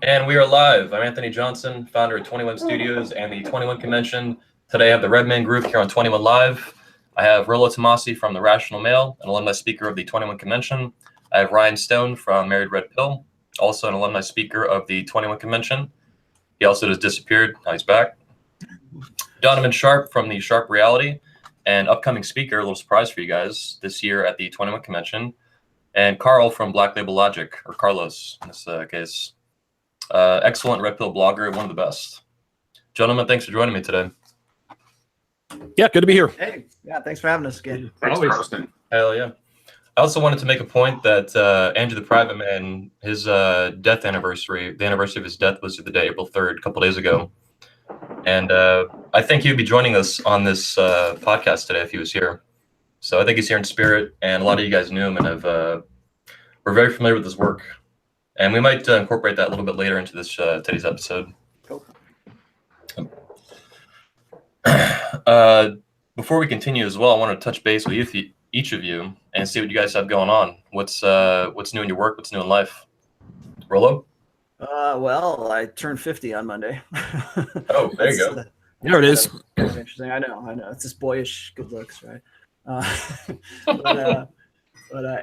And we are live. I'm Anthony Johnson, founder of 21 Studios and the 21 Convention. Today I have the Redman Group here on 21 Live. I have Rollo Tomasi from The Rational Male, an alumni speaker of the 21 Convention. I have Ryan Stone from Married Red Pill, also an alumni speaker of the 21 Convention. He also just disappeared. Now he's back. Donovan Sharp from the Sharp Reality, and upcoming speaker, a little surprise for you guys, this year at the 21 Convention. And Carl from Black Label Logic, or Carlos in this case. Excellent Red Pill blogger, one of the best. Gentlemen, thanks for joining me today. Yeah, good to be here. Hey, yeah, thanks for having us again. Thanks for hosting. Hell yeah. I also wanted to make a point that Andrew the Private Man, his death anniversary, the anniversary of his death was the day, April 3rd, a couple days ago. And I think he'd be joining us on this podcast today if he was here. So I think he's here in spirit, and a lot of you guys knew him and we're very familiar with his work. And we might incorporate that a little bit later into this today's episode. Cool. Before we continue as well, I want to touch base with each of you and see what you guys have going on. What's new in your work? What's new in life? Rollo? Well, I turned 50 on Monday. Oh, there you go. There it is. Interesting. I know. It's just boyish good looks, right?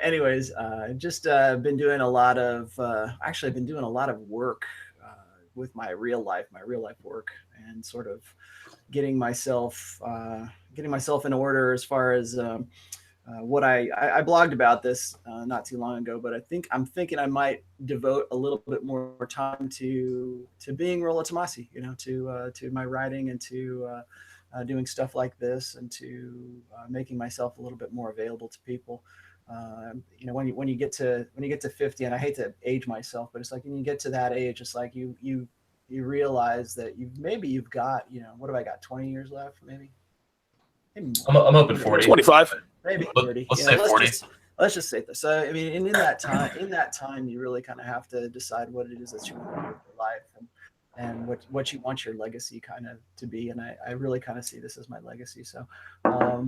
Anyways, just been doing a lot of actually I've been doing a lot of work with my real life work, and sort of getting myself in order as far as what I blogged about this not too long ago, but I'm thinking I might devote a little bit more time to being Rollo Tomasi, to my writing and to doing stuff like this, and to making myself a little bit more available to people. When you get to 50, and I hate to age myself, but it's like when you get to that age, it's like you realize that you've got, what have I got, 20 years left, maybe I'm hoping 40. 25. maybe 30. Let's say 40. Let's just say this. So I mean, and in that time, you really kind of have to decide what it is that you want to do with your life, and what you want your legacy kind of to be. And I really kind of see this as my legacy. So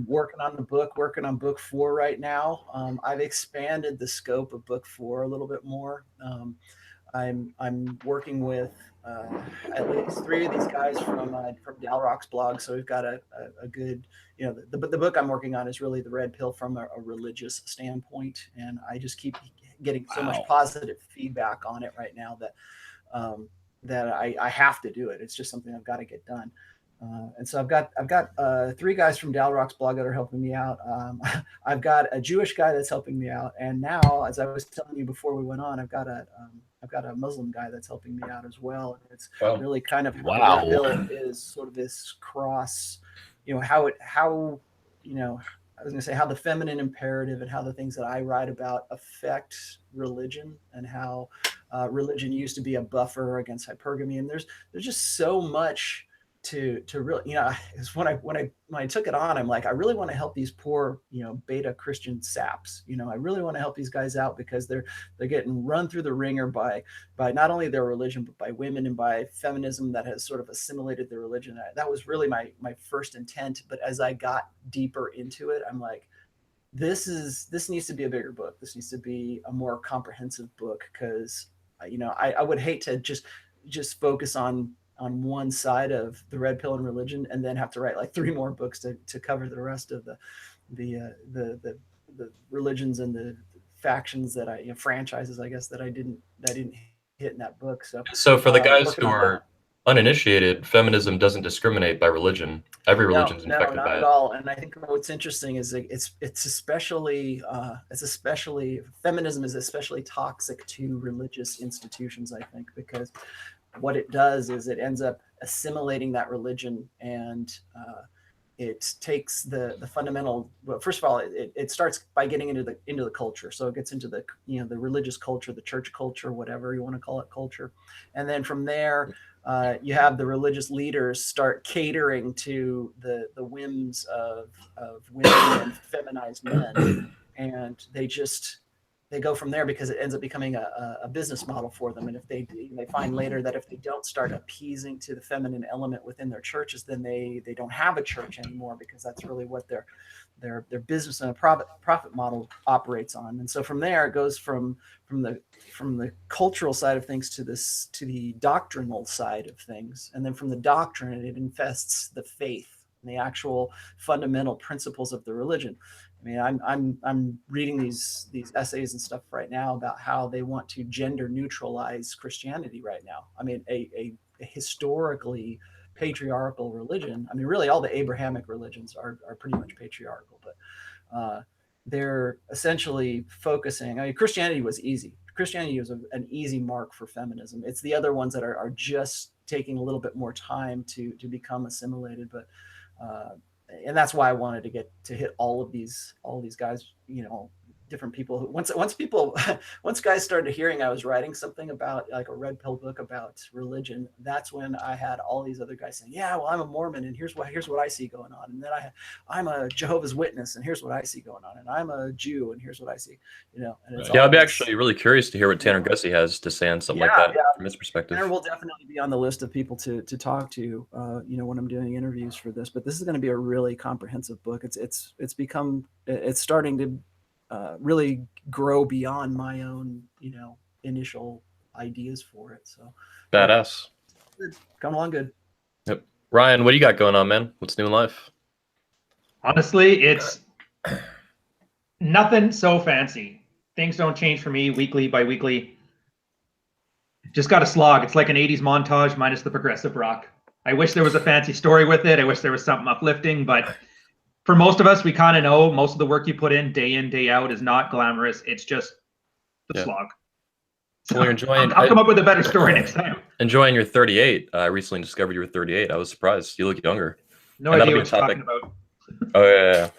working on book 4 right now. I've expanded the scope of book 4 a little bit more. I'm working with at least 3 of these guys from Dalrock's blog. So we've got a good, the book I'm working on is really the red pill from a religious standpoint. And I just keep getting so much positive feedback on it right now that I have to do it. It's just something I've got to get done. And so I've got 3 guys from Dalrock's blog that are helping me out. I've got a Jewish guy that's helping me out, and now, as I was telling you before we went on, I've got a Muslim guy that's helping me out as well. And it's really kind of how the bill is sort of this cross, how I was going to say how the feminine imperative and how the things that I write about affect religion, and how religion used to be a buffer against hypergamy. And there's just so much to really, when I took it on, I'm like, I really want to help these poor, beta Christian saps. I really want to help these guys out, because they're getting run through the ringer by not only their religion, but by women and by feminism that has sort of assimilated their religion. That was really my first intent. But as I got deeper into it, I'm like, this needs to be a bigger book. This needs to be a more comprehensive book, because I would hate to just focus on one side of the red pill and religion, and then have to write like 3 more books to cover the rest of the religions and the factions that franchises, I guess, that I didn't hit in that book. So for the guys who are uninitiated, feminism doesn't discriminate by religion. Every religion is infected by it. No, not at all. And I think what's interesting is it's especially feminism is especially toxic to religious institutions, I think, because what it does is it ends up assimilating that religion, and it takes the fundamental. Well, first of all, it starts by getting into the culture. So it gets into the the religious culture, the church culture, whatever you want to call it, culture, and then from there, you have the religious leaders start catering to the whims of women and feminized men, and they go from there, because it ends up becoming a business model for them. And if they find later that if they don't start appeasing to the feminine element within their churches, then they don't have a church anymore, because that's really what their business and a profit model operates on. And so from there, it goes from the cultural side of things to the doctrinal side of things, and then from the doctrine, it infests the faith and the actual fundamental principles of the religion. I mean, I'm reading these essays and stuff right now about how they want to gender neutralize Christianity right now. I mean, a historically patriarchal religion. I mean, really, all the Abrahamic religions are pretty much patriarchal, but they're essentially focusing. I mean, Christianity was easy. Christianity was an easy mark for feminism. It's the other ones that are just taking a little bit more time to become assimilated, but. And that's why I wanted to get to hit all of these guys, you know, different people who once guys started hearing I was writing something about like a red pill book about religion, that's when I had all these other guys saying, yeah, well, I'm a Mormon and here's what I see going on. And then I'm a Jehovah's Witness and here's what I see going on. And I'm a Jew and here's what I see, you know. And it's I'd be actually really curious to hear what Tanner Gussie has to say on something like that from his perspective. Tanner will definitely be on the list of people to talk to, you know, when I'm doing interviews for this. But this is going to be a really comprehensive book. It's starting to really grow beyond my own, you know, initial ideas for it. So badass. Coming along good. Yep. Ryan, what do you got going on, man? What's new in life? Honestly, it's nothing so fancy. Things don't change for me weekly by weekly. Just got to slog. It's like an 80s montage minus the progressive rock. I wish there was a fancy story with it. I wish there was something uplifting, but for most of us, we kind of know most of the work you put in, day out, is not glamorous. It's just the slog. So you're enjoying. I'll come up with a better story next time. Enjoying your 38. I recently discovered you were 38. I was surprised. You look younger. No idea what you're talking about. Oh yeah.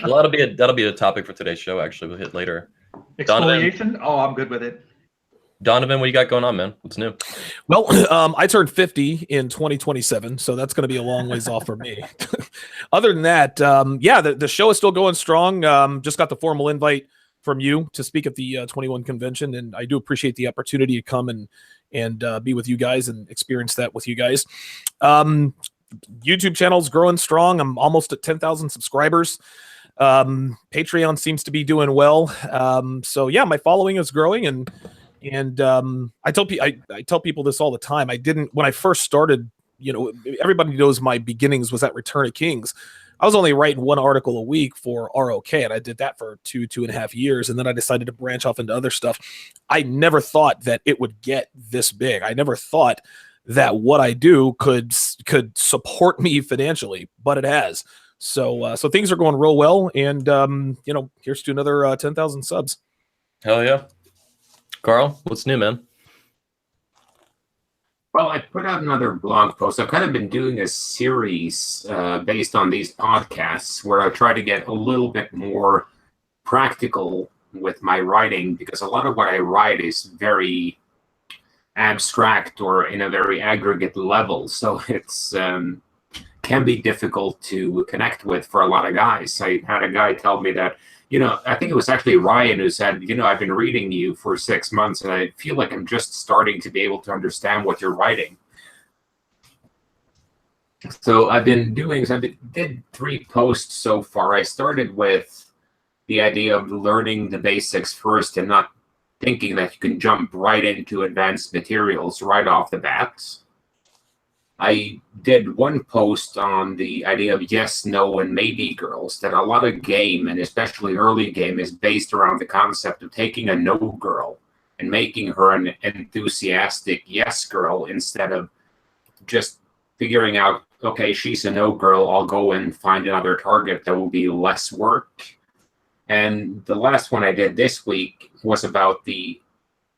Well, that'll be a topic for today's show. Actually, we'll hit later. Exfoliation? Oh, I'm good with it. Donovan, what you got going on, man? What's new? Well, I turned 50 in 2027, so that's going to be a long ways off for me. Other than that, yeah, the show is still going strong. Just got the formal invite from you to speak at the 21 convention, and I do appreciate the opportunity to come and be with you guys and experience that with you guys. YouTube channel's growing strong. I'm almost at 10,000 subscribers. Patreon seems to be doing well. So yeah, my following is growing, and I tell people this all the time. When I first started, you know, everybody knows my beginnings was at Return of Kings. I was only writing one article a week for ROK, and I did that for 2.5 years, and then I decided to branch off into other stuff. I never thought that it would get this big. I never thought that what I do could support me financially, but it has. So things are going real well, and you know, here's to another 10,000 subs. Hell yeah. Carl, what's new, man? Well, I put out another blog post. I've kind of been doing a series based on these podcasts where I try to get a little bit more practical with my writing, because a lot of what I write is very abstract or in a very aggregate level. So it's can be difficult to connect with for a lot of guys. I had a guy tell me that, you know, I think it was actually Ryan who said, you know, I've been reading you for 6 months and I feel like I'm just starting to be able to understand what you're writing. So did 3 posts so far. I started with the idea of learning the basics first and not thinking that you can jump right into advanced materials right off the bat. I did 1 post on the idea of yes, no, and maybe girls, that a lot of game, and especially early game, is based around the concept of taking a no girl and making her an enthusiastic yes girl instead of just figuring out, okay, she's a no girl, I'll go and find another target that will be less work. And the last one I did this week was about the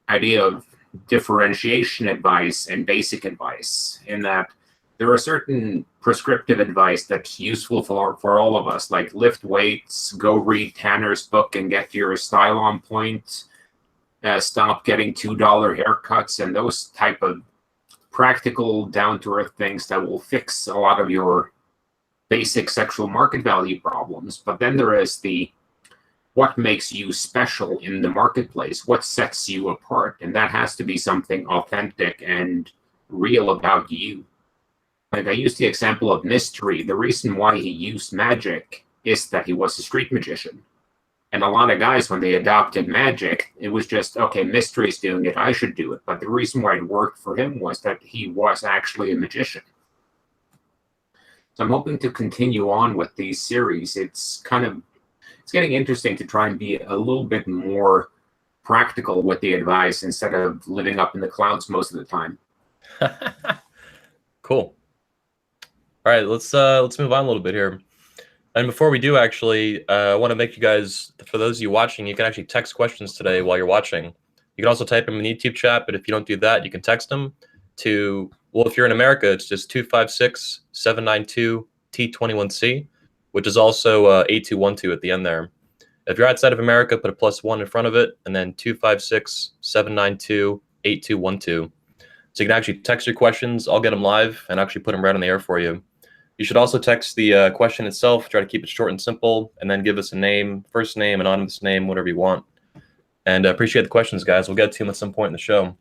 idea of differentiation advice and basic advice, in that there are certain prescriptive advice that's useful for all of us, like lift weights, go read Tanner's book and get your style on point, stop getting $2 haircuts, and those type of practical, down-to-earth things that will fix a lot of your basic sexual market value problems. But then there is the what makes you special in the marketplace, what sets you apart, and that has to be something authentic and real about you. Like I used the example of Mystery. The reason why he used magic is that he was a street magician. And a lot of guys, when they adopted magic, it was just, okay, Mystery's doing it, I should do it. But the reason why it worked for him was that he was actually a magician. So I'm hoping to continue on with these series. It's getting interesting to try and be a little bit more practical with the advice instead of living up in the clouds most of the time. Cool. All right, let's move on a little bit here. And before we do, actually, I want to make you guys, for those of you watching, you can actually text questions today while you're watching. You can also type them in the YouTube chat, but if you don't do that, you can text them to, well, if you're in America, it's just 256-792-T21C, which is also 8212 at the end there. If you're outside of America, put a +1 in front of it, and then 256-792-8212. So you can actually text your questions. I'll get them live and actually put them right on the air for you. You should also text the question itself. Try to keep it short and simple, and then give us a name, first name, anonymous name, whatever you want. And appreciate the questions, guys. We'll get to them at some point in the show,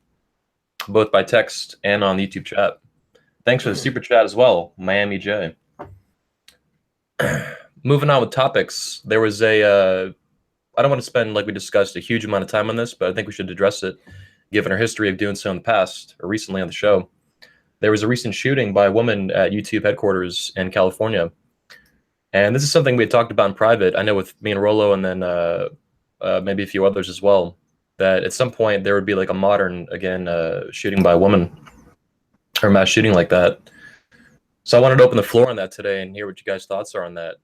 both by text and on the YouTube chat. Thanks for the super chat as well, Miami J. Moving on with topics, there was I don't want to spend, like we discussed, a huge amount of time on this, but I think we should address it, given our history of doing so in the past, or recently on the show. There was a recent shooting by a woman at YouTube headquarters in California. And this is something we had talked about in private, I know with me and Rollo, and then maybe a few others as well, that at some point there would be like a modern, again, shooting by a woman, or mass shooting like that. So I wanted to open the floor on that today and hear what you guys' thoughts are on that,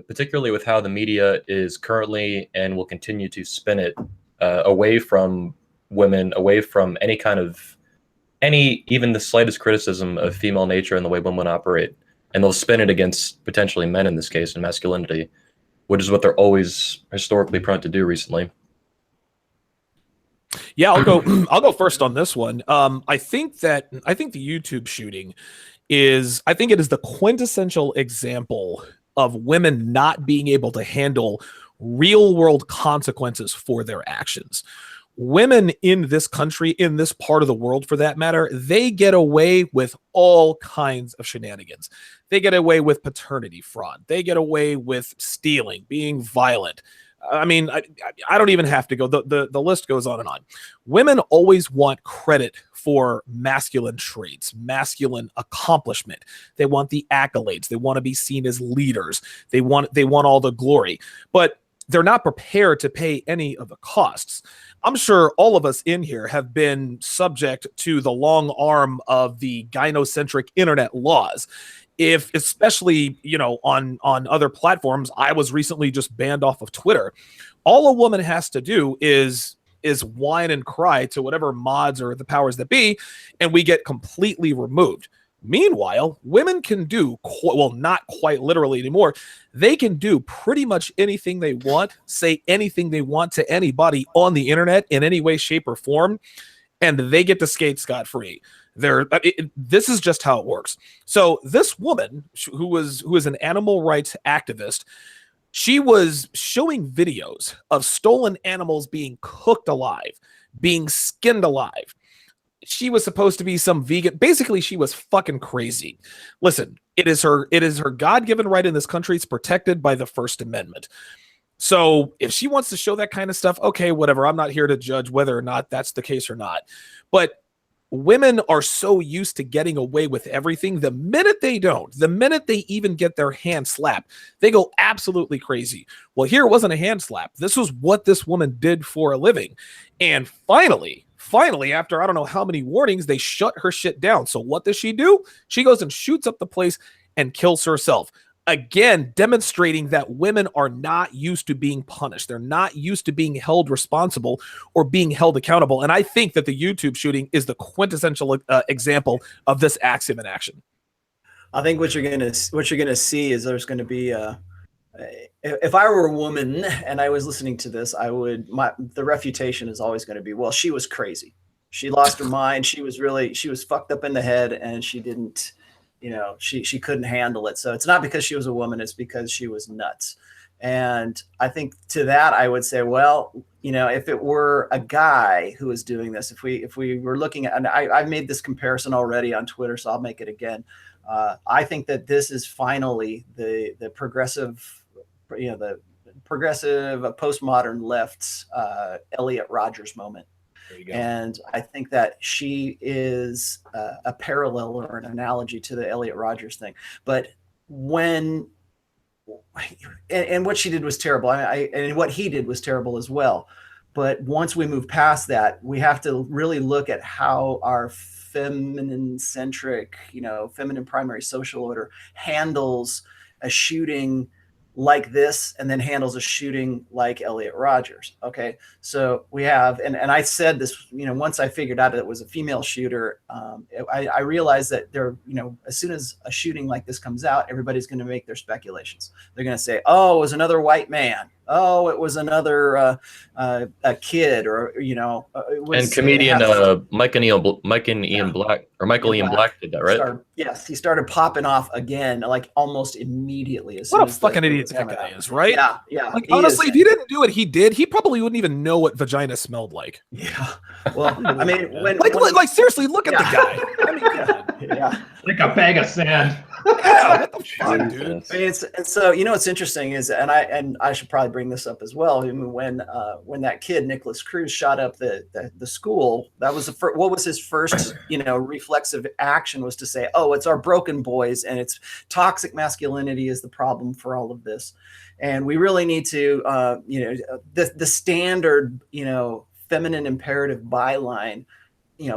particularly with how the media is currently and will continue to spin it away from women, away from any kind of, even the slightest criticism of female nature and the way women operate. And they'll spin it against potentially men in this case, and masculinity, which is what they're always historically prone to do recently. Yeah, I'll go first on this one. I think the YouTube shooting is, I think it is the quintessential example of women not being able to handle real world consequences for their actions. Women in this country, in this part of the world for that matter, they get away with all kinds of shenanigans. They get away with paternity fraud. They get away with stealing, being violent. I mean, I don't even have to go. The list goes on and on. Women always want credit for masculine traits, masculine accomplishment. They want the accolades. They want to be seen as leaders. They want all the glory. But they're not prepared to pay any of the costs. I'm sure all of us in here have been subject to the long arm of the gynocentric internet laws. If, especially, on other platforms, I was recently just banned off of Twitter. All a woman has to do is whine and cry to whatever mods or the powers that be, and we get completely removed. Meanwhile, women can do, well, not quite literally anymore. They can do pretty much anything they want, say anything they want to anybody on the internet in any way, shape, or form, and they get to skate scot-free. This is just how it works. So this woman, who is an animal rights activist, she was showing videos of stolen animals being cooked alive, being skinned alive. She was supposed to be some vegan. Basically, she was fucking crazy. Listen, it is her God-given right in this country. It's protected by the First Amendment. So if she wants to show that kind of stuff, okay, whatever. I'm not here to judge whether or not that's the case or not. But women are so used to getting away with everything. The minute they even get their hand slapped, they go absolutely crazy. Well, here it wasn't a hand slap. This was what this woman did for a living. And finally, after I don't know how many warnings, they shut her shit down. So what does she do? She goes and shoots up the place and kills herself. Again, demonstrating that women are not used to being punished. They're not used to being held responsible or being held accountable. And I think that the YouTube shooting is the quintessential example of this axiom in action. I think what you're gonna see is there's going to be if I were a woman and I was listening to this, the refutation is always going to be, well, she was crazy. She lost her mind. She was fucked up in the head, and she didn't, she couldn't handle it. So it's not because she was a woman, it's because she was nuts. And I think to that, I would say, well, if it were a guy who was doing this, if we were looking at, and I've made this comparison already on Twitter, so I'll make it again. I think that this is finally the progressive the progressive postmodern left's Elliot Rodgers moment. There you go. And I think that she is a parallel or an analogy to the Elliot Rodgers thing. But when and what she did was terrible. And what he did was terrible as well. But once we move past that, we have to really look at how our feminine centric, feminine primary social order handles a shooting like this, and then handles a shooting like Elliot Rodgers. Okay. So we have, and I said this, once I figured out that it was a female shooter, I realized that as soon as a shooting like this comes out, everybody's going to make their speculations. They're going to say, oh, it was another white man. Oh, it was another a kid, or it was, and comedian Michael Ian Black did that, right? Yes, he started popping off again, like almost immediately. What a fucking idiot that guy is, right? Yeah. Like, honestly, if he didn't do what he did, he probably wouldn't even know what vagina smelled like. Yeah. Well, I mean, like seriously, look at the guy. I mean, yeah. Like a bag of sand. Yeah, what the fuck, dude? I mean, and so what's interesting is, and I should probably bring this up as well. I mean, when that kid Nicolas Cruz shot up the school, that was what was his first reflexive action, was to say, oh, it's our broken boys, and it's toxic masculinity is the problem for all of this, and we really need to the standard feminine imperative byline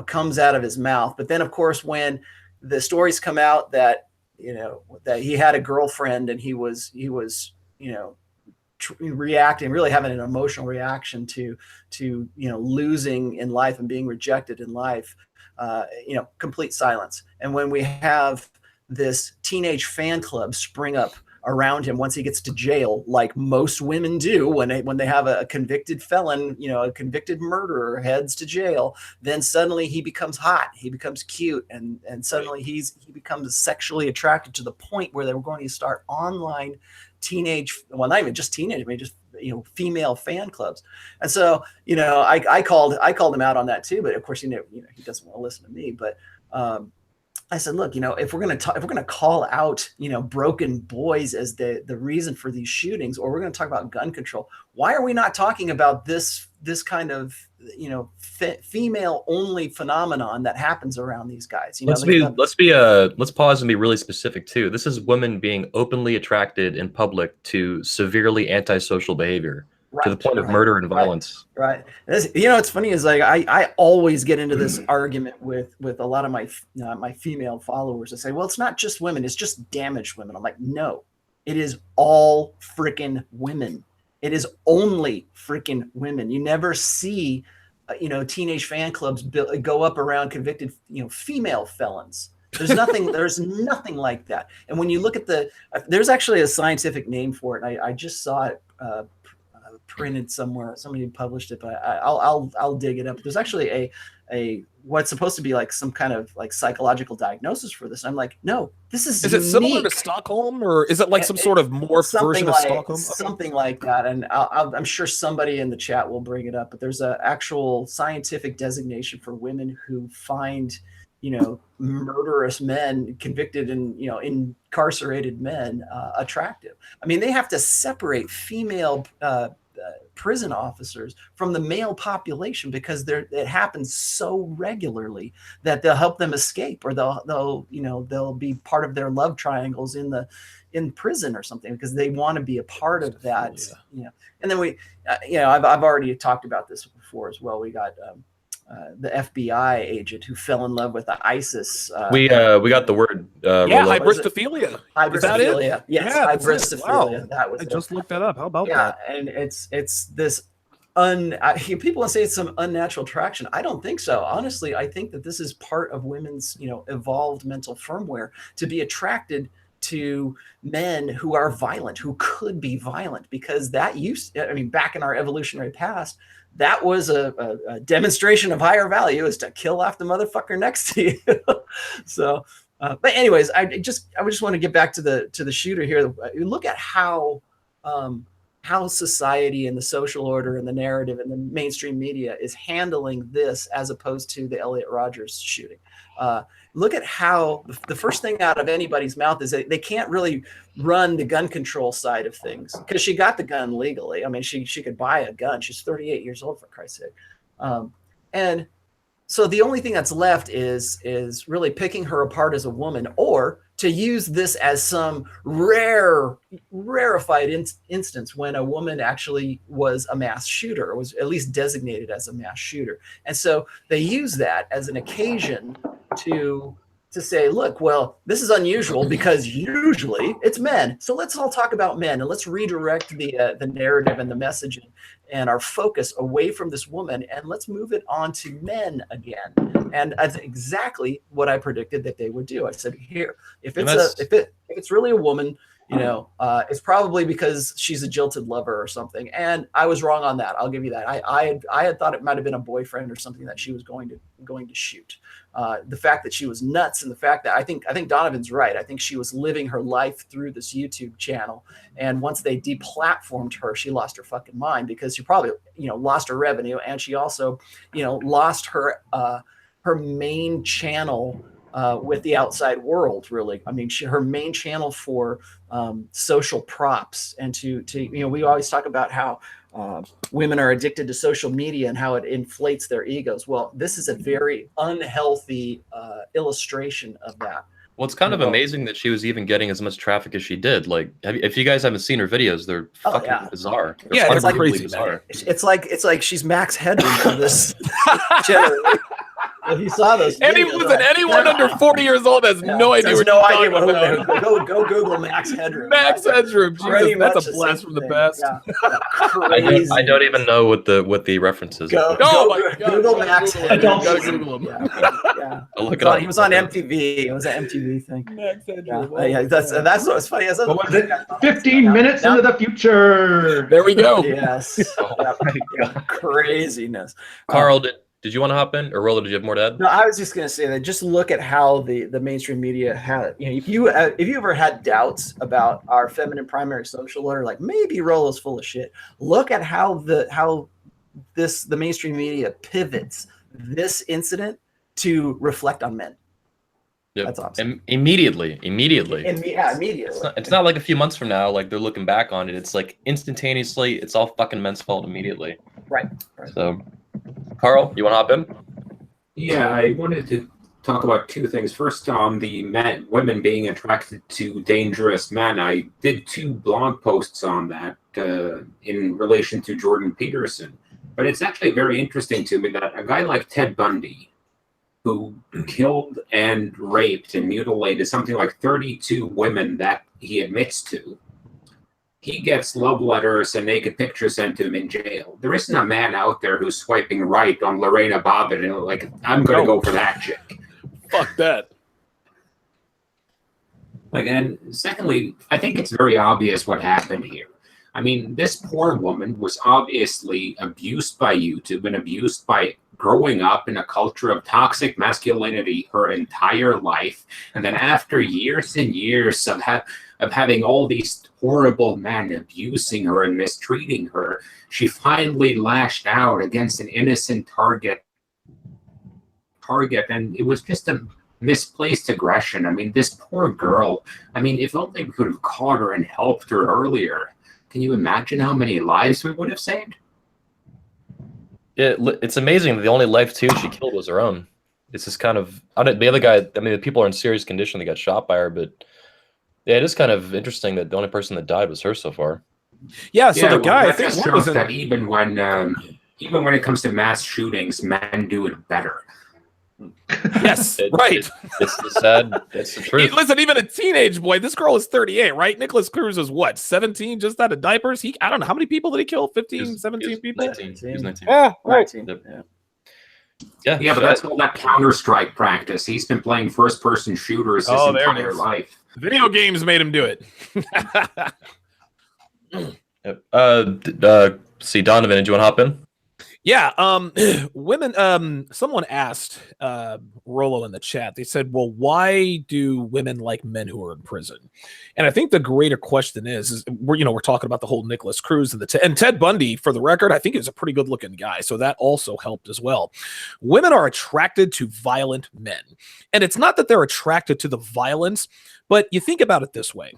comes out of his mouth. But then of course when the stories come out that that he had a girlfriend, and he was reacting, really having an emotional reaction to losing in life and being rejected in life, complete silence. And when we have this teenage fan club spring up around him once he gets to jail, like most women do when they have a convicted felon, a convicted murderer heads to jail, then suddenly he becomes hot, he becomes cute, and suddenly he becomes sexually attracted to the point where they were going to start online teenage, well, not even just teenage, maybe just female fan clubs. And so I called him out on that too, but of course he doesn't want to listen to me. But I said, look, if we're going to call out, broken boys as the reason for these shootings, or we're going to talk about gun control, why are we not talking about this kind of, female only phenomenon that happens around these guys? Let's pause and be really specific too. This is women being openly attracted in public to severely antisocial behavior. Right, to the point of murder and violence. Right. It's funny is, like, I always get into this argument with a lot of my female followers that say, well, it's not just women, it's just damaged women. I'm like, no, it is all freaking women. It is only freaking women. You never see, teenage fan clubs go up around convicted, female felons. There's nothing like that. And when you look at there's actually a scientific name for it. And I just saw it printed somewhere. Somebody published it, but I'll dig it up. There's actually a what's supposed to be like some kind of like psychological diagnosis for this. I'm like, no, this is it similar to Stockholm, or is it like some sort of morphed version of Stockholm? Something like that. And I'm sure somebody in the chat will bring it up, but there's an actual scientific designation for women who find murderous men, convicted and incarcerated men attractive. I mean, they have to separate female prison officers from the male population, because it happens so regularly that they'll help them escape, or they'll be part of their love triangles in prison or something, because they want to be a part of that. And then I've already talked about this before as well. We got the FBI agent who fell in love with the ISIS. We got the word. Hybristophilia. Hybristophilia. Yes, yeah, hybristophilia. Wow. That was I just looked that up. How about that? Yeah, and it's this people say it's some unnatural attraction. I don't think so. Honestly, I think that this is part of women's evolved mental firmware to be attracted to men who are violent, who could be violent, because back in our evolutionary past, that was a demonstration of higher value, is to kill off the motherfucker next to you. So, but anyways, I just want to get back to the shooter here. Look at how how society and the social order and the narrative and the mainstream media is handling this as opposed to the Elliot Rodgers shooting. Look at how the first thing out of anybody's mouth is that they can't really run the gun control side of things because she got the gun legally. I mean, she could buy a gun. She's 38 years old, for Christ's sake. And so the only thing that's left is really picking her apart as a woman, or to use this as some rarefied instance when a woman actually was a mass shooter, or was at least designated as a mass shooter. And so they use that as an occasion to say, look, well, this is unusual because usually it's men. So let's all talk about men, and let's redirect the narrative and the message and our focus away from this woman, and let's move it on to men again. And that's exactly what I predicted that they would do. I said, here, if it's really a woman, it's probably because she's a jilted lover or something. And I was wrong on that. I'll give you that. I had thought it might have been a boyfriend or something that she was going to shoot. The fact that she was nuts, and the fact that I think Donovan's right. I think she was living her life through this YouTube channel. And once they deplatformed her, she lost her fucking mind, because she probably, lost her revenue. And she also, lost her main channel with the outside world, really. I mean, her main channel for social props, and to we always talk about how women are addicted to social media and how it inflates their egos. Well, this is a very unhealthy illustration of that. Well, it's kind of amazing that she was even getting as much traffic as she did. Like, if you guys haven't seen her videos, they're fucking bizarre. They're it's like crazy. Bizarre. It's like she's Max Headroom for this generation. If you saw those videos, anyone under 40 years old has no idea what you're talking about. Go Google Max Headroom. Max Headroom. Jesus, that's a blast from the past. Crazy. I don't even know what the references are. Google Max Headroom. Go Google him. Yeah. I'll look it up. He was on MTV. It was an MTV thing. Max Headroom. That's what's funny. What was it? 15 minutes into the future. There we go. Yes. Craziness. Carl, did you want to hop in, or Rolo, did you have more to add? No, I was just going to say that just look at how the mainstream media had, if you ever had doubts about our feminine primary social order, like maybe Rolo's full of shit, look at how the mainstream media pivots this incident to reflect on men. Yep. That's awesome. Immediately. Immediately. It's not like a few months from now, like they're looking back on it. It's like instantaneously, it's all fucking men's fault immediately. Right. So, Carl, you want to hop in? Yeah, I wanted to talk about two things. First, on the women being attracted to dangerous men. I did 2 blog posts on that in relation to Jordan Peterson. But it's actually very interesting to me that a guy like Ted Bundy, who killed and raped and mutilated something like 32 women that he admits to, he gets love letters and naked pictures sent to him in jail. There isn't a man out there who's swiping right on Lorena Bobbitt and like, I'm going to go for that chick. Fuck that. And secondly, I think it's very obvious what happened here. I mean, this poor woman was obviously abused by YouTube and abused by growing up in a culture of toxic masculinity her entire life. And then after years and years of having all these horrible men abusing her and mistreating her, she finally lashed out against an innocent target. And it was just a misplaced aggression. I mean, this poor girl, I mean, if only we could have caught her and helped her earlier. Can you imagine how many lives we would have saved? It's amazing that the only life too she killed was her own. It's just kind of, the other guy, I mean, the people are in serious condition. They got shot by her, but yeah, it is kind of interesting that the only person that died was her so far. Yeah, so the guy, I think one was that even when it comes to mass shootings, men do it better. Yes, right. It's sad. It's the truth. Listen, even a teenage boy, this girl is 38, right? Nicolas Cruz is what, 17, just out of diapers? I don't know. How many people did he kill? 15, 17 people? 19. He was 19. Yeah, right. Yeah, but that's all that Counter-Strike practice. He's been playing first-person shooters his entire life. Video games made him do it. See, Donovan, did you want to hop in? Yeah, women. Someone asked Rolo in the chat. They said, "Well, why do women like men who are in prison?" And I think the greater question is we're talking about the whole Nicolas Cruz and Ted Bundy. For the record, I think he was a pretty good looking guy, so that also helped as well. Women are attracted to violent men, and it's not that they're attracted to the violence, but you think about it this way: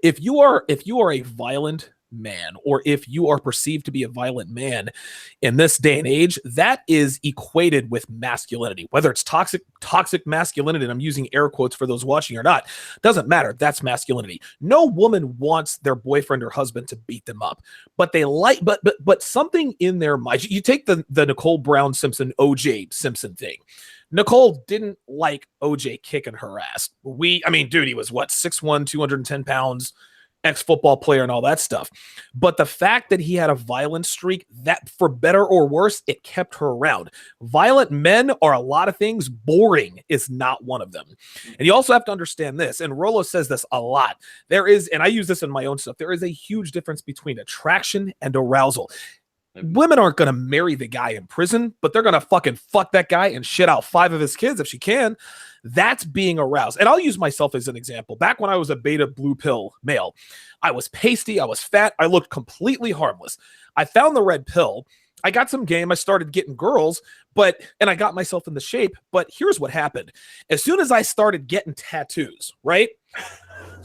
if you are a violent man, or if you are perceived to be a violent man in this day and age, that is equated with masculinity. Whether it's toxic masculinity, and I'm using air quotes for those watching or not, doesn't matter. That's masculinity. No woman wants their boyfriend or husband to beat them up, but they like, but something in their mind. You take the Nicole Brown Simpson, OJ Simpson thing. Nicole didn't like OJ kicking her ass. Dude, he was what, 6'1", 210 pounds, ex-football player and all that stuff. But the fact that he had a violent streak, that for better or worse, it kept her around. Violent men are a lot of things. Boring is not one of them. And you also have to understand this, and Rolo says this a lot. There is, and I use this in my own stuff, there is a huge difference between attraction and arousal. Women aren't going to marry the guy in prison, but they're going to fucking fuck that guy and shit out 5 of his kids if she can. That's being aroused. And I'll use myself as an example. Back when I was a beta blue pill male, I was pasty, I was fat, I looked completely harmless. I found the red pill. I got some game. I started getting girls, and I got myself in the shape. But here's what happened. As soon as I started getting tattoos, right?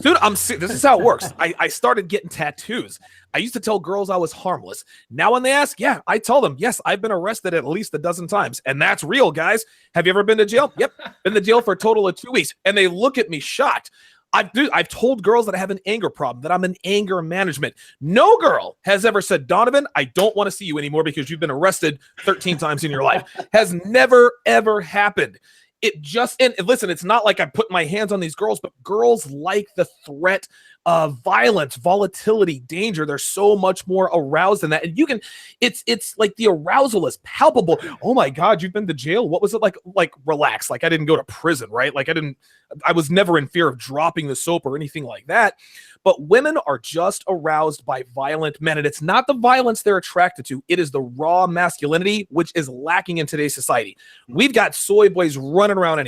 Dude, this is how it works. I started getting tattoos. I used to tell girls I was harmless. Now when they ask, yeah, I tell them, yes, I've been arrested at least a dozen times. And that's real, guys. Have you ever been to jail? Yep. Been to jail for a total of 2 weeks. And they look at me shocked. I've told girls that I have an anger problem, that I'm in anger management. No girl has ever said, Donovan, I don't want to see you anymore because you've been arrested 13 times in your life. Has never, ever happened. And listen, it's not like I put my hands on these girls, but girls like the threat of violence, volatility, danger. They're so much more aroused than that. And it's like the arousal is palpable. Oh my God, you've been to jail. What was it like? Like, relax. Like, I didn't go to prison, right? Like, I was never in fear of dropping the soap or anything like that. But women are just aroused by violent men. And it's not the violence they're attracted to. It is the raw masculinity, which is lacking in today's society. We've got soy boys running around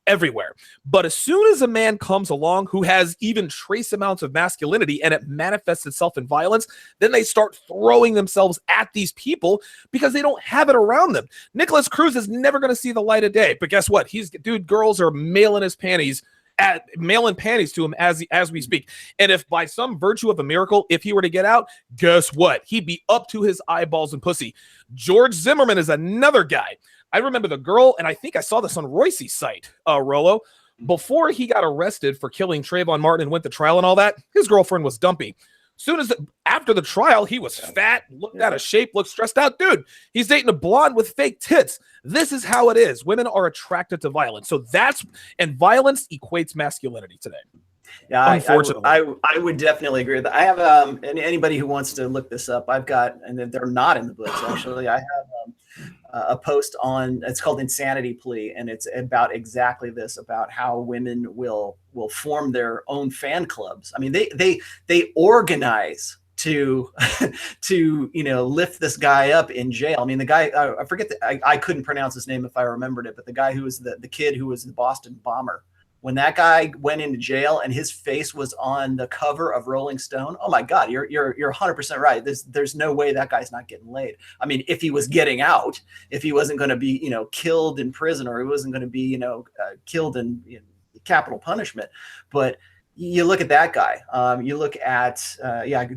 everywhere. But as soon as a man comes along who has even trace amounts of masculinity and it manifests itself in violence, then they start throwing themselves at these people because they don't have it around them. Nicolas Cruz is never going to see the light of day. But guess what? Girls are mailing panties to him as we speak. And if by some virtue of a miracle, if he were to get out, guess what? He'd be up to his eyeballs in pussy. George Zimmerman is another guy. I remember the girl, and I think I saw this on Royce's site, Rolo. Before he got arrested for killing Trayvon Martin and went to trial and all that, his girlfriend was dumpy. After the trial, he was fat, looked out of shape, looked stressed out. Dude, he's dating a blonde with fake tits. This is how it is. Women are attracted to violence. And violence equates masculinity today. Yeah, unfortunately. I would definitely agree with that. I have and anybody who wants to look this up, I've got, and they're not in the books actually. I have a post on, it's called Insanity Plea, and it's about exactly this, about how women will form their own fan clubs. I mean, they organize to lift this guy up in jail. I mean, the guy, I forget I couldn't pronounce his name if I remembered it, but the guy who was the kid who was the Boston bomber. When that guy went into jail and his face was on the cover of Rolling Stone, oh my God, you're 100% right. There's no way that guy's not getting laid. I mean, if he was getting out, if he wasn't going to be, killed in prison, or he wasn't going to be, killed in capital punishment. But you look at that guy. You look at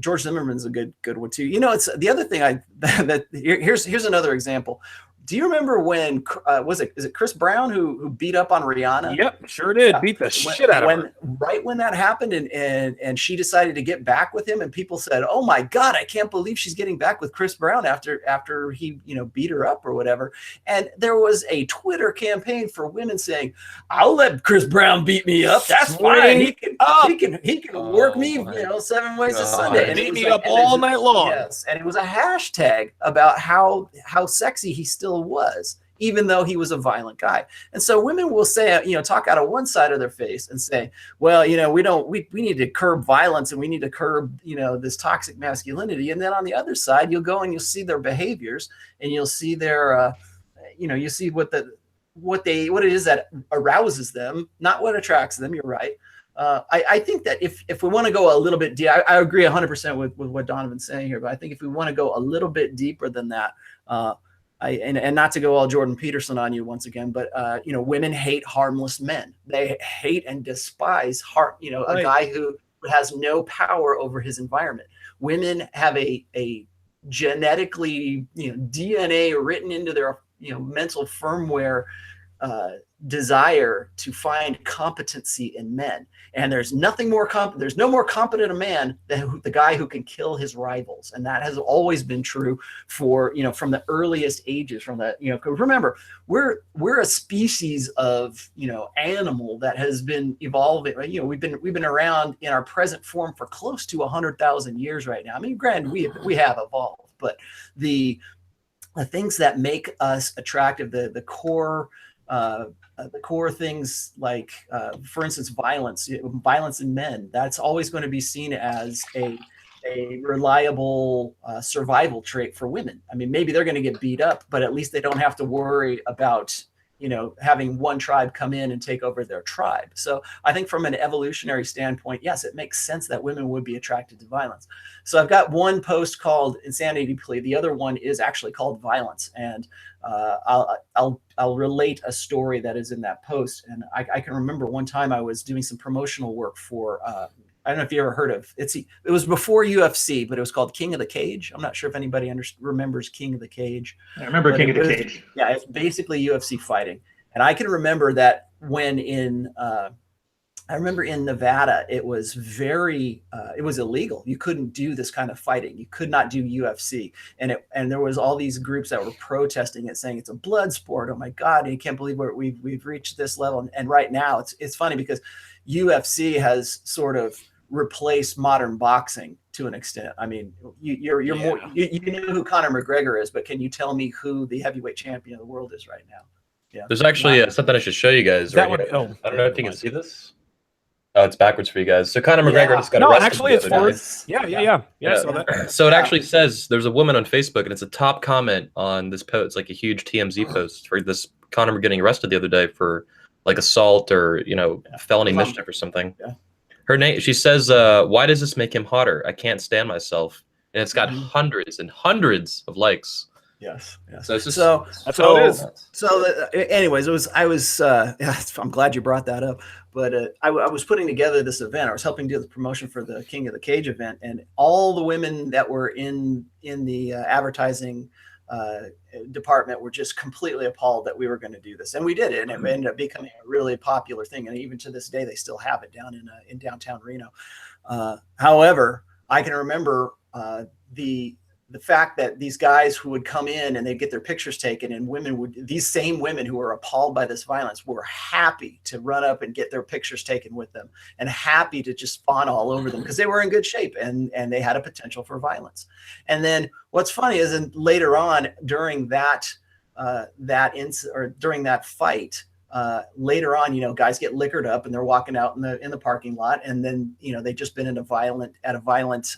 George Zimmerman's a good one too. It's the other thing. Here's another example. Do you remember when is it Chris Brown who beat up on Rihanna? Yep, sure did. Yeah. Beat the shit out of her. Right when that happened, and she decided to get back with him, and people said, "Oh my God, I can't believe she's getting back with Chris Brown after he beat her up or whatever." And there was a Twitter campaign for women saying, "I'll let Chris Brown beat me up. That's fine. He can work me 7 ways to Sunday." And beat me up all night long. Yes, and it was a hashtag about how sexy he still was. even though he was a violent guy. And so women will say, talk out of one side of their face and say, well, we need to curb violence and we need to curb, this toxic masculinity. And then on the other side, you'll go and you'll see their behaviors and you'll see their, you see what it is that arouses them, not what attracts them. You're right. I think that if we want to go a little bit deep, I agree 100% with what Donovan's saying here, but I think if we want to go a little bit deeper than that, and not to go all Jordan Peterson on you once again, but women hate harmless men. They hate and despise a guy who has no power over his environment. Women have a genetically, DNA written into their, mental firmware, desire to find competency in men. And there's nothing more there's no more competent a man than the guy who can kill his rivals. And that has always been true for, from the earliest ages, from the, remember, we're a species of, animal that has been evolving. We've been around in our present form for close to 100,000 years right now. I mean, granted, we have evolved, but the things that make us attractive, the core things like, for instance, violence in men, that's always going to be seen as a reliable survival trait for women. I mean, maybe they're going to get beat up, but at least they don't have to worry about, having one tribe come in and take over their tribe. So I think from an evolutionary standpoint, yes, it makes sense that women would be attracted to violence. So I've got one post called Insanity Plea. The other one is actually called Violence. And I'll relate a story that is in that post. And I can remember one time I was doing some promotional work for, I don't know if you ever heard of it. It was before UFC, but it was called King of the Cage. I'm not sure if anybody remembers King of the Cage. I remember King of the Cage. Yeah, it's basically UFC fighting. And I can remember that when in Nevada, it was it was illegal. You couldn't do this kind of fighting. You could not do UFC. And there was all these groups that were protesting it, saying it's a blood sport. Oh my God, you can't believe we've reached this level. And right now it's funny because UFC has sort of replaced modern boxing to an extent. I mean, you're more, you know who Conor McGregor is, but can you tell me who the heavyweight champion of the world is right now? Yeah. There's actually something I should show you guys. Right here. I don't know if you can see this. Oh, it's backwards for you guys. So Conor McGregor just got arrested. No, actually, it's forwards. Yeah. So it actually says there's a woman on Facebook, and it's a top comment on this post. It's like a huge TMZ post for this Conor getting arrested the other day for like assault or felony mischief or something. Yeah. Her name. She says, "Why does this make him hotter? I can't stand myself." And it's got hundreds and hundreds of likes. Yes. So it's just, that's how it is. So, anyways, I'm glad you brought that up. But I was putting together this event. I was helping do the promotion for the King of the Cage event, and all the women that were in the advertising department were just completely appalled that we were going to do this, and we did it, and it ended up becoming a really popular thing. And even to this day, they still have it down in downtown Reno. However, I can remember the fact that these guys who would come in and they'd get their pictures taken, and these same women who were appalled by this violence were happy to run up and get their pictures taken with them, and happy to just fawn all over them because they were in good shape and they had a potential for violence. And then what's funny is, later on during that fight, later on, guys get liquored up and they're walking out in the parking lot, and then they've just been at a violent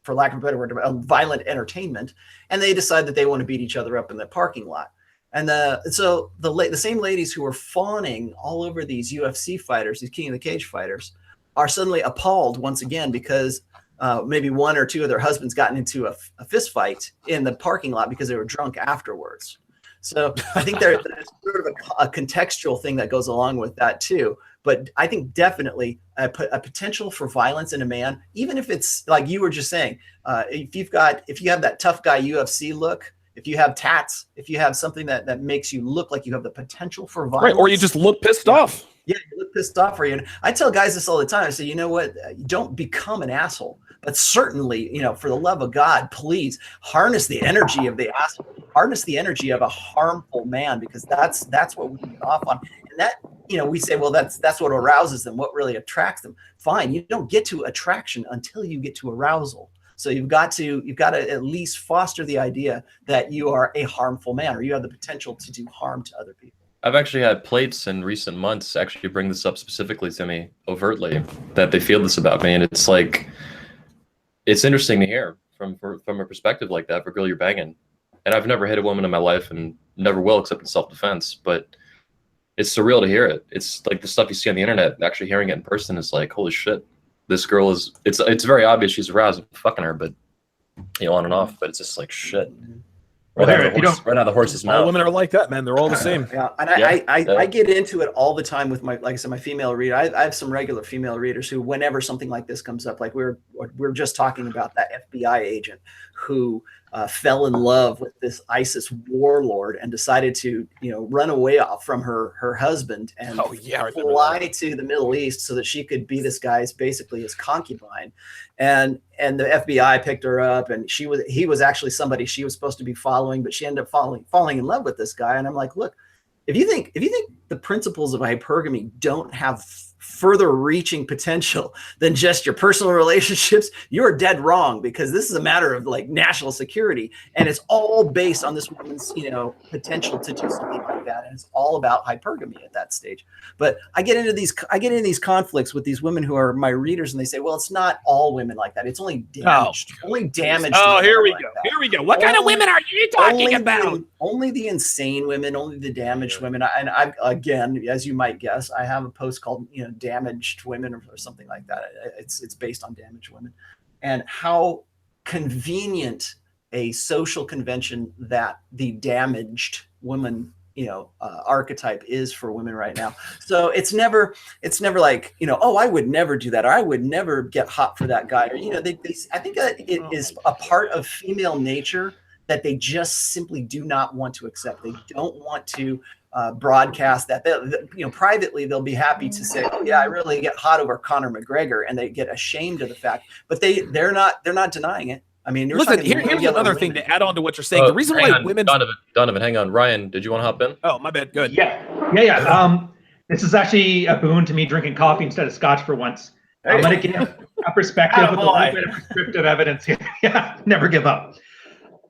for lack of a better word, a violent entertainment, and they decide that they want to beat each other up in the parking lot. And so the same ladies who were fawning all over these UFC fighters, these King of the Cage fighters, are suddenly appalled once again because maybe one or two of their husbands gotten into a fist fight in the parking lot because they were drunk afterwards. So I think there's sort of a contextual thing that goes along with that too. But I think definitely a potential for violence in a man, even if it's like you were just saying, if you have that tough guy UFC look, if you have tats, if you have something that makes you look like you have the potential for violence, right, or you just look pissed off. Yeah, you look pissed off. I tell guys this all the time. I say, you know what? Don't become an asshole. But certainly, for the love of God, please harness the energy of the asshole, harness the energy of a harmful man, because that's what we get off on. And that, we say, well, that's what arouses them, what really attracts them. Fine, you don't get to attraction until you get to arousal. So you've got to at least foster the idea that you are a harmful man, or you have the potential to do harm to other people. I've actually had plates in recent months actually bring this up specifically to me overtly, that they feel this about me, and it's like, it's interesting to hear from a perspective like that for a girl you're banging. And I've never hit a woman in my life and never will, except in self-defense, but it's surreal to hear it. It's like the stuff you see on the internet. Actually hearing it in person is like, holy shit, this girl is, it's very obvious she's aroused, fucking her, but on and off, but it's just like shit. Right out of the horse's mouth. All women are like that, man. They're all the same. Yeah, and I get into it all the time with like I said, my female reader. I have some regular female readers who, whenever something like this comes up, like we're just talking about that FBI agent who fell in love with this ISIS warlord and decided to run away from her husband and fly to the Middle East so that she could be this guy's, basically his concubine. And the FBI picked her up, and he was actually somebody she was supposed to be following, but she ended up falling in love with this guy. And I'm like, look, if you think the principles of hypergamy don't have further reaching potential than just your personal relationships, you're dead wrong, because this is a matter of like national security, and it's all based on this woman's potential to do something like that, and it's all about hypergamy at that stage. But I get into these conflicts with these women who are my readers, and they say, well, it's not all women like that, it's only damaged. Here we go. What kind of women are you talking about? Only the insane women, only the damaged women. And I, again, as you might guess, I have a post called damaged women or something like that. It's based on damaged women, and how convenient a social convention that the damaged woman archetype is for women right now. So it's never like oh, I would never do that, or I would never get hot for that guy, or I think that it is a part of female nature that they just simply do not want to accept. They don't want to broadcast that. Privately they'll be happy to say, oh yeah, I really get hot over Conor McGregor, and they get ashamed of the fact, but they're not denying it. I mean, listen, here's another thing to add on to what you're saying. The reason why women, Donovan, hang on. Ryan, did you want to hop in? Oh, my bad. Good. Yeah. This is actually a boon to me, drinking coffee instead of scotch for once. I'm going to give a perspective with a little bit of prescriptive evidence here. Yeah, never give up.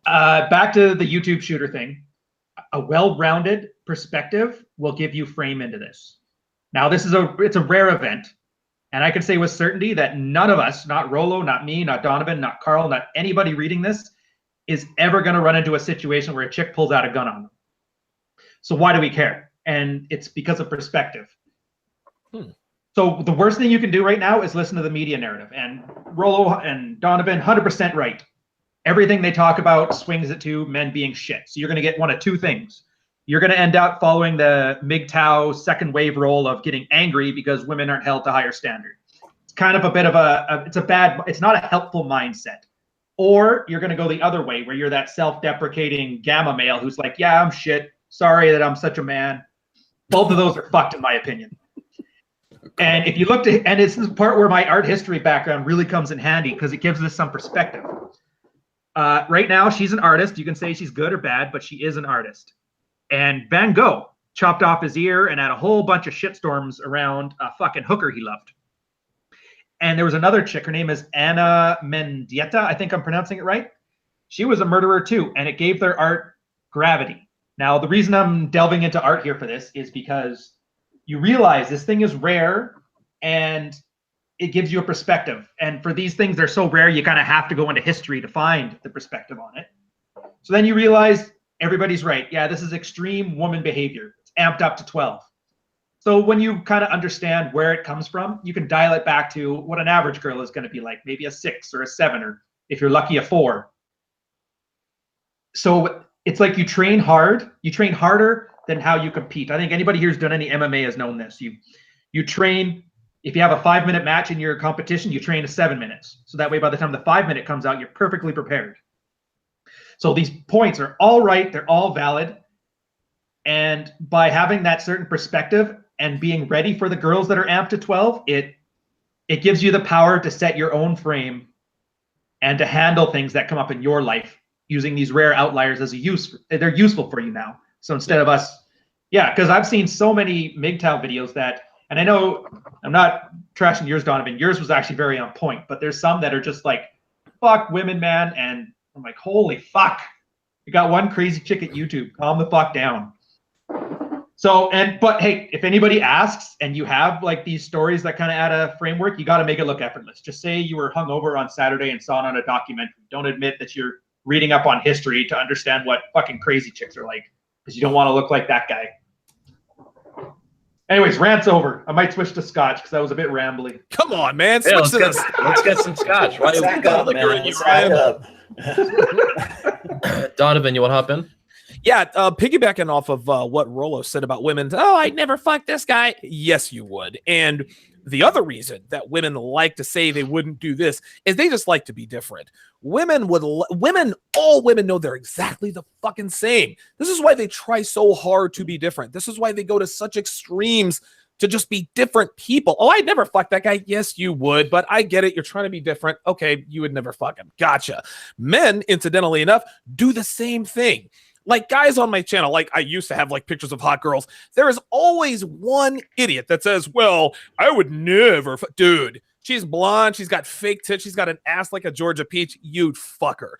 Back to the YouTube shooter thing. A well-rounded perspective will give you frame into this. Now, it's a rare event, and I can say with certainty that none of us, not Rollo, not me, not Donovan, not Carl, not anybody reading this, is ever going to run into a situation where a chick pulls out a gun on them. So why do we care? And it's because of perspective. So the worst thing you can do right now is listen to the media narrative. And Rollo and Donovan, 100% right. Everything they talk about swings it to men being shit. So you're going to get one of two things. You're going to end up following the MGTOW second wave role of getting angry because women aren't held to higher standard. It's kind of a bit of it's not a helpful mindset. Or you're going to go the other way, where you're that self-deprecating gamma male who's like, yeah, I'm shit. Sorry that I'm such a man. Both of those are fucked, in my opinion. And if you look to, and it's the part where my art history background really comes in handy, because it gives us some perspective. Right now, she's an artist. You can say she's good or bad, but she is an artist. And Van Gogh chopped off his ear and had a whole bunch of shitstorms around a fucking hooker he loved. And there was another chick, her name is Ana Mendieta, I think I'm pronouncing it right. She was a murderer too, and it gave their art gravity. Now, the reason I'm delving into art here for this is because you realize this thing is rare, and it gives you a perspective. And for these things, they're so rare, you kind of have to go into history to find the perspective on it. So then you realize everybody's right. Yeah, this is extreme woman behavior. It's amped up to 12. So when you kind of understand where it comes from, you can dial it back to what an average girl is going to be like, maybe a 6 or a 7, or if you're lucky, a 4. So it's like you train hard. You train harder than how you compete. I think anybody here who's done any MMA has known this. You train. If you have a 5-minute match in your competition, you train to 7 minutes. So that way, by the time the 5-minute comes out, you're perfectly prepared. So these points are all right. They're all valid. And by having that certain perspective and being ready for the girls that are amped to 12, it gives you the power to set your own frame and to handle things that come up in your life using these rare outliers as a use. They're useful for you now. So instead of us, because I've seen so many MGTOW videos that, and I know I'm not trashing yours, Donovan. Yours was actually very on point, but there's some that are just like fuck women, man. And I'm like, holy fuck. You got one crazy chick at YouTube. Calm the fuck down. So, but hey, if anybody asks and you have like these stories that kind of add a framework, you got to make it look effortless. Just say you were hungover on Saturday and saw it on a documentary. Don't admit that you're reading up on history to understand what fucking crazy chicks are like, because you don't want to look like that guy. Anyways, rant's over. I might switch to scotch because that was a bit rambly. Come on, man. Yeah, Switch to this. let's get some scotch. Why Sack up, man. Sack up. Donovan, you want to hop in? Yeah, piggybacking off of what Rolo said about women. Oh, I'd never fuck this guy. Yes, you would. And the other reason that women like to say they wouldn't do this is they just like to be different. All women know they're exactly the fucking same. This is why they try so hard to be different. This is why they go to such extremes to just be different people. Oh, I'd never fuck that guy. Yes, you would, but I get it. You're trying to be different. Okay, you would never fuck him. Gotcha. Men, incidentally enough, do the same thing. Like guys on my channel, like I used to have like pictures of hot girls. There is always one idiot that says, well, I would never, dude, she's blonde. She's got fake tits. She's got an ass like a Georgia peach. You'd fuck her.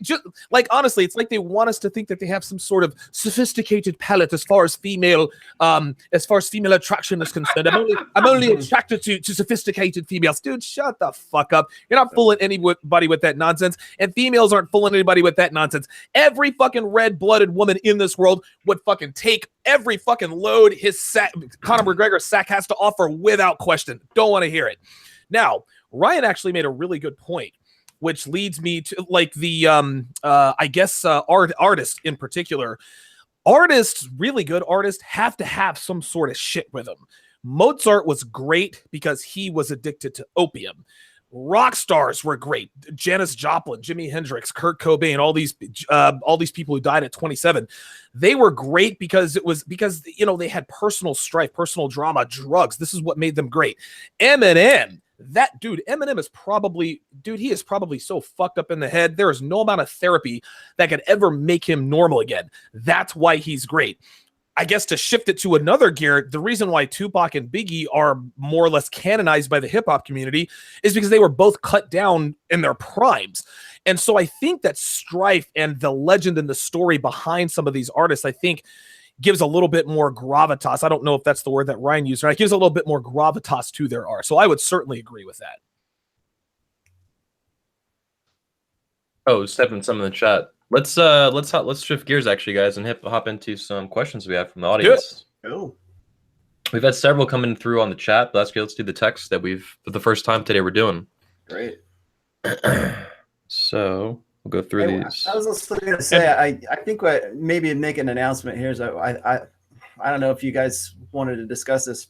Just, like, honestly, it's like they want us to think that they have some sort of sophisticated palate as far as female attraction is concerned. I'm only attracted to sophisticated females. Dude, shut the fuck up. You're not fooling anybody with that nonsense, and females aren't fooling anybody with that nonsense. Every fucking red-blooded woman in this world would fucking take every fucking load Conor McGregor's sack has to offer without question. Don't want to hear it. Now, Ryan actually made a really good point, which leads me to like the, artists in particular. Artists, really good artists, have to have some sort of shit with them. Mozart was great because he was addicted to opium. Rock stars were great. Janis Joplin, Jimi Hendrix, Kurt Cobain, all these people who died at 27. They were great because they had personal strife, personal drama, drugs. This is what made them great. Eminem is probably so fucked up in the head. There is no amount of therapy that could ever make him normal again. That's why he's great. I guess to shift it to another gear, the reason why Tupac and Biggie are more or less canonized by the hip hop community is because they were both cut down in their primes. And so I think that strife and the legend and the story behind some of these artists, I think, gives a little bit more gravitas. I don't know if that's the word that Ryan used, right? It gives a little bit more gravitas to their art. So I would certainly agree with that. Oh, stepping some in the chat. Let's shift gears actually, guys, and hop into some questions we have from the audience. Oh, we've had several coming through on the chat, but let's do the text that for the first time today we're doing. great. So we'll go through these. I was also going to say, I think what maybe make an announcement here is I don't know if you guys wanted to discuss this,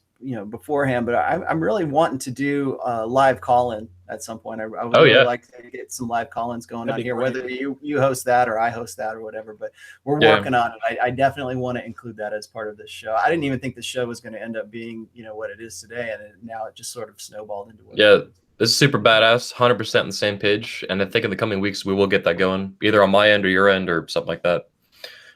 beforehand, but I'm really wanting to do a live call-in at some point. I would really like to get some live call-ins going on here, whether you host that or I host that or whatever, but we're working on it. I definitely want to include that as part of this show. I didn't even think the show was going to end up being, what it is today. And now it just sort of snowballed into what it is. This is super badass, 100% on the same page. And I think in the coming weeks, we will get that going either on my end or your end or something like that.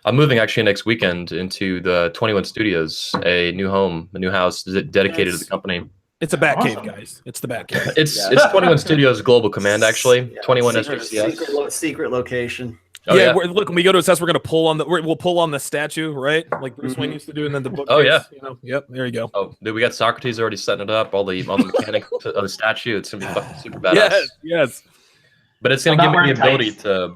I'm moving actually next weekend into the 21 Studios, a new home, a new house dedicated to the company. It's a bat cave, guys. It's the bat cave. It's 21 Studios Global Command, actually. 21 SPCS. Secret location. Oh, look, when we go to his house, we're gonna pull on we'll pull on the statue, right? Like Bruce Wayne used to do, and then the book. Oh yeah. Yep. There you go. Oh, dude, we got Socrates already setting it up. All the mechanics of the statue. It's gonna be fucking super badass. Yes. But it's gonna give me the ability to.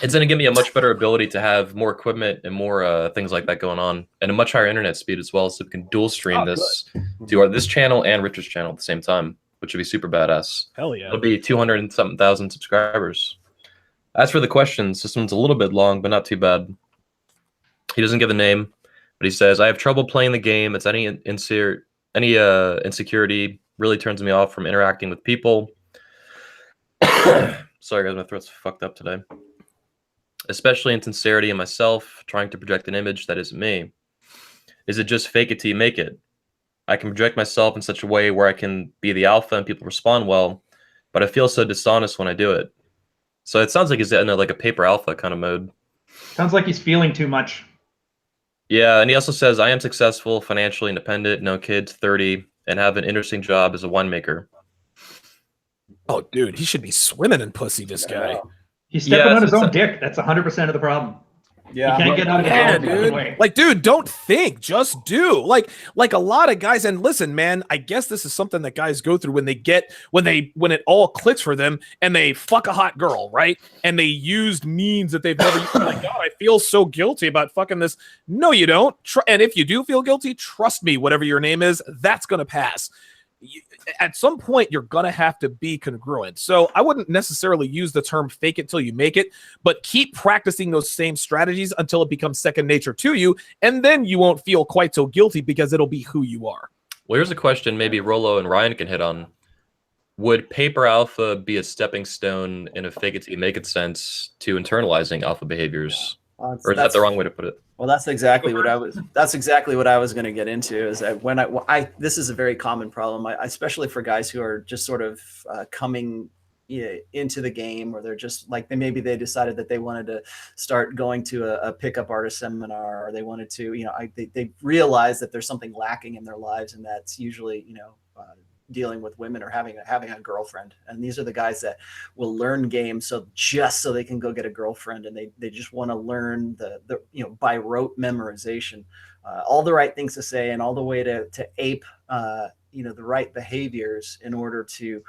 It's going to give me a much better ability to have more equipment and more things like that going on, and a much higher internet speed as well, so we can dual stream this to this channel and Richard's channel at the same time, which would be super badass. Hell yeah! It'll be 200 and something thousand subscribers. As for the questions, this one's a little bit long, but not too bad. He doesn't give a name, but he says, "I have trouble playing the game. It's any insecurity really turns me off from interacting with people." Sorry, guys, my throat's fucked up today. Especially insincerity in myself, trying to project an image that isn't me. Is it just fake it till you make it? I can project myself in such a way where I can be the alpha and people respond well, but I feel so dishonest when I do it. So it sounds like he's in like a paper alpha kind of mode. Sounds like he's feeling too much. Yeah, and he also says, I am successful, financially independent, no kids, 30, and have an interesting job as a winemaker. Oh, dude, he should be swimming in pussy. This guy. He's stepping on his it's own a- dick. That's 100% of the problem. Yeah. He can't get out of his Yeah, own fucking dude. way. Like, dude, don't think, just do. Like a lot of guys. And listen, man, I guess this is something that guys go through when it all clicks for them and they fuck a hot girl, right? And they used means that they've never used. Like, God, I feel so guilty about fucking this. No, you don't. And if you do feel guilty, trust me, whatever your name is, that's gonna pass. At some point you're gonna have to be congruent. So I wouldn't necessarily use the term fake it till you make it, but keep practicing those same strategies until it becomes second nature to you, and then you won't feel quite so guilty because it'll be who you are. Well, here's a question maybe Rollo and Ryan can hit on. Would paper alpha be a stepping stone in a fake it till you make it sense to internalizing alpha behaviors? Or is that the wrong way to put it? Well, that's exactly what I was going to get into. Is that when this is a very common problem, especially for guys who are just sort of coming into the game, or they're just like maybe they decided that they wanted to start going to a pickup artist seminar, or they wanted to, they realize that there's something lacking in their lives, and that's usually dealing with women or having a girlfriend. And these are the guys that will learn games just so they can go get a girlfriend, and they just want to learn the by rote memorization, all the right things to say, and all the way to ape the right behaviors in order to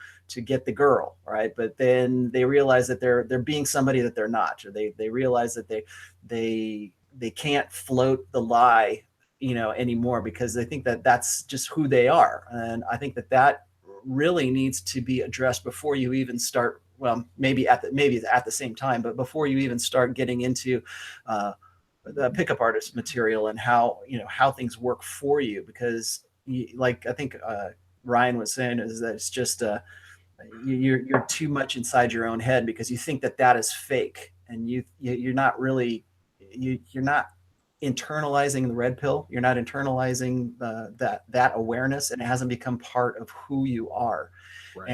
get the girl, right? But then they realize that they're being somebody that they're not, or they realize that they can't float the lie anymore, because they think that that's just who they are. And I think that really needs to be addressed before you even start. Well, maybe at the same time, but before you even start getting into the pickup artist material and how things work for you, because like I think Ryan was saying, is that it's just you're too much inside your own head, because you think that is fake, and you're not really you're not internalizing the red pill. You're not internalizing that awareness, and it hasn't become part of who you are. Right.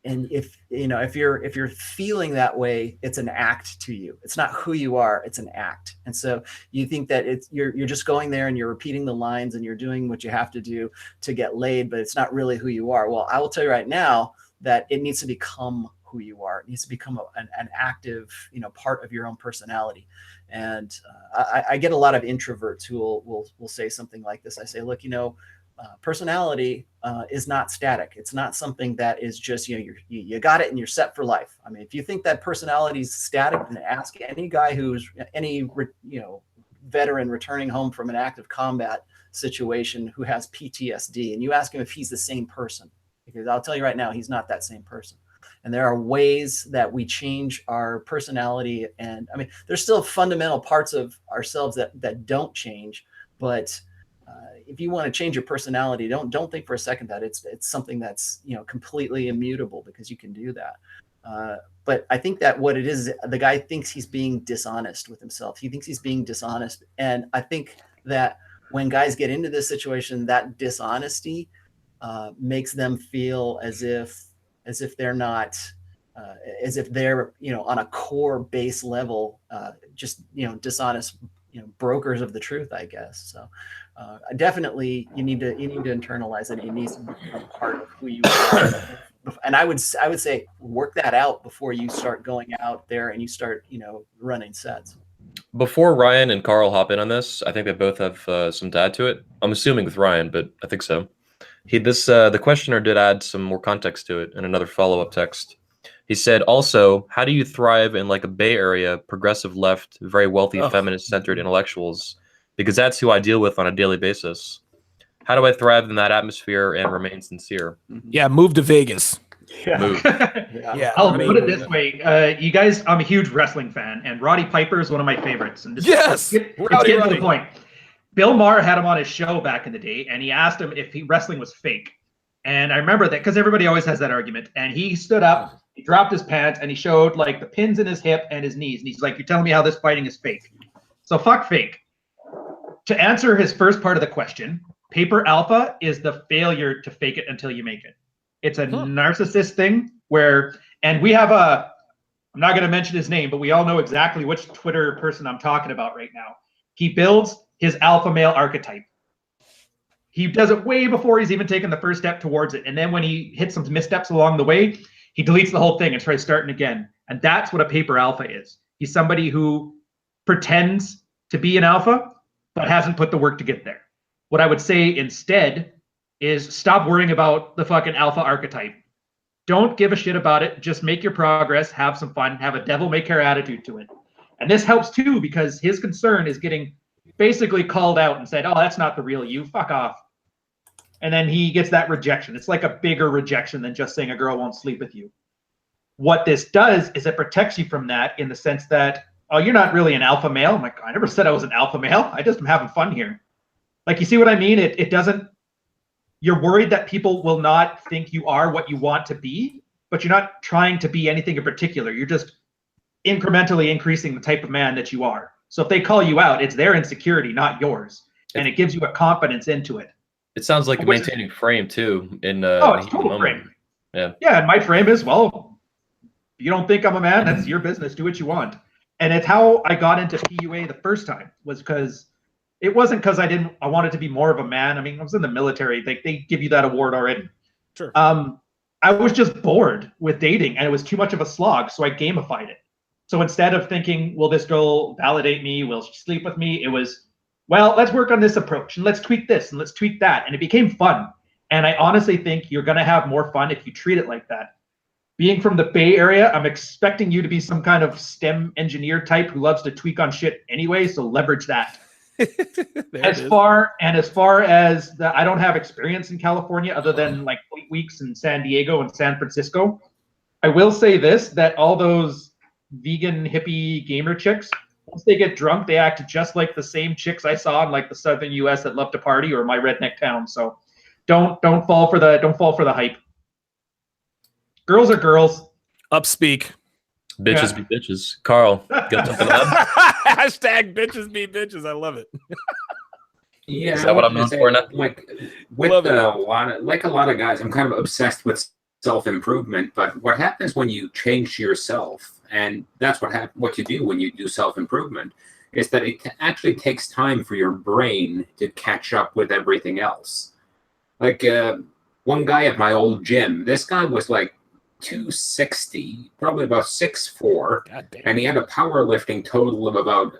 And if you're feeling that way, it's an act to you. It's not who you are, it's an act. And so you think that you're just going there and you're repeating the lines and you're doing what you have to do to get laid, but it's not really who you are. Well, I will tell you right now that it needs to become who you are. It needs to become an active, part of your own personality. And I get a lot of introverts who will say something like this. I say, look, personality is not static. It's not something that is just, you got it and you're set for life. I mean, if you think that personality is static, then ask any guy who's any veteran returning home from an active combat situation who has PTSD, and you ask him if he's the same person, because I'll tell you right now, he's not that same person. And there are ways that we change our personality. And I mean, there's still fundamental parts of ourselves that don't change. But if you want to change your personality, don't think for a second that it's something that's completely immutable, because you can do that. But I think that what it is, the guy thinks he's being dishonest with himself. He thinks he's being dishonest. And I think that when guys get into this situation, that dishonesty makes them feel as if they're not, as if they're, on a core base level, just, dishonest, brokers of the truth, I guess. So definitely you need to internalize it. It needs to become part of who you are. And I would say work that out before you start going out there and you start, running sets. Before Ryan and Carl hop in on this, I think they both have some to add to it. I'm assuming with Ryan, but I think so. The questioner did add some more context to it in another follow-up text. He said, also, how do you thrive in like a Bay Area, progressive left, very wealthy, feminist-centered intellectuals? Because that's who I deal with on a daily basis. How do I thrive in that atmosphere and remain sincere? Yeah, move to Vegas. Yeah. Move. Yeah. I'll put it this way. You guys, I'm a huge wrestling fan, and Roddy Piper is one of my favorites. And Yes! It's getting to the point. Bill Maher had him on his show back in the day, and he asked him if wrestling was fake. And I remember that because everybody always has that argument. And he stood up, he dropped his pants, and he showed like the pins in his hip and his knees. And he's like, "You're telling me how this fighting is fake?" So fuck fake. To answer his first part of the question, Paper Alpha is the failure to fake it until you make it. It's a narcissist thing where, and we have I'm not going to mention his name, but we all know exactly which Twitter person I'm talking about right now. He builds his alpha male archetype. He does it way before he's even taken the first step towards it. And then when he hits some missteps along the way, He deletes the whole thing and tries starting again. And that's what a paper alpha is. He's somebody who pretends to be an alpha, but hasn't put the work to get there. What I would say instead is stop worrying about the fucking alpha archetype. Don't give a shit about it. Just make your progress, have some fun, have a devil-may-care attitude to it. And this helps too, because his concern is getting basically called out and said, oh, that's not the real you, fuck off. And then he gets that rejection. It's like a bigger rejection than just saying a girl won't sleep with you. What this does is it protects you from that in the sense that, oh, you're not really an alpha male. I'm like, I never said I was an alpha male. I just am having fun here. Like, you see what I mean? It doesn't, you're worried that people will not think you are what you want to be, but you're not trying to be anything in particular. You're just incrementally increasing the type of man that you are. So if they call you out, it's their insecurity, not yours. And it gives you a confidence into it. It sounds like maintaining frame too in it's total frame. Yeah, and my frame is, well, you don't think I'm a man, that's your business. Do what you want. And it's how I got into PUA the first time, was because it wasn't because I wanted to be more of a man. I mean, I was in the military. They give you that award already. Sure. I was just bored with dating, and it was too much of a slog, so I gamified it. So instead of thinking, will this girl validate me? Will she sleep with me? It was, well, let's work on this approach, and let's tweak this, and let's tweak that. And it became fun. And I honestly think you're going to have more fun if you treat it like that. Being from the Bay Area, I'm expecting you to be some kind of STEM engineer type who loves to tweak on shit anyway, so leverage that. as far as I don't have experience in California other than like 8 weeks in San Diego and San Francisco, I will say this, that all those vegan hippie gamer chicks, once they get drunk, they act just like the same chicks I saw in like the southern US that love to party or my redneck town. So don't fall for the hype. Girls are girls. Upspeak. Bitches be bitches. Carl, got something to add? Hashtag bitches be bitches. I love it. Yeah, Is that what I'm known for now? Like with a lot of guys, I'm kind of obsessed with self-improvement. But what happens when you change yourself, and that's what you do when you do self-improvement, is that it actually takes time for your brain to catch up with everything else. Like one guy at my old gym, this guy was like 260, probably about 6'4", and he had a powerlifting total of about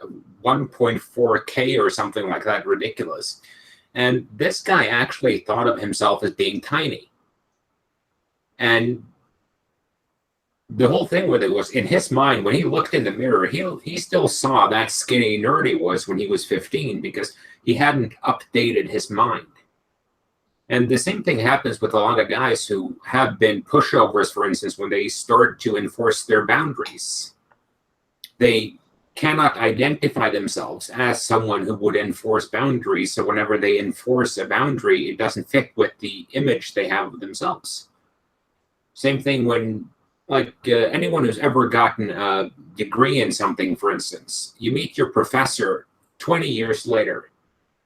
1.4K or something like that, ridiculous. And this guy actually thought of himself as being tiny. And the whole thing with it was, in his mind, when he looked in the mirror, he still saw that skinny nerd he was when he was 15, because he hadn't updated his mind. And the same thing happens with a lot of guys who have been pushovers, for instance, when they start to enforce their boundaries. They cannot identify themselves as someone who would enforce boundaries. So whenever they enforce a boundary, it doesn't fit with the image they have of themselves. Same thing when, like, anyone who's ever gotten a degree in something, for instance, you meet your professor 20 years later.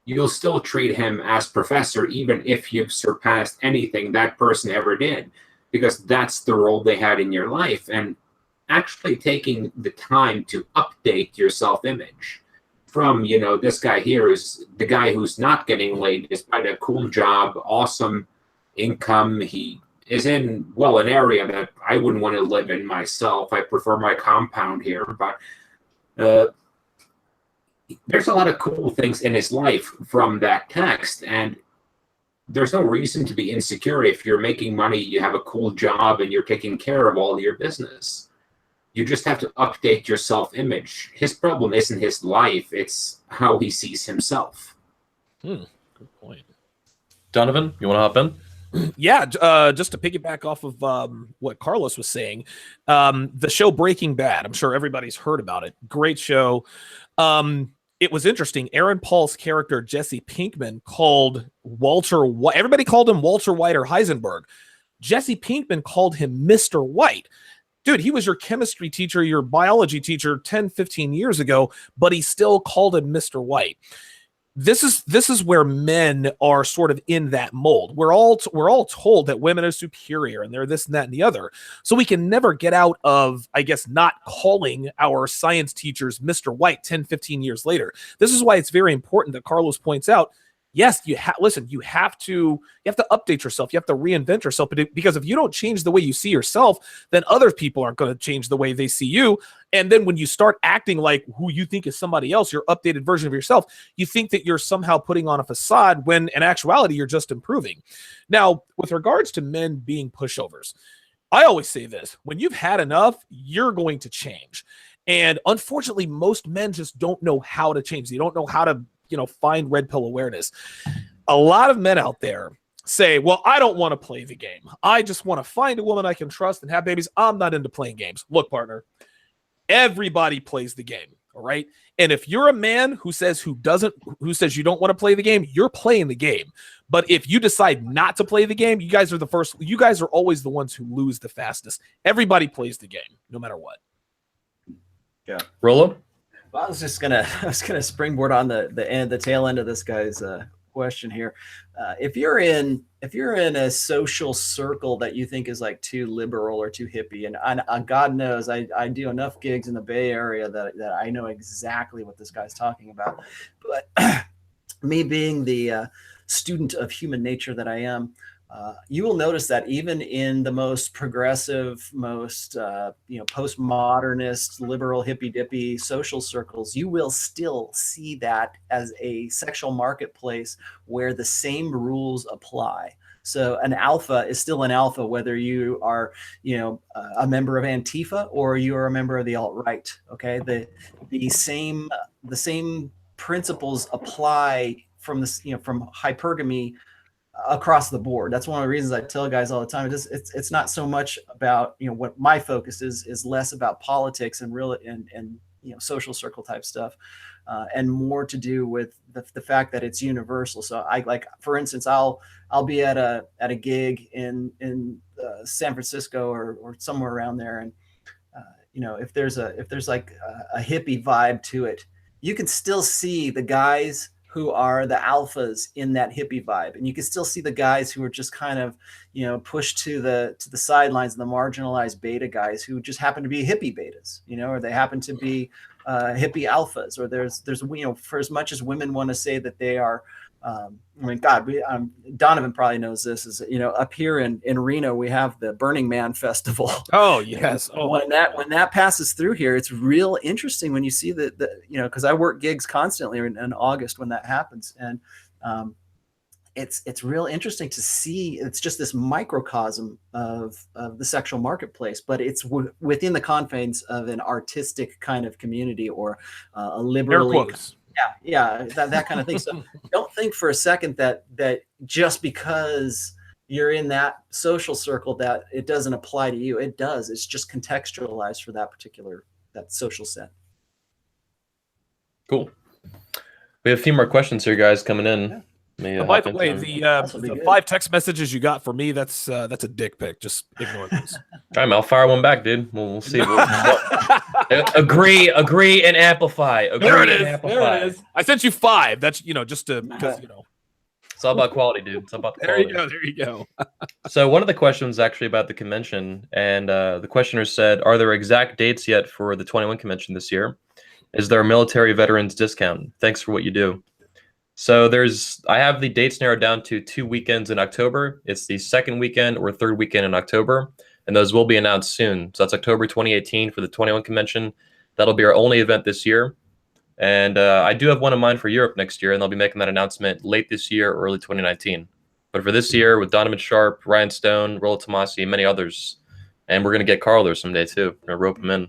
You'll still treat him as professor even if you've surpassed anything that person ever did, because that's the role they had in your life. And actually taking the time to update your self-image from, this guy here is the guy who's not getting laid despite a cool job, awesome income. He is in, an area that I wouldn't want to live in myself. I prefer my compound here, but there's a lot of cool things in his life from that text, and there's no reason to be insecure if you're making money, you have a cool job, and you're taking care of all your business. You just have to update your self-image. His problem isn't his life, it's how he sees himself. Good point. Donovan, you want to hop in? Yeah, just to piggyback off of what Carlos was saying, the show Breaking Bad, I'm sure everybody's heard about it. Great show. It was interesting. Aaron Paul's character, Jesse Pinkman, called Walter White. Everybody called him Walter White or Heisenberg. Jesse Pinkman called him Mr. White. Dude, he was your chemistry teacher, your biology teacher 10, 15 years ago, but he still called him Mr. White. This is where men are sort of in that mold. We're all told that women are superior and they're this and that and the other. So we can never get out of, I guess, not calling our science teachers Mr. White 10, 15 years later. This is why it's very important that Carlos points out, yes, listen, you have to update yourself. You have to reinvent yourself, because if you don't change the way you see yourself, then other people aren't going to change the way they see you. And then when you start acting like who you think is somebody else, your updated version of yourself, you think that you're somehow putting on a facade when in actuality you're just improving. Now, with regards to men being pushovers, I always say this: when you've had enough, you're going to change. And unfortunately, most men just don't know how to change. They don't know how to, find red pill awareness. A lot of men out there say, well, I don't want to play the game. I just want to find a woman I can trust and have babies. I'm not into playing games. Look, partner, everybody plays the game. All right. And if you're a man who says you don't want to play the game, you're playing the game. But if you decide not to play the game, you guys are always the ones who lose the fastest. Everybody plays the game, no matter what. Yeah. Rollo? Well, I was gonna springboard on the tail end of this guy's question here. If you're in a social circle that you think is like too liberal or too hippie, and God knows I do enough gigs in the Bay Area that I know exactly what this guy's talking about. But me being the student of human nature that I am, you will notice that even in the most progressive, most postmodernist, liberal, hippy-dippy social circles, you will still see that as a sexual marketplace where the same rules apply. So an alpha is still an alpha, whether you are, a member of Antifa or you are a member of the alt-right. Okay, the same principles apply from this, from hypergamy across the board. That's one of the reasons I tell guys all the time. It's not so much about, what my focus is less about politics and real and social circle type stuff, and more to do with the fact that it's universal. So for instance, I'll be at a gig in San Francisco or somewhere around there, and if there's like a hippie vibe to it, you can still see the guys who are the alphas in that hippie vibe, and you can still see the guys who are just kind of pushed to the sidelines, and the marginalized beta guys who just happen to be hippie betas, or they happen to be hippie alphas, or there's for as much as women want to say that they are Donovan probably knows this, is up here in Reno we have the Burning Man festival. Oh yes. Oh, when that passes through here, it's real interesting when you see because I work gigs constantly in August when that happens, and it's real interesting to see. It's just this microcosm of the sexual marketplace, but it's within the confines of an artistic kind of community, or a liberally. Yeah, that kind of thing. So don't think for a second that just because you're in that social circle that it doesn't apply to you. It does. It's just contextualized for that social set. Cool. We have a few more questions here, guys, coming in. Yeah. By the way, the 5 text messages you got for me, that's a dick pic. Just ignore those. All right, I'll fire one back, dude. We'll see. Agree, and amplify. There it is. I sent you 5. That's just to because It's all about quality, dude. It's all about the quality. There you go. So one of the questions is actually about the convention, and the questioner said, "Are there exact dates yet for the 21 convention this year? Is there a military veterans discount? Thanks for what you do." So I have the dates narrowed down to 2 weekends in October. It's the second weekend or third weekend in October, and those will be announced soon. So that's October 2018 for the 21 convention. That'll be our only event this year. And I do have one in mind for Europe next year, and I'll be making that announcement late this year or early 2019. But for this year, with Donovan Sharp, Ryan Stone, Rollo Tomasi, and many others, and we're going to get Carl there someday too. We're going to rope him in.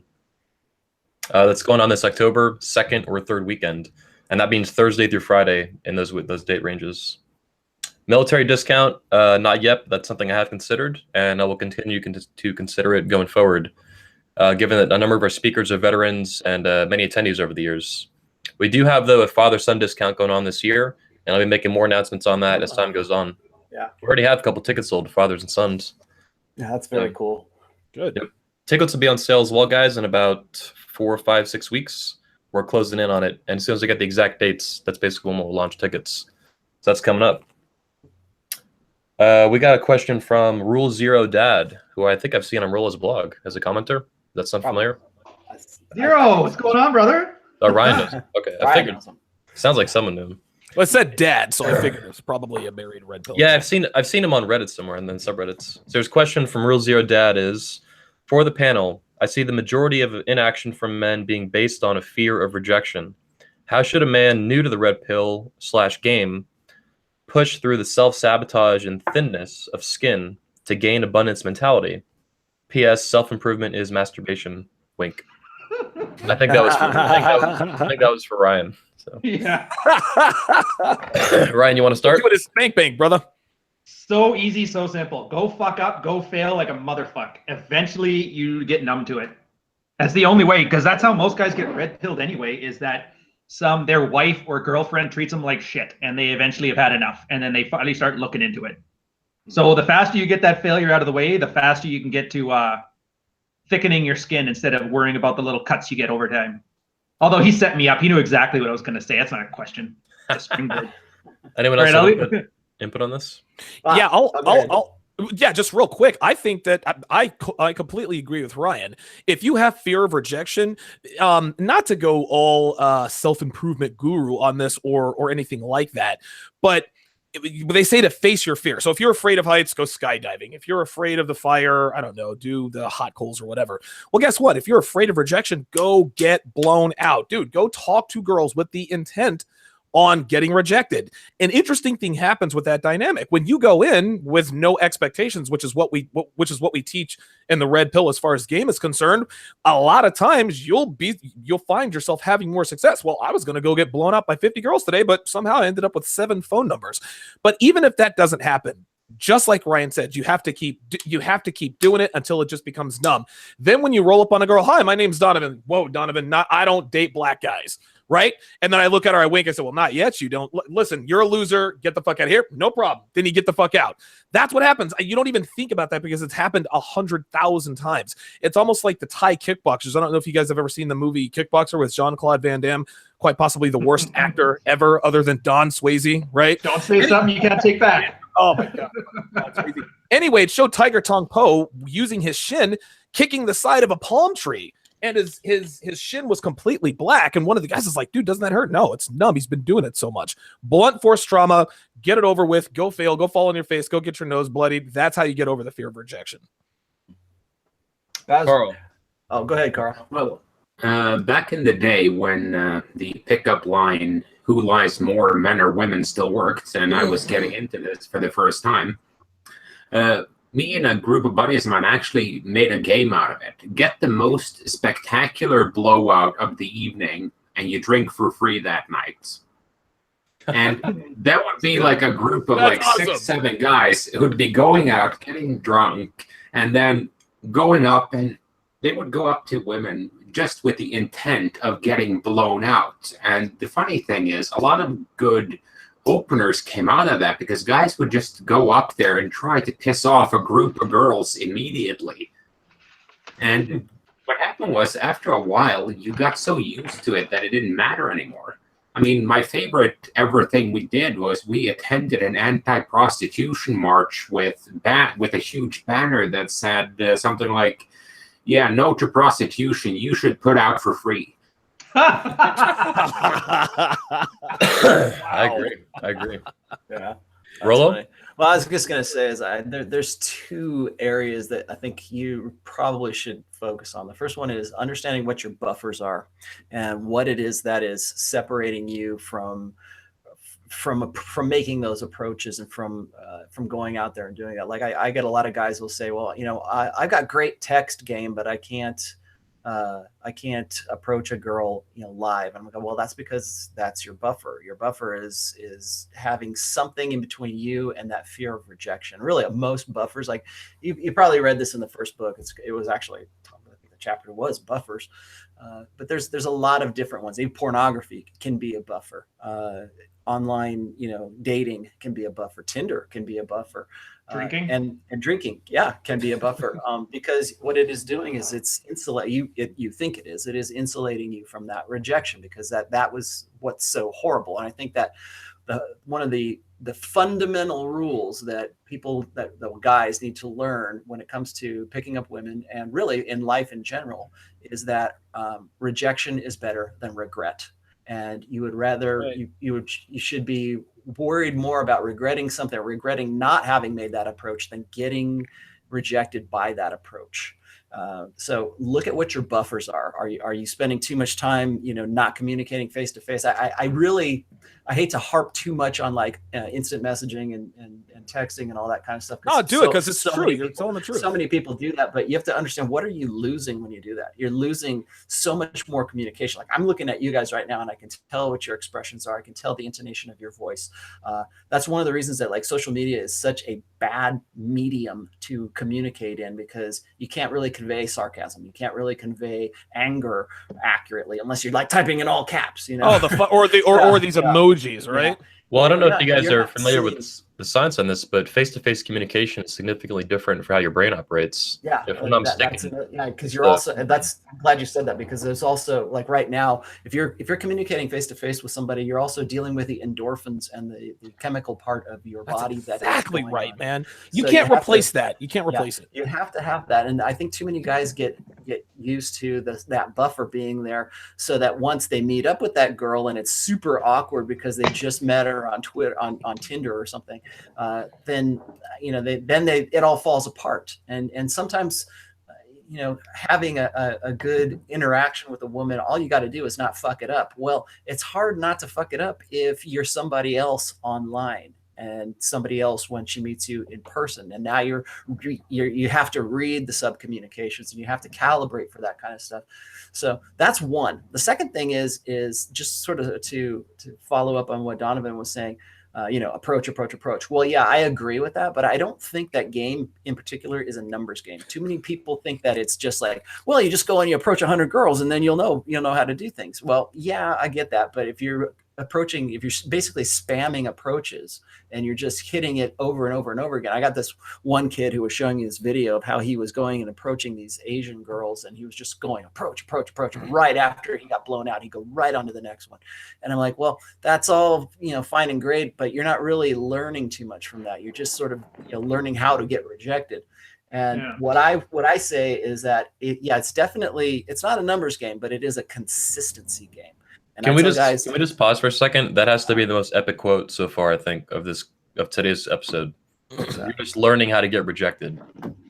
That's going on this October 2nd or 3rd weekend. And that means Thursday through Friday in those date ranges. Military discount, not yet. But that's something I have considered, and I will continue to consider it going forward, given that a number of our speakers are veterans and many attendees over the years. We do have, though, a father-son discount going on this year, and I'll be making more announcements on that as time goes on. Yeah. We already have a couple tickets sold to fathers and sons. Yeah, that's very cool. Good. Yep. Tickets will be on sale as well, guys, in about 4, 5, 6 weeks. We're closing in on it, and as soon as I get the exact dates, that's basically when we'll launch tickets. So that's coming up. We got a question from Rule Zero Dad, who I think I've seen on Rollo's blog as a commenter. Does that sound familiar? Zero, what's going on, brother? Oh, Ryan knows. Okay, I figured. Sounds like someone knew him. Well, it said dad, so I figured it's probably a married red pill. Yeah, I've seen him on Reddit somewhere and then subreddits. So there's a question from Real Zero Dad is, for the panel, I see the majority of inaction from men being based on a fear of rejection. How should a man new to the red pill / game push through the self-sabotage and thinness of skin to gain abundance mentality? P.S. Self-improvement is masturbation. Wink. I think that was for Ryan. So Yeah. Ryan, you want to start? Do it as spank bank, brother. So easy, so simple. Go fuck up, go fail like a motherfucker. Eventually, you get numb to it. That's the only way, because that's how most guys get red pilled anyway, is that their wife or girlfriend treats them like shit, and they eventually have had enough, and then they finally start looking into it. So the faster you get that failure out of the way, the faster you can get to thickening your skin instead of worrying about the little cuts you get over time. Although he set me up. He knew exactly what I was going to say. That's not a question. That's a springboard. Anyone else have input on this? Yeah, I'll yeah, just real quick. I think that I completely agree with Ryan. If you have fear of rejection, not to go all self-improvement guru on this or anything like that, but they say to face your fear. So if you're afraid of heights, go skydiving. If you're afraid of the fire, I don't know, do the hot coals or whatever. Well, guess what? If you're afraid of rejection, go get blown out. Dude, go talk to girls with the intent on getting rejected. An interesting thing happens with that dynamic. When you go in with no expectations, which is what we teach in the red pill as far as game is concerned, a lot of times you'll find yourself having more success. Well, I was going to go get blown up by 50 girls today, but somehow I ended up with 7 phone numbers. But even if that doesn't happen, just like Ryan said, you have to keep doing it until it just becomes numb. Then when you roll up on a girl, hi, my name's Donovan. Whoa, Donovan, I don't date black guys. Right? And then I look at her, I wink, I say, well, not yet. You don't. Listen, you're a loser. Get the fuck out of here. No problem. Then you get the fuck out. That's what happens. You don't even think about that because it's happened 100,000 times. It's almost like the Thai kickboxers. I don't know if you guys have ever seen the movie Kickboxer with Jean-Claude Van Damme, quite possibly the worst actor ever other than Don Swayze, right? Don't say something you can't take back. Oh, my God. That's crazy. Anyway, it showed Tiger Tong Po using his shin, kicking the side of a palm tree. And his shin was completely black. And one of the guys is like, dude, doesn't that hurt? No, it's numb. He's been doing it so much. Blunt force trauma, get it over with, go fail, go fall on your face, go get your nose bloodied. That's how you get over the fear of rejection. Carl. Oh, go ahead, Carl. Well, back in the day when the pickup line, who lies more, men or women, still worked, and I was getting into this for the first time, me and a group of buddies of mine actually made a game out of it. Get the most spectacular blowout of the evening, and you drink for free that night. And that would be like a group of like awesome. 6-7 guys who'd be going out, getting drunk, and then going up, and they would go up to women just with the intent of getting blown out. And the funny thing is, a lot of good openers came out of that because guys would just go up there and try to piss off a group of girls immediately. And what happened was, after a while, you got so used to it that it didn't matter anymore. I mean, my favorite ever thing we did was we attended an anti-prostitution march with a huge banner that said something like, yeah, no to prostitution, you should put out for free. I agree. Yeah. Rollo? Well, I was just going to say is there's 2 areas that I think you probably should focus on. The first one is understanding what your buffers are and what it is that is separating you from making those approaches and from going out there and doing that. Like I get a lot of guys who will say, well, I've got great text game, but I can't approach a girl, live. I'm like, well, that's because that's your buffer. Your buffer is having something in between you and that fear of rejection. Really, most buffers, like you probably read this in the first book. It was actually, I think the chapter was buffers, but there's a lot of different ones. Even pornography can be a buffer. Online, dating can be a buffer. Tinder can be a buffer. Drinking and drinking, can be a buffer. Because what it is doing is it's you think it is insulating you from that rejection, because that was what's so horrible. And I think that one of the fundamental rules that guys need to learn when it comes to picking up women and really in life in general is that rejection is better than regret. and you would rather you should be worried more about regretting something, regretting not having made that approach, than getting rejected by that approach. So look at what your buffers are. Are you spending too much time, not communicating face to face? I hate to harp too much on like instant messaging and texting and all that kind of stuff. Oh, do it because it's true. You're telling the truth. So many people do that, but you have to understand, what are you losing when you do that? You're losing so much more communication. Like, I'm looking at you guys right now, and I can tell what your expressions are. I can tell the intonation of your voice. That's one of the reasons that like social media is such a bad medium to communicate in, because you can't really convey sarcasm. You can't really convey anger accurately unless you're like typing in all caps, Oh, or these emojis, right? Yeah. Well, I don't know if you guys you're are not familiar seeing- with the science on this, but face-to-face communication is significantly different for how your brain operates. Yeah, If I'm not mistaken. because you're also, I'm glad you said that, because there's also, like, right now, if you're communicating face to face with somebody, you're also dealing with the endorphins and the chemical part of your body. That's that is exactly going right, on. man. You So can't have replace to- that. You can't replace it. You have to have that, and I think too many guys get used to that buffer being there, so that once they meet up with that girl and it's super awkward because they just met her on Twitter, on Tinder or something, then it all falls apart. And sometimes having a good interaction with a woman, all you got to do is not fuck it up. Well, it's hard not to fuck it up if you're somebody else online and somebody else when she meets you in person, and now you have to read the sub communications, and you have to calibrate for that kind of stuff. So that's one. The second thing is just sort of to follow up on what Donovan was saying. Approach. Well, yeah, I agree with that, but I don't think that game in particular is a numbers game. Too many people think that it's just like, well, you just go and you approach 100 girls and then you'll know how to do things. Well, yeah, I get that, but if you're basically spamming approaches and you're just hitting it over and over and over again. I got this one kid who was showing me this video of how he was going and approaching these Asian girls, and he was just going approach. Right after he got blown out, he'd go right on to the next one. And I'm like, well, that's all, fine and great, but you're not really learning too much from that. You're just sort of, learning how to get rejected. And what I say is that it's not a numbers game, but it is a consistency game. And Can we just pause for a second? That has to be the most epic quote so far, I think, of today's episode. You're just learning how to get rejected.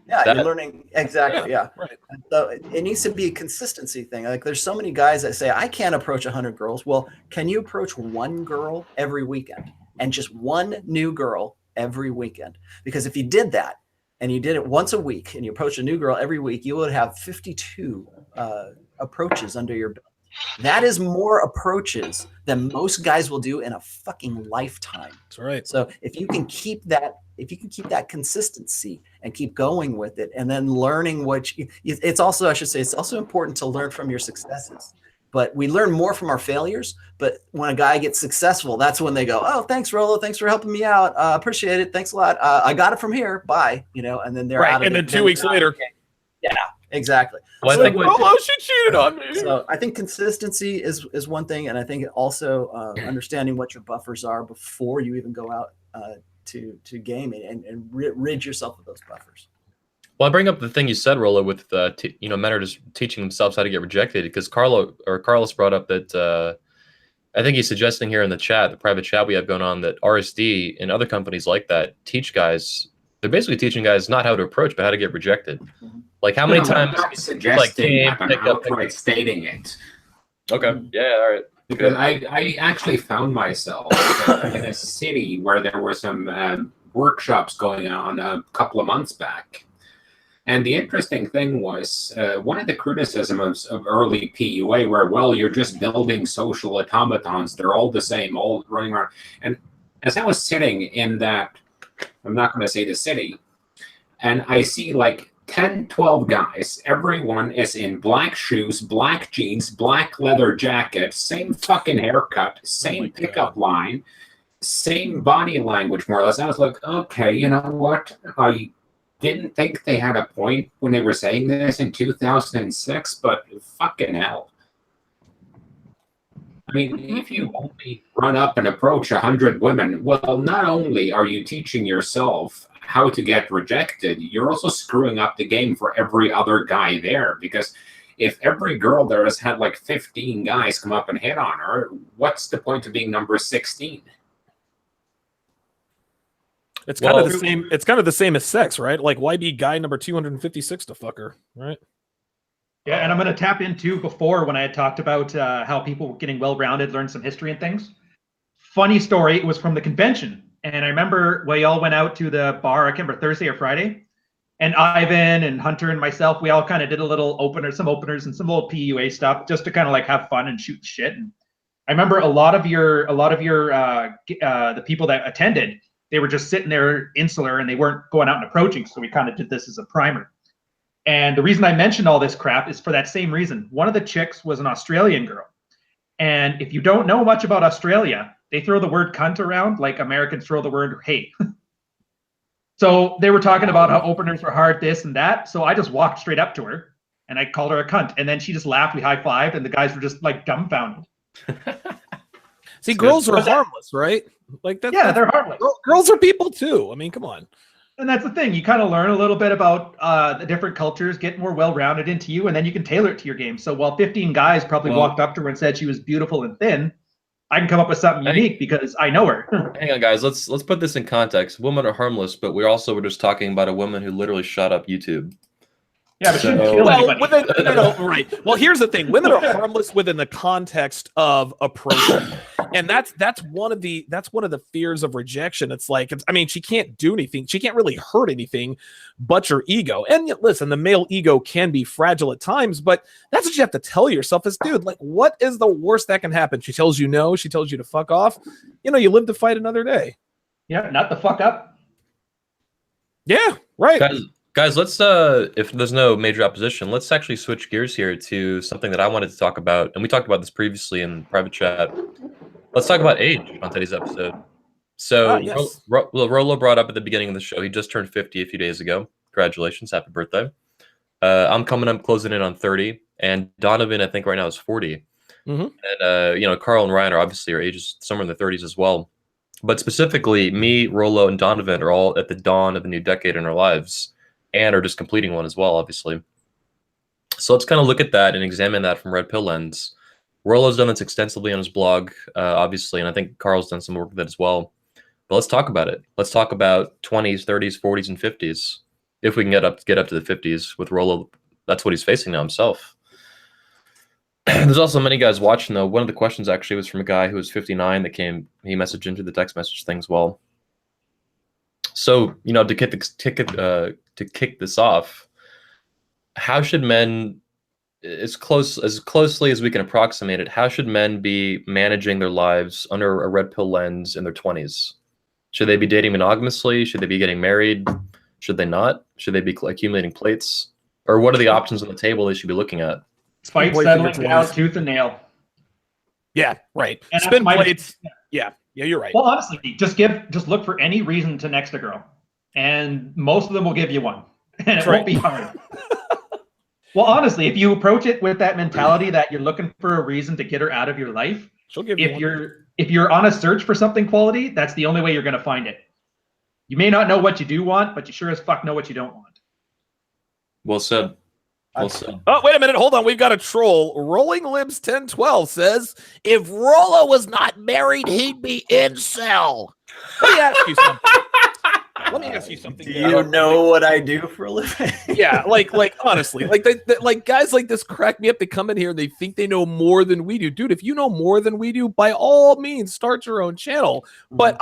Yeah, you're learning. Exactly. Yeah. Right. And so it needs to be a consistency thing. Like, there's so many guys that say, I can't approach 100 girls. Well, can you approach one girl every weekend, and just one new girl every weekend? Because if you did that, and you did it once a week, and you approach a new girl every week, you would have 52 approaches under your belt. That is more approaches than most guys will do in a fucking lifetime. That's right. So if you can keep that consistency and keep going with it, and then learning it's also important to learn from your successes. But we learn more from our failures. But when a guy gets successful, that's when they go, "Oh, thanks, Rolo. Thanks for helping me out. Appreciate it. Thanks a lot. I got it from here. Bye." And then they're out of it. And then 2 weeks later. Yeah, exactly. Well, I think she cheated on me. So I think consistency is one thing, and I think also understanding what your buffers are before you even go out to game and rid yourself of those buffers. Well, I bring up the thing you said, Rolo, with men are just teaching themselves how to get rejected, because Carlos brought up that I think he's suggesting here in the chat, the private chat we have going on, that RSD and other companies like that teach guys. They're basically teaching guys not how to approach, but how to get rejected. Mm-hmm. Like, how many times? I'm not suggesting that, I'm outright stating it. Okay. Yeah. All right. Because I actually found myself in a city where there were some workshops going on a couple of months back. And the interesting thing was, one of the criticisms of early PUA were, well, you're just building social automatons. They're all the same, all running around. And as I was sitting in that, I'm not going to say the city, and I see like 10, 12 guys. Everyone is in black shoes, black jeans, black leather jacket, same fucking haircut, same pickup line, same body language, more or less. I was like, okay, you know what? I didn't think they had a point when they were saying this in 2006, but fucking hell. I mean, if you only run up and approach 100 women, well, not only are you teaching yourself how to get rejected, you're also screwing up the game for every other guy there. Because if every girl there has had like 15 guys come up and hit on her, what's the point of being number 16? It's kind of the same. It's kind of the same as sex, right? Like, why be guy number 256 to fuck her, right? Yeah, and I'm going to tap into before when I had talked about how people were getting well-rounded, learned some history and things. Funny story, it was from the convention. And I remember we all went out to the bar, I can't remember, Thursday or Friday. And Ivan and Hunter and myself, we all kind of did a little some openers and some little PUA stuff just to kind of like have fun and shoot shit. And I remember a lot of your the people that attended, they were just sitting there insular and they weren't going out and approaching. So we kind of did this as a primer. And the reason I mentioned all this crap is for that same reason. One of the chicks was an Australian girl. And if you don't know much about Australia, they throw the word cunt around like Americans throw the word hate. So they were talking about how openers were hard, this and that. So I just walked straight up to her and I called her a cunt. And then she just laughed, we high-fived, and the guys were just like dumbfounded. See, girls are harmless, right? Like that. Yeah, they're harmless. Girls are people too. I mean, come on. And that's the thing. You kind of learn a little bit about the different cultures, get more well-rounded into you, and then you can tailor it to your game. So while 15 guys probably walked up to her and said she was beautiful and thin, I can come up with something unique because I know her. Hang on, guys. Let's put this in context. Women are harmless, but we also were just talking about a woman who literally shot up YouTube. Yeah, but she didn't kill anybody. Right. Well, here's the thing: women are harmless within the context of approaching, and that's one of the fears of rejection. It's like, I mean, she can't do anything. She can't really hurt anything, but your ego. And yet, listen, the male ego can be fragile at times, but that's what you have to tell yourself: is, dude, like, what is the worst that can happen? She tells you no. She tells you to fuck off. You know, you live to fight another day. Yeah, not the fuck up. Yeah, right. Guys, let's if there's no major opposition, let's actually switch gears here to something that I wanted to talk about, and we talked about this previously in private chat. Let's talk about age on today's episode. So, yes. Rolo brought up at the beginning of the show, he just turned 50 a few days ago. Congratulations, happy birthday. I'm coming up, closing in on 30, and Donovan, I think right now is 40. Mm-hmm. And you know, Carl and Ryan are obviously our ages somewhere in the 30s as well. But specifically, me, Rolo, and Donovan are all at the dawn of the new decade in our lives, and are just completing one as well, obviously. So let's kind of look at that and examine that from Red Pill lens. Rolo's done this extensively on his blog, obviously, and I think Carl's done some work with it as well. But let's talk about it. Let's talk about 20s, 30s, 40s, and 50s. If we can get up to the 50s with Rolo, that's what he's facing now himself. There's also many guys watching, though. One of the questions actually was from a guy who was 59 that he messaged into the text message thing as well. So, you know, to kick this off, how should men, as closely as we can approximate it, how should men be managing their lives under a red pill lens in their 20s? Should they be dating monogamously? Should they be getting married? Should they not? Should they be accumulating plates? Or what are the options on the table they should be looking at? Spite settling down tooth and nail. Yeah, right. And spin plates. Yeah, you're right. Well, honestly, just look for any reason to next a girl, and most of them will give you one, and it won't be hard. Well, honestly, if you approach it with that mentality that you're looking for a reason to get her out of your life, she'll give you one. If you're on a search for something quality, that's the only way you're going to find it. You may not know what you do want, but you sure as fuck know what you don't want. Well said. Well said. Oh, wait a minute. Hold on. We've got a troll. Rolling Libs 1012 says, if Rolo was not married, he'd be incel. Let me ask you something. Do you know what I do for a living? Yeah, like honestly, like guys like this crack me up. They come in here and they think they know more than we do. Dude, if you know more than we do, by all means, start your own channel. But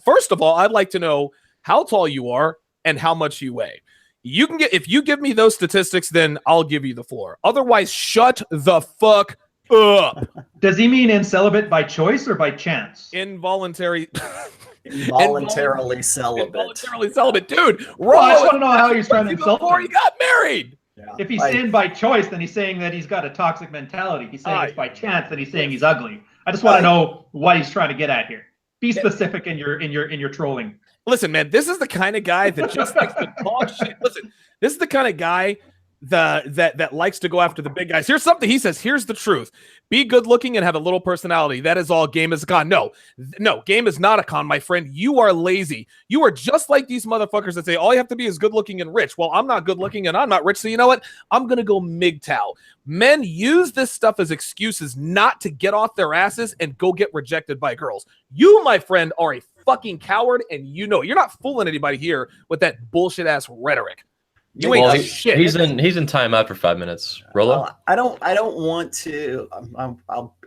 first of all, I'd like to know how tall you are and how much you weigh. If you give me those statistics, then I'll give you the floor. Otherwise, shut the fuck up. Does he mean celibate by choice or by chance? Involuntarily celibate. Involuntarily celibate, dude. Well, I just want to know how he's trying to insult before he got married. Yeah. If he's saying by choice, then he's saying that he's got a toxic mentality. If he's saying it's by chance, then he's saying he's ugly. I just want to know what he's trying to get at here. Be specific in your trolling. Listen, man, this is the kind of guy that just likes to talk shit. Listen, this is the kind of guy that likes to go after the big guys. Here's something he says. Here's the truth: be good looking and have a little personality. That is all. Game is a con. No, game is not a con, my friend. You are lazy. You are just like these motherfuckers that say all you have to be is good looking and rich. Well, I'm not good looking and I'm not rich, so you know what? I'm gonna go MGTOW. Men use this stuff as excuses not to get off their asses and go get rejected by girls. You, my friend, are a fucking coward, and you know you're not fooling anybody here with that bullshit ass rhetoric. You ain't shit. He's in timeout for 5 minutes. Rollo? I don't want to.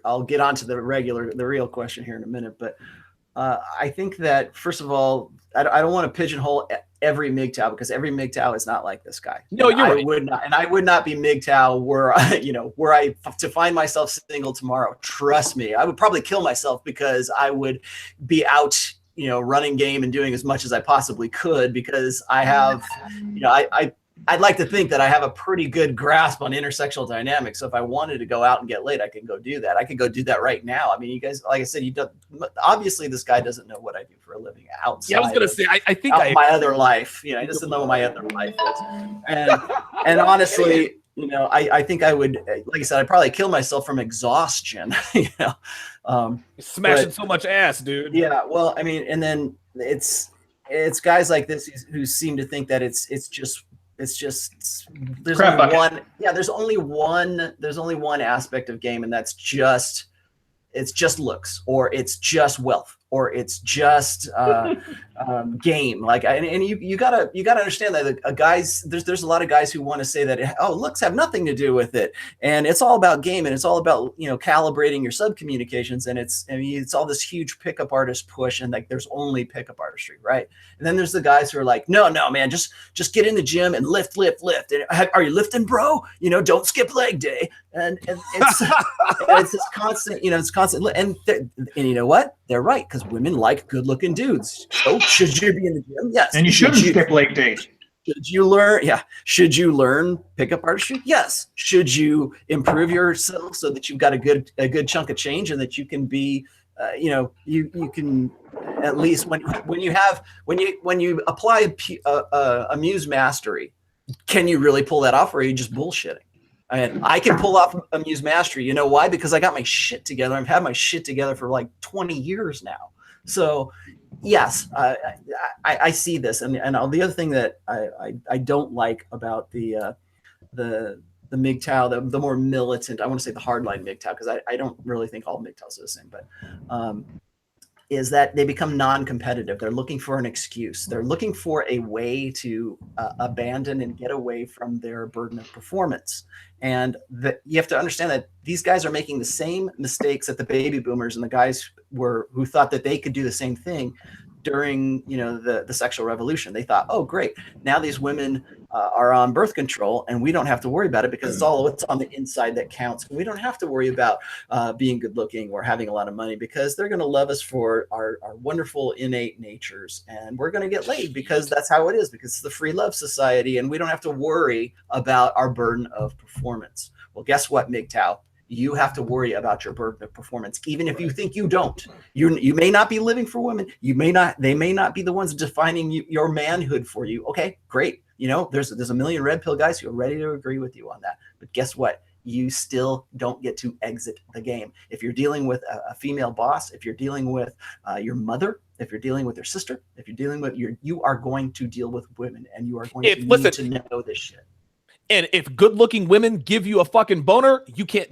I'll get on to the real question here in a minute, but I think that first of all, I don't want to pigeonhole every MGTOW because every MGTOW is not like this guy. No, you're right. I would not be MGTOW were I to find myself single tomorrow. Trust me, I would probably kill myself because I would be out, running game and doing as much as I possibly could because I have, I'd like to think that I have a pretty good grasp on intersexual dynamics. So if I wanted to go out and get laid, I could go do that. I could go do that right now. I mean, you guys, like I said, obviously this guy doesn't know what I do for a living outside. Yeah, I was going to say, I think my other life, he doesn't know what my other life is. And honestly, I think I would, like I said, I'd probably kill myself from exhaustion, smashing so much ass, dude. Yeah. Well, I mean, and then it's guys like this who seem to think that it's just there's only one aspect of game, and that's just looks, or it's just wealth, or it's just game. Like, and you gotta understand that guys, there's a lot of guys who want to say that looks have nothing to do with it, and it's all about game, and it's all about calibrating your sub communications, and it's all this huge pickup artist push, and like there's only pickup artistry, right? And then there's the guys who are like, no man, just get in the gym and lift. And are you lifting, bro? Don't skip leg day. And it's it's this constant, it's constant. And you know what? They're right, because women like good-looking dudes. So should you be in the gym? Yes. And you shouldn't skip leg day. Should you learn? Yeah. Should you learn pickup artistry? Yes. Should you improve yourself so that you've got a good chunk of change and that you can be, you can at least when you apply a muse mastery, can you really pull that off, or are you just bullshitting? I can pull off a muse mastery. You know why? Because I got my shit together. I've had my shit together for like 20 years now. So yes, I see this. And the other thing that I don't like about the MGTOW, the more militant, I want to say the hardline MGTOW, because I don't really think all MGTOWs are the same, but is that they become non-competitive. They're looking for an excuse. They're looking for a way to abandon and get away from their burden of performance. And you have to understand that these guys are making the same mistakes that the baby boomers and the guys who thought that they could do the same thing during the sexual revolution. They thought, oh great, now these women are on birth control and we don't have to worry about it because it's all what's on the inside that counts. We don't have to worry about being good looking or having a lot of money because they're going to love us for our wonderful innate natures, and we're going to get laid because that's how it is, because it's the free love society, and we don't have to worry about our burden of performance. Well, guess what, MGTOW? You have to worry about your burden of performance, even if you think you don't. You may not be living for women. They may not be the ones defining your manhood for you. Okay, great. There's a million red pill guys who are ready to agree with you on that. But guess what? You still don't get to exit the game. If you're dealing with a female boss, if you're dealing with your mother, if you're dealing with your sister, if you're dealing with you are going to deal with women, and you are going to need to know this shit. And if good-looking women give you a fucking boner, you can't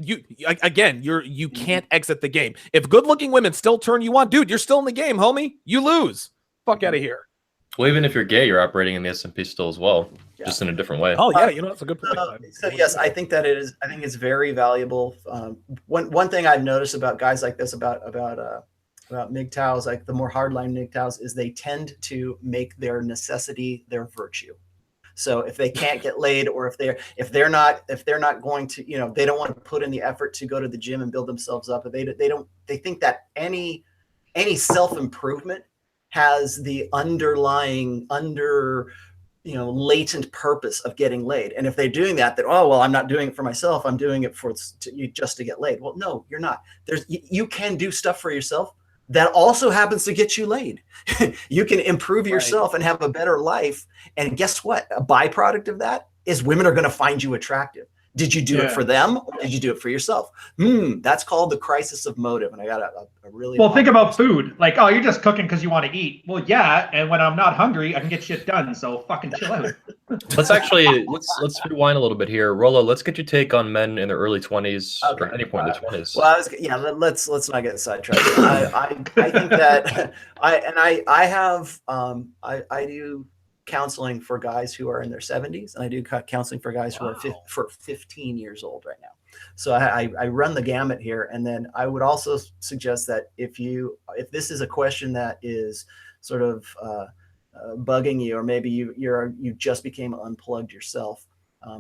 exit the game. If good-looking women still turn you on, dude, you're still in the game, homie. You lose. Fuck out of here. Well, even if you're gay, you're operating in the S&P still as well, just in a different way. Oh yeah, that's a good point. So yes, I think that it is. I think it's very valuable. One thing I've noticed about guys like this, about MGTOWs, like the more hardline MGTOWs, is they tend to make their necessity their virtue. So if they can't get laid, or if they're not going to, they don't want to put in the effort to go to the gym and build themselves up, they think that any self-improvement has the underlying latent purpose of getting laid. And if they're doing that, I'm not doing it for myself, I'm doing it just to get laid. Well, no, you're not. You can do stuff for yourself that also happens to get you laid. You can improve yourself and have a better life. And guess what? A byproduct of that is women are going to find you attractive. Did you do it for them, or did you do it for yourself? That's called the crisis of motive. And I got a really well. Think about food. Like, oh, you're just cooking because you want to eat. Well, yeah, and when I'm not hungry, I can get shit done. So fucking chill out. Let's rewind a little bit here, Rollo. Let's get your take on men in their early 20s or any point in their 20s. Well, let's not get sidetracked. I think that I do counseling for guys who are in their 70s, and I do counseling for guys who are 15 years old right now. So I run the gamut here. And then I would also suggest that if this is a question that is sort of bugging you, or maybe you just became unplugged yourself,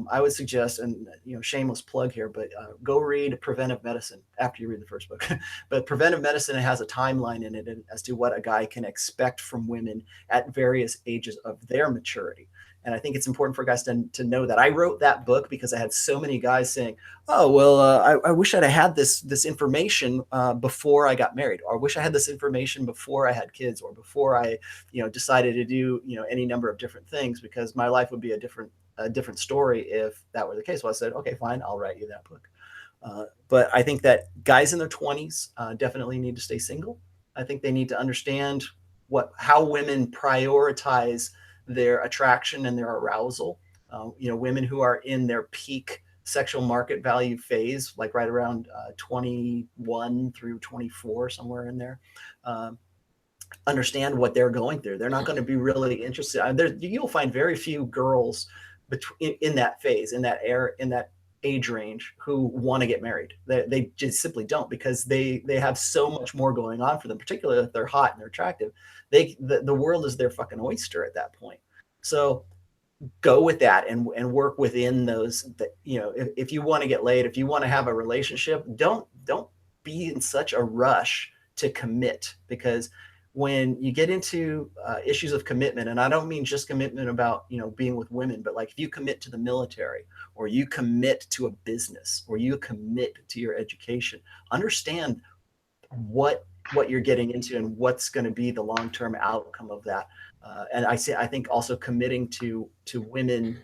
I would suggest, and shameless plug here, but go read Preventive Medicine after you read the first book. But Preventive Medicine has a timeline in it as to what a guy can expect from women at various ages of their maturity. And I think it's important for guys to know that. I wrote that book because I had so many guys saying, "Oh, well, I wish I'd had this information before I got married, or I wish I had this information before I had kids, or before I, decided to do, any number of different things, because my life would be a different story if that were the case." Well, I said, okay, fine, I'll write you that book. But I think that guys in their 20s definitely need to stay single. I think they need to understand how women prioritize their attraction and their arousal. Women who are in their peak sexual market value phase, like right around 21 through 24, somewhere in there, understand what they're going through. They're not going to be really interested. You'll find very few girls in that phase, in that age range, who want to get married. They just simply don't, because they have so much more going on for them, particularly if they're hot and they're attractive. The world is their fucking oyster at that point. So go with that and work within those. If you want to get laid, if you want to have a relationship, don't be in such a rush to commit, because when you get into issues of commitment, and I don't mean just commitment about being with women, but like if you commit to the military, or you commit to a business, or you commit to your education, understand what you're getting into and what's going to be the long-term outcome of that. And I think also committing to women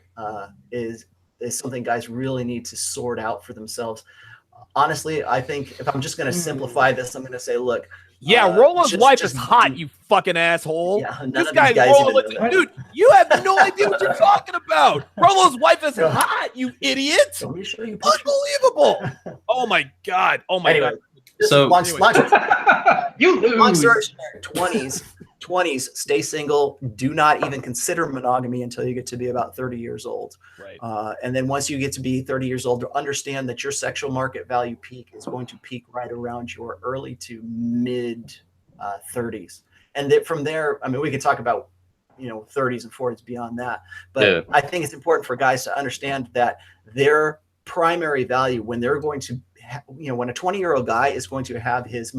is something guys really need to sort out for themselves. Honestly, I think if I'm just going to simplify this, I'm going to say, look. Yeah, Rollo's wife is hot, you fucking asshole. Yeah, this guy's dude, you have no idea what you're talking about. Rollo's wife is hot, you idiot. Let me show you. Unbelievable. Oh my god. Oh my god. So you lose. Long story short, 20s, stay single. Do not even consider monogamy until you get to be about 30 years old. Right. And then once you get to be 30 years old, understand that your sexual market value peak is going to peak right around your early to mid 30s. And that from there, I mean, we could talk about 30s and 40s beyond that. But I think it's important for guys to understand that their primary value, when they're going to, when a 20-year-old guy is going to have his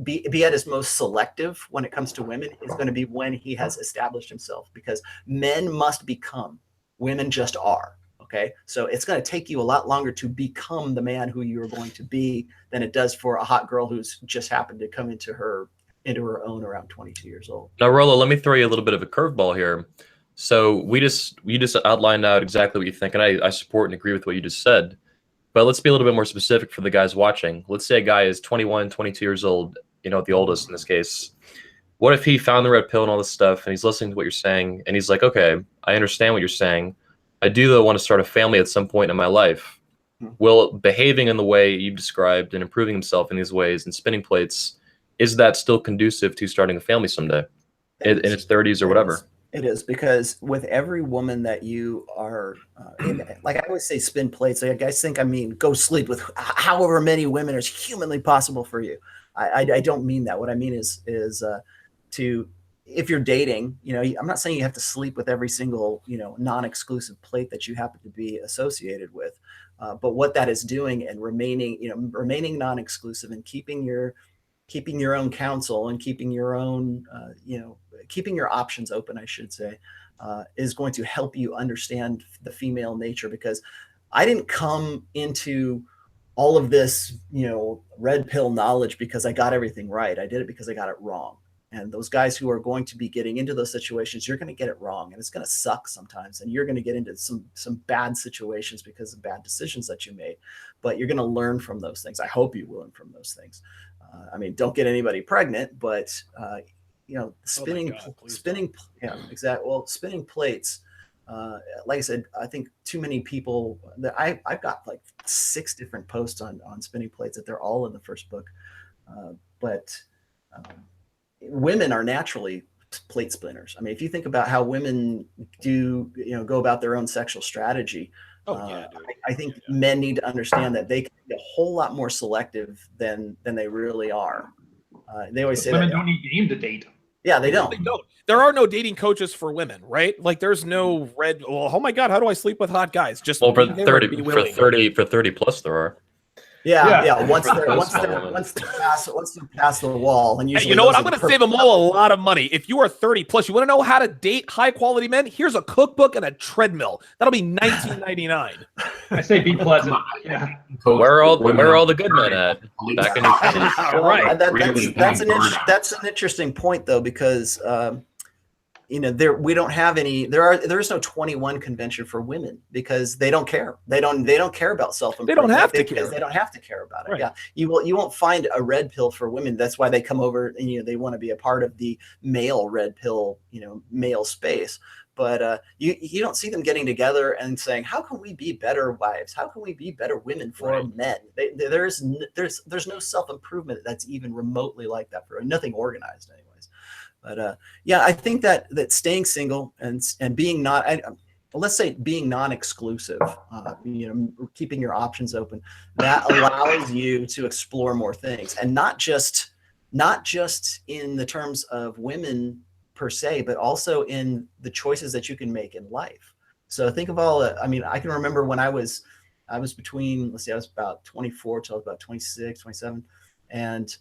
be at his most selective when it comes to women, is going to be when he has established himself, because men must become, women just are. Okay. So it's going to take you a lot longer to become the man who you're going to be than it does for a hot girl who's just happened to come into her own around 22 years old. Now, Rollo, let me throw you a little bit of a curveball here. So you just outlined out exactly what you think, and I support and agree with what you just said. But let's be a little bit more specific for the guys watching. Let's say a guy is 21, 22 years old, the oldest in this case. What if he found the red pill and all this stuff, and he's listening to what you're saying, and he's like, okay, I understand what you're saying. I do, though, want to start a family at some point in my life. Will behaving in the way you've described and improving himself in these ways and spinning plates, is that still conducive to starting a family someday in his 30s or whatever? It is, because with every woman that you are, like I always say, spin plates. Like, guys think I mean go sleep with however many women as humanly possible for you. I don't mean that. What I mean is to, if you're dating, I'm not saying you have to sleep with every single non-exclusive plate that you happen to be associated with, but what that is doing and remaining non-exclusive and keeping your own counsel and keeping your own keeping your options open, I should say, is going to help you understand the female nature. Because I didn't come into all of this, red pill knowledge because I got everything right. I did it because I got it wrong. And those guys who are going to be getting into those situations, you're going to get it wrong, and it's going to suck sometimes. And you're going to get into some bad situations because of bad decisions that you made, but you're going to learn from those things. I hope you will learn from those things. I mean, don't get anybody pregnant, but you know, spinning, yeah, exactly. Well, spinning plates, like I said, I think too many people that I've got like 6 different posts on spinning plates that they're all in the first book. But women are naturally plate spinners. I mean, if you think about how women do, you know, go about their own sexual strategy, I think men need to understand that they can be a whole lot more selective than they really are. They always say women that don't need game to date. Yeah, they don't. There are no dating coaches for women, right? Like, there's no red. Well, oh my God, how do I sleep with hot guys? Just Well, for be there and be 30 willing. for 30 plus there are. Yeah. Once For they're those past the wall, and Hey, usually you know what? those I'm are going the to save them all a lot of money. If you are 30 plus, you want to know how to date high quality men? Here's a cookbook and a treadmill. That'll be $19.99. I say be pleasant. Yeah. Where are all the good men at? Back in your 20s. Well, Right. That's an interesting point, though, because you know, we don't have any. There is no 21 convention for women because they don't care. They don't care about self-improvement. They don't have to care. They don't have to care about it. Right. Yeah, you won't find a red pill for women. That's why they come over and, you know, they want to be a part of the male red pill, you know, male space. But you don't see them getting together and saying, how can we be better wives? How can we be better women for men? There's no self-improvement that's even remotely like that for nothing organized anyways. But yeah, I think that staying single and being not, let's say being non-exclusive, you know, keeping your options open, that allows you to explore more things, and not just in the terms of women per se, but also in the choices that you can make in life. So think of all. I mean, I can remember when I was between, let's see, I was about 24 till I was about 26, 27, and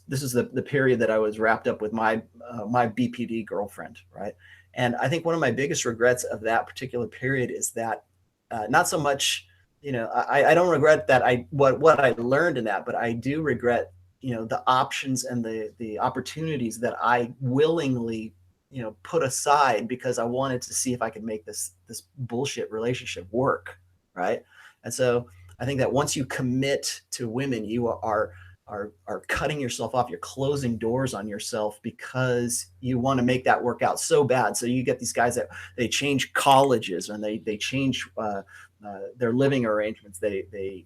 this is the period that I was wrapped up with my BPD girlfriend, right? And I think one of my biggest regrets of that particular period is that not so much, you know, I don't regret that what I learned in that, but I do regret, you know, the options and the opportunities that I willingly, you know, put aside because I wanted to see if I could make this bullshit relationship work, right? And so I think that once you commit to women, you are cutting yourself off. You're closing doors on yourself because you want to make that work out so bad. So you get these guys that they change colleges and they change their living arrangements. They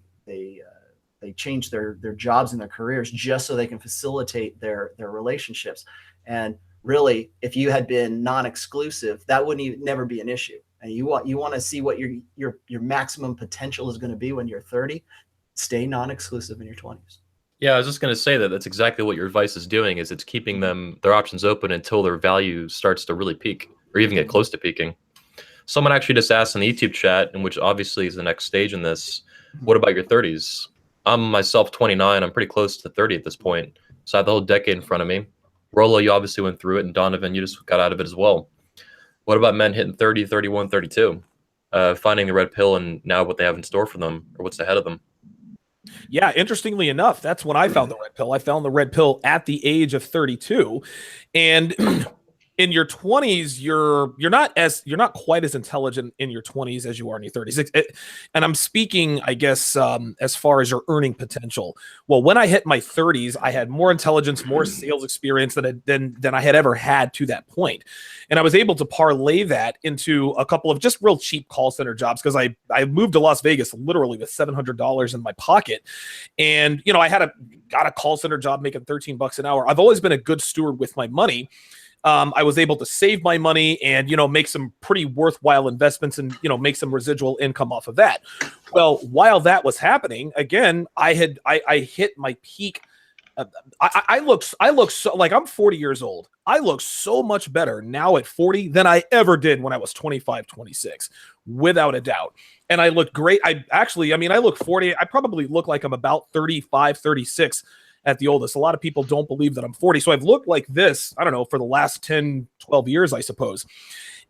change their jobs and their careers just so they can facilitate their relationships. And really, if you had been non-exclusive, that wouldn't never be an issue. And you want to see what your maximum potential is going to be when you're 30. Stay non-exclusive in your 20s. Yeah, I was just going to say that's exactly what your advice is doing, is it's keeping their options open until their value starts to really peak or even get close to peaking. Someone actually just asked in the YouTube chat, and which obviously is the next stage in this, what about your 30s? I'm myself 29. I'm pretty close to 30 at this point. So I have the whole decade in front of me. Rollo, you obviously went through it, and Donovan, you just got out of it as well. What about men hitting 30, 31, 32? Finding the red pill and now what they have in store for them or what's ahead of them? Yeah, interestingly enough, that's when I found the red pill. I found the red pill at the age of 32. And in your 20s, you're not quite as intelligent in your 20s as you are in your 30s. And I'm speaking, I guess, as far as your earning potential. Well, when I hit my 30s, I had more intelligence, more sales experience than I had ever had to that point. And I was able to parlay that into a couple of just real cheap call center jobs because I moved to Las Vegas literally with $700 in my pocket. And, you know, I got a call center job making $13 an hour. I've always been a good steward with my money. I was able to save my money and, you know, make some pretty worthwhile investments and, you know, make some residual income off of that. Well, while that was happening, again, I hit my peak. I look so like I'm 40 years old. I look so much better now at 40 than I ever did when I was 25, 26, without a doubt. And I look great. I look 40. I probably look like I'm about 35, 36 at the oldest. A lot of people don't believe that I'm 40. So I've looked like this, I don't know, for the last 10, 12 years, I suppose.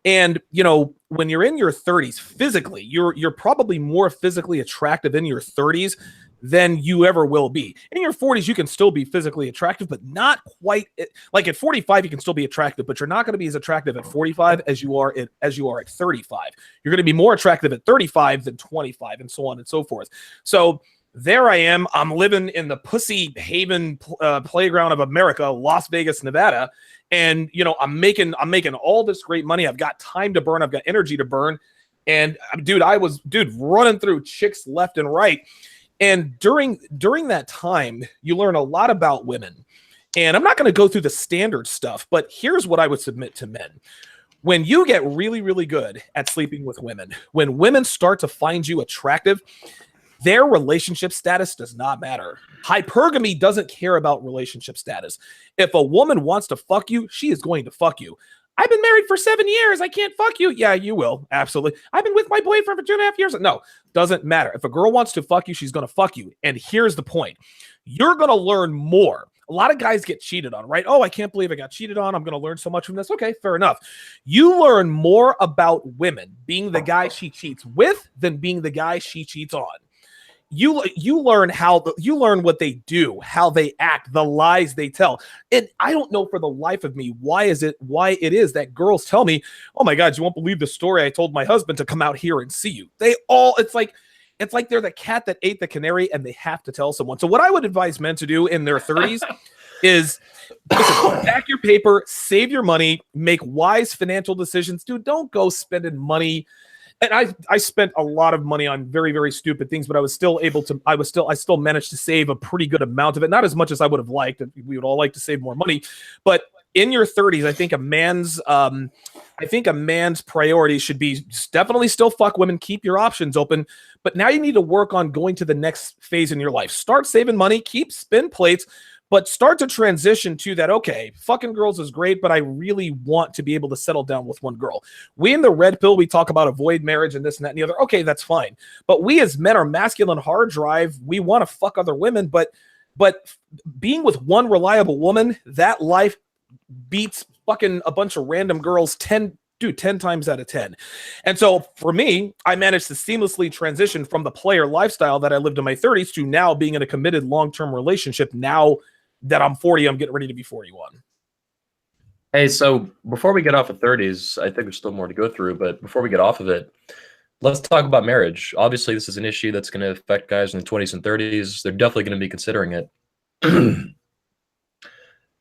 And, you know, when you're in your 30s physically, you're probably more physically attractive in your 30s than you ever will be. In your 40s, you can still be physically attractive, but not quite like at 45, you can still be attractive, but you're not going to be as attractive at 45 as you are at 35. You're going to be more attractive at 35 than 25, and so on and so forth. So there I am. I'm living in the pussy haven playground of America, Las Vegas, Nevada. And, you know, I'm making all this great money. I've got time to burn. I've got energy to burn. And dude, I was running through chicks left and right. And during that time, you learn a lot about women. And I'm not going to go through the standard stuff, but here's what I would submit to men. When you get really, really good at sleeping with women, when women start to find you attractive, their relationship status does not matter. Hypergamy doesn't care about relationship status. If a woman wants to fuck you, she is going to fuck you. I've been married for 7 years. I can't fuck you. Yeah, you will. Absolutely. I've been with my boyfriend for 2.5 years. No, doesn't matter. If a girl wants to fuck you, she's going to fuck you. And here's the point. You're going to learn more. A lot of guys get cheated on, right? Oh, I can't believe I got cheated on. I'm going to learn so much from this. Okay, fair enough. You learn more about women being the guy she cheats with than being the guy she cheats on. You learn what they do, how they act, the lies they tell. And I don't know for the life of me why it is that girls tell me, "Oh my God, you won't believe the story I told my husband to come out here and see you." It's like they're the cat that ate the canary and they have to tell someone. So what I would advise men to do in their 30s is back your paper, save your money, make wise financial decisions. Dude, don't go spending money. And I spent a lot of money on very, very stupid things, but I still managed to save a pretty good amount of it. Not as much as I would have liked. We would all like to save more money, but in your 30s, I think a man's priority should be definitely still fuck women, keep your options open, but now you need to work on going to the next phase in your life. Start saving money, keep spin plates, but start to transition to that, okay, fucking girls is great, but I really want to be able to settle down with one girl. We in the red pill, we talk about avoid marriage and this and that and the other. Okay, that's fine. But we as men are masculine hard drive. We want to fuck other women, but being with one reliable woman, that life beats fucking a bunch of random girls 10 times out of 10. And so for me, I managed to seamlessly transition from the player lifestyle that I lived in my 30s to now being in a committed long-term relationship. Now that I'm 40, I'm getting ready to be 41. Hey, so before we get off of 30s, I think there's still more to go through, but before we get off of it, let's talk about marriage. Obviously, this is an issue that's going to affect guys in the 20s and 30s. They're definitely going to be considering it.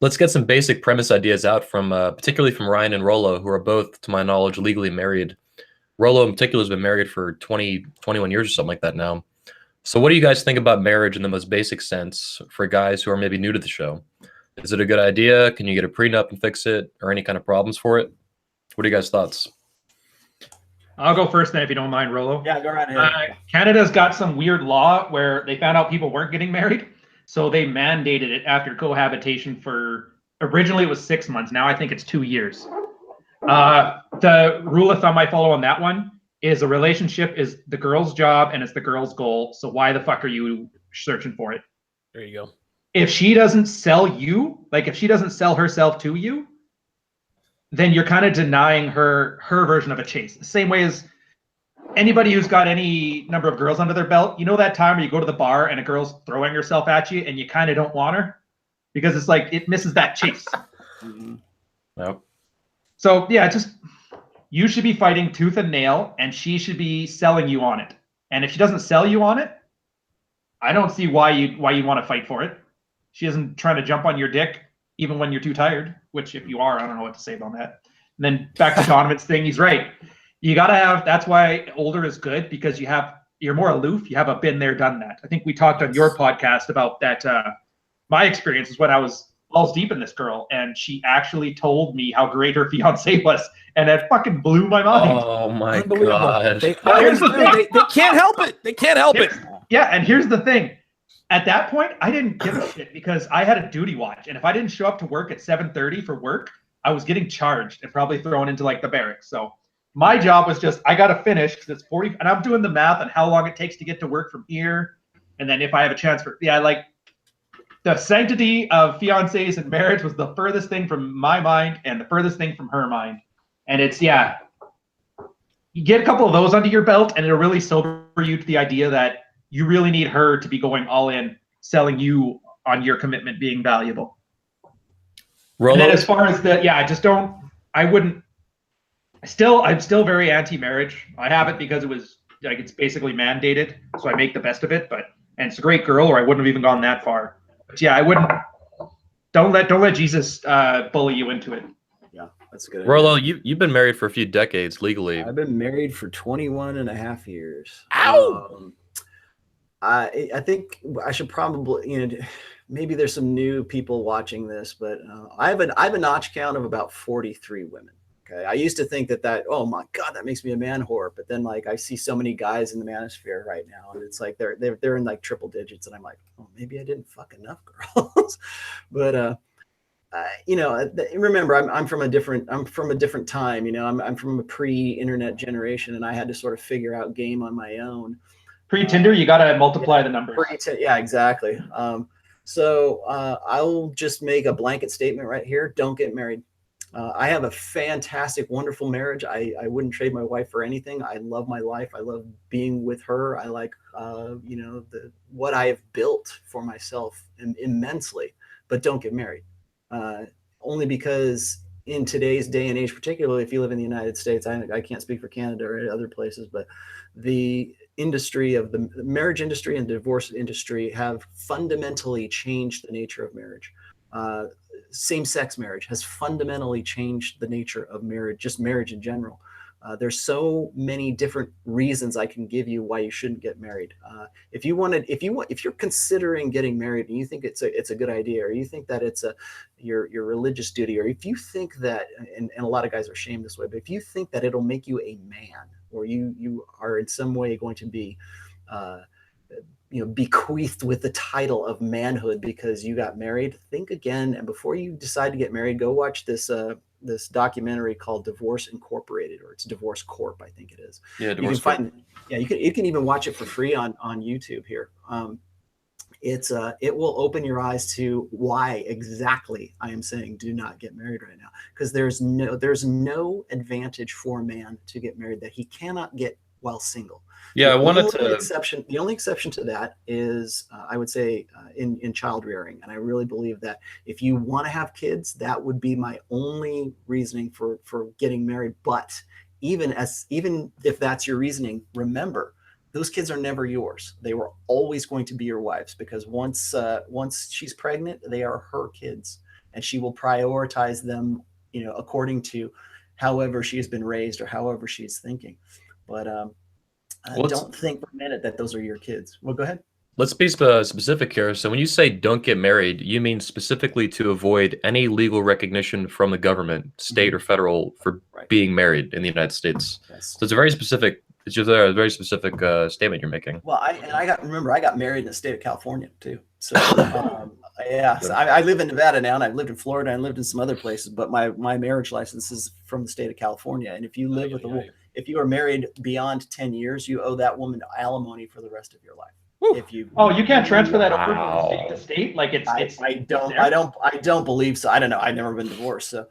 Let's get some basic premise ideas out from, particularly from Ryan and Rollo, who are both, to my knowledge, legally married. Rollo in particular has been married for 21 years or something like that now. So what do you guys think about marriage in the most basic sense for guys who are maybe new to the show? Is it a good idea? Can you get a prenup and fix it, or any kind of problems for it? What are you guys' thoughts? I'll go first then, if you don't mind, Rollo. Yeah, go right ahead. Canada's got some weird law where they found out people weren't getting married, so they mandated it after cohabitation for, originally it was 6 months. Now I think it's 2 years. The rule of thumb I follow on that one is a relationship is the girl's job and it's the girl's goal. So why the fuck are you searching for it? There you go. If she doesn't sell you, like if she doesn't sell herself to you, then you're kind of denying her version of a chase. The same way as anybody who's got any number of girls under their belt, you know that time where you go to the bar and a girl's throwing herself at you and you kind of don't want her because it's like it misses that chase. Nope. So yeah, just you should be fighting tooth and nail, and she should be selling you on it. And if she doesn't sell you on it, I don't see why you want to fight for it. She isn't trying to jump on your dick even when you're too tired, which if you are, I don't know what to say about that. And then back to Donovan's thing, he's right. You got to have, that's why older is good, because you're more aloof. You have a been there, done that. I think we talked on your podcast about that. My experience is when I was balls deep in this girl, and she actually told me how great her fiance was, and that fucking blew my mind. Oh my God. They can't help it. They can't help it. Yeah, and here's the thing. At that point, I didn't give a shit because I had a duty watch, and if I didn't show up to work at 7:30 for work, I was getting charged and probably thrown into like the barracks. So my job was just, I got to finish because it's 40, and I'm doing the math on how long it takes to get to work from here. And then if I have a chance for, like the sanctity of fiancés and marriage was the furthest thing from my mind and the furthest thing from her mind. And it's, you get a couple of those under your belt and it'll really sober you to the idea that you really need her to be going all in, selling you on your commitment being valuable. And then Rollo, as far as I'm still very anti-marriage. I have it because it was like, it's basically mandated, so I make the best of it. And it's a great girl, or I wouldn't have even gone that far. But yeah, I wouldn't. Don't let Jesus bully you into it. Yeah, that's a good idea. Rollo, you've been married for a few decades legally. I've been married for 21 and a half years. Ow! I think I should probably, maybe there's some new people watching this, but I have a notch count of about 43 women. Okay, I used to think that oh my God, that makes me a man whore. But then like I see so many guys in the manosphere right now, and it's like they're in like triple digits, and I'm like, oh, maybe I didn't fuck enough girls. But remember, I'm from a different time. I'm from a pre-internet generation, and I had to sort of figure out game on my own. Pre-Tinder, you got to multiply the numbers. Yeah, exactly. So I'll just make a blanket statement right here. Don't get married. I have a fantastic, wonderful marriage. I wouldn't trade my wife for anything. I love my life. I love being with her. I like, what I have built for myself immensely, but don't get married. Only because in today's day and age, particularly if you live in the United States, I can't speak for Canada or other places, but the industry of the marriage industry and divorce industry have fundamentally changed the nature of marriage. Same-sex marriage has fundamentally changed the nature of marriage, just marriage in general. There's so many different reasons I can give you why you shouldn't get married. If you're considering getting married and you think it's a good idea, or you think that it's your religious duty, or if you think that, and a lot of guys are shamed this way, but if you think that it'll make you a man, or you are in some way going to be bequeathed with the title of manhood because you got married, think again. And before you decide to get married, go watch this documentary called Divorce Incorporated, or it's Divorce Corp, I think it is. Yeah, you can even watch it for free on YouTube here. It will open your eyes to why exactly I am saying do not get married right now, because there's no advantage for a man to get married that he cannot get while single. Yeah, The only exception to that is, I would say, in child rearing. And I really believe that if you want to have kids, that would be my only reasoning for getting married. But even if that's your reasoning, remember, those kids are never yours. They were always going to be your wife's, because once she's pregnant, they are her kids, and she will prioritize them, according to however she has been raised or however she's thinking. But don't think for a minute that those are your kids. Well, go ahead. Let's be specific here. So when you say don't get married, you mean specifically to avoid any legal recognition from the government, state or federal, for being married in the United States. Yes. So it's a very specific statement you're making. Well, I got married in the state of California too. So yeah, so I live in Nevada now, and I've lived in Florida, and lived in some other places, but my marriage license is from the state of California. And if you live with if you are married beyond 10 years, you owe that woman alimony for the rest of your life. If you can't transfer that over from state to state. Like I don't believe so. I don't know. I've never been divorced. So,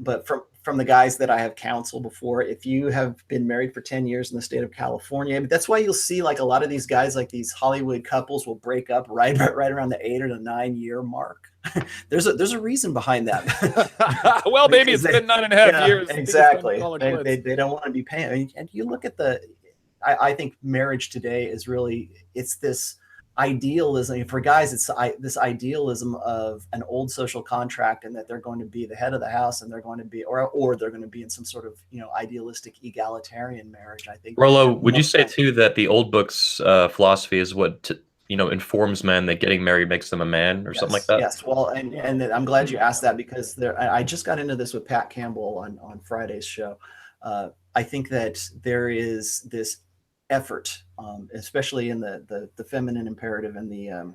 but from the guys that I have counseled before, if you have been married for 10 years in the state of California, that's why you'll see like a lot of these guys, like these Hollywood couples, will break up right around the 8 or the 9 year mark. There's a reason behind that. Well, maybe it's been 9.5 years. Exactly. They don't want to be paying. And you look at I think marriage today is it's this idealism for guys. It's this idealism of an old social contract, and that they're going to be the head of the house, and they're going to be, or they're going to be in some sort of idealistic egalitarian marriage. I think. Rollo, would you say too that the old book's philosophy is what informs men that getting married makes them a man, or something like that? Yes. Well, and I'm glad you asked that, because I just got into this with Pat Campbell on Friday's show. I think that there is this effort, especially in the feminine imperative and the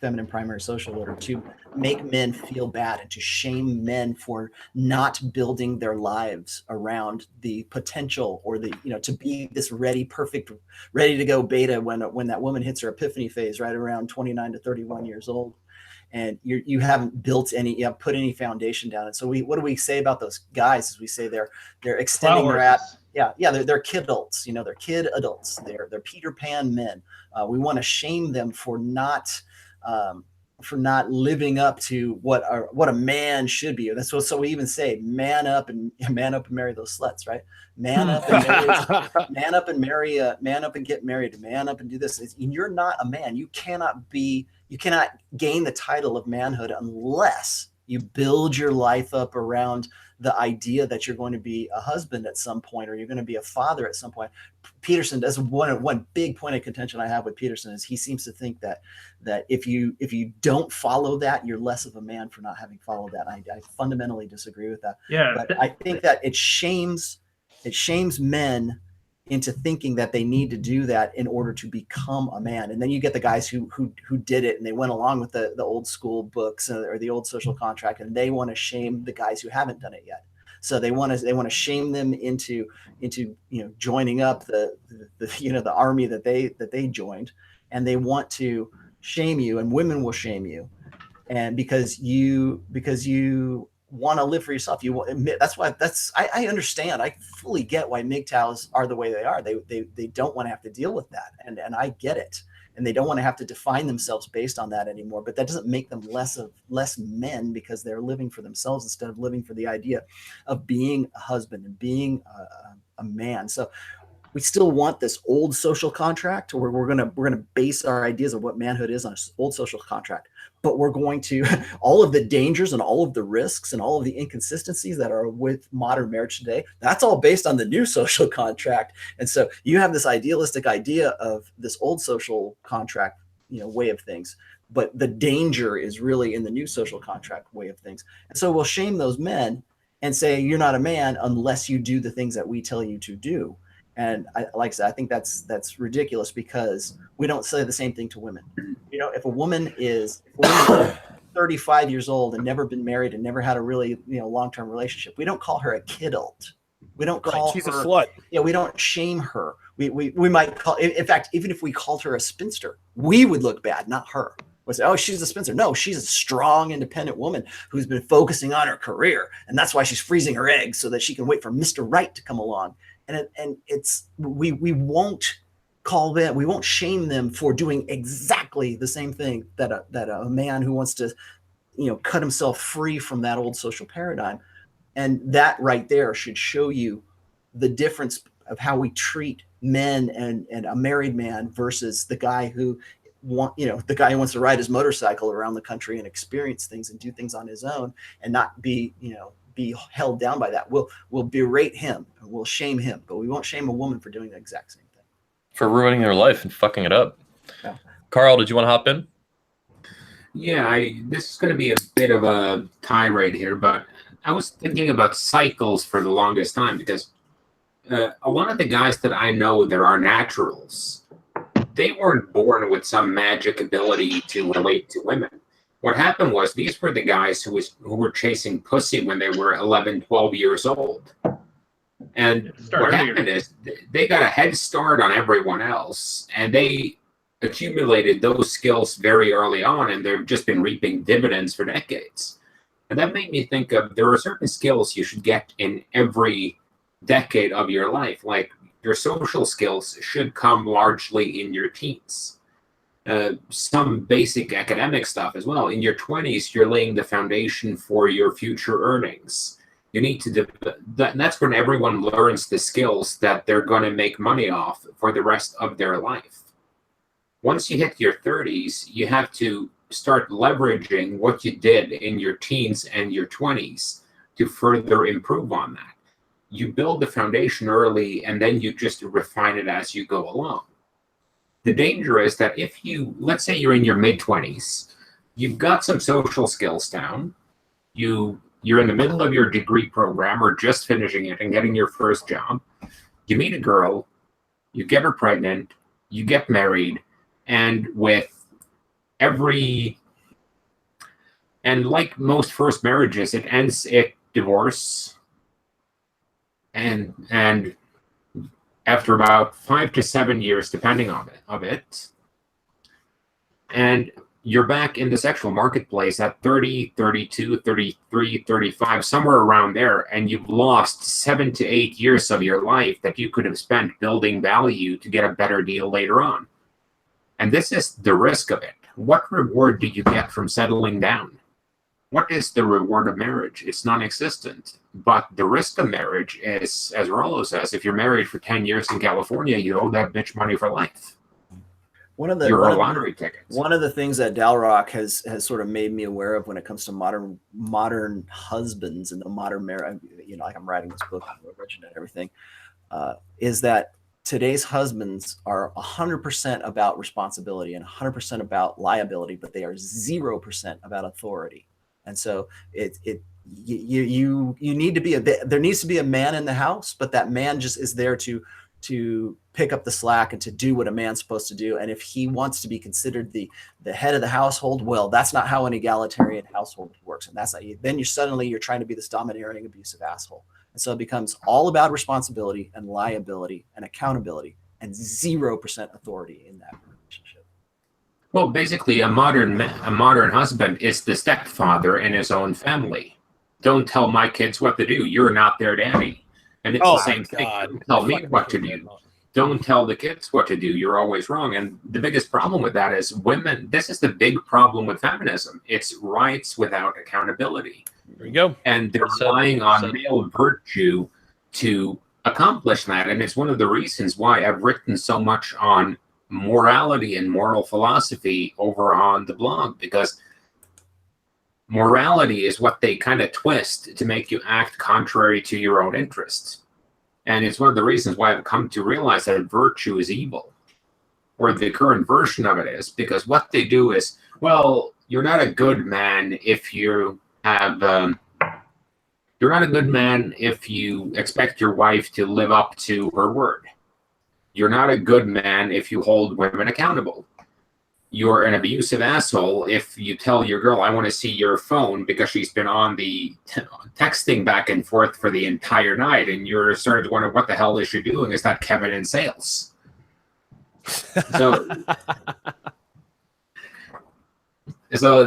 feminine primary social order, to make men feel bad and to shame men for not building their lives around the potential, or to be this ready to go beta when that woman hits her epiphany phase right around 29 to 31 years old. and you haven't built any, you haven't put any foundation down. And so what do we say about those guys? Is we say they're extending their they're kid adults, they're kid adults. They're Peter Pan men. We want to shame them for not living up to what a man should be. That's what, so we even say, man up and marry those sluts, right? Man up and man up and get married, man up and do this. You're not a man. You cannot gain the title of manhood unless you build your life up around the idea that you're going to be a husband at some point, or you're going to be a father at some point. Peterson does one big point of contention I have with Peterson is he seems to think that if you don't follow that, you're less of a man for not having followed that. I fundamentally disagree with that. Yeah, but I think that it shames men into thinking that they need to do that in order to become a man. And then you get the guys who did it and they went along with the old school books or the old social contract, and they want to shame the guys who haven't done it yet. So they want to shame them into joining up the army that they joined, and they want to shame you, and women will shame you, and because you want to live for yourself. I understand. I fully get why MGTOWs are the way they are. They don't want to have to deal with that. And I get it. And they don't want to have to define themselves based on that anymore. But that doesn't make them less men, because they're living for themselves instead of living for the idea of being a husband and being a man. So we still want this old social contract where we're gonna base our ideas of what manhood is on an old social contract, but we're going to all of the dangers and all of the risks and all of the inconsistencies that are with modern marriage today. That's all based on the new social contract. And so you have this idealistic idea of this old social contract, way of things, but the danger is really in the new social contract way of things. And so we'll shame those men and say you're not a man unless you do the things that we tell you to do. And like I said, I think that's ridiculous, because we don't say the same thing to women. If a woman is 35 years old and never been married and never had a really long-term relationship, we don't call her a kidult. We don't call she's her a slut. Yeah, we don't shame her. We might call, in fact, even if we called her a spinster, we would look bad, not her. We'd say, oh, she's a spinster. No, she's a strong, independent woman who's been focusing on her career, and that's why she's freezing her eggs so that she can wait for Mr. Right to come along. And we won't call them, we won't shame them for doing exactly the same thing that a man who wants to, cut himself free from that old social paradigm. And that right there should show you the difference of how we treat men and a married man versus the guy who wants to ride his motorcycle around the country and experience things and do things on his own and not be held down by that. We'll berate him, we'll shame him, but we won't shame a woman for doing the exact same thing. For ruining their life and fucking it up. Yeah. Carl, did you want to hop in? Yeah, this is going to be a bit of a tirade here, but I was thinking about cycles for the longest time, because a lot of the guys that I know that are naturals, they weren't born with some magic ability to relate to women. What happened was these were the guys who were chasing pussy when they were 11, 12 years old. And what happened is they got a head start on everyone else, and they accumulated those skills very early on, and they've just been reaping dividends for decades. And that made me think of, there are certain skills you should get in every decade of your life. Like your social skills should come largely in your teens. Some basic academic stuff as well. In your 20s, you're laying the foundation for your future earnings. You need to that's when everyone learns the skills that they're going to make money off for the rest of their life. Once you hit your 30s, you have to start leveraging what you did in your teens and your 20s to further improve on that. You build the foundation early, and then you just refine it as you go along. The danger is that if let's say you're in your mid-20s, you've got some social skills down, you're in the middle of your degree program or just finishing it and getting your first job, you meet a girl, you get her pregnant, you get married, and like most first marriages, it ends in divorce, and after about 5 to 7 years, depending on it. And you're back in the sexual marketplace at 30, 32, 33, 35, somewhere around there, and you've lost 7 to 8 years of your life that you could have spent building value to get a better deal later on. And this is the risk of it. What reward do you get from settling down? What is the reward of marriage? It's non-existent. But the risk of marriage is, as Rollo says, if you're married for 10 years in California, you owe that bitch money for life. One of the lottery tickets. One of the things that Dalrock has sort of made me aware of when it comes to modern husbands and the modern marriage, you know, like I'm writing this book, Origin and everything, is that today's husbands are 100% about responsibility and 100% about liability, but they are 0% about authority. And so you need to be there needs to be a man in the house, but that man just is there to pick up the slack and to do what a man's supposed to do. And if he wants to be considered the head of the household, well, that's not how an egalitarian household works. And that's not, then you're trying to be this domineering, abusive asshole. And so it becomes all about responsibility and liability and accountability and 0% authority in that relationship. Well, basically, a modern husband is the stepfather in his own family. Don't tell my kids what to do. You're not their daddy. And it's the same thing. Don't tell me what to do. Don't tell the kids what to do. You're always wrong. And the biggest problem with that is women. This is the big problem with feminism. It's rights without accountability. There you go. And they're relying on male virtue to accomplish that. And it's one of the reasons why I've written so much on morality and moral philosophy over on the blog, because morality is what they kind of twist to make you act contrary to your own interests. And it's one of the reasons why I've come to realize that virtue is evil, or the current version of it is, because what they do is, well, you're not a good man if you have, you're not a good man if you expect your wife to live up to her word. You're not a good man if you hold women accountable. You're an abusive asshole if you tell your girl, I want to see your phone because she's been on the texting back and forth for the entire night. And you're starting to wonder, what the hell is she doing? Is that Kevin in sales? So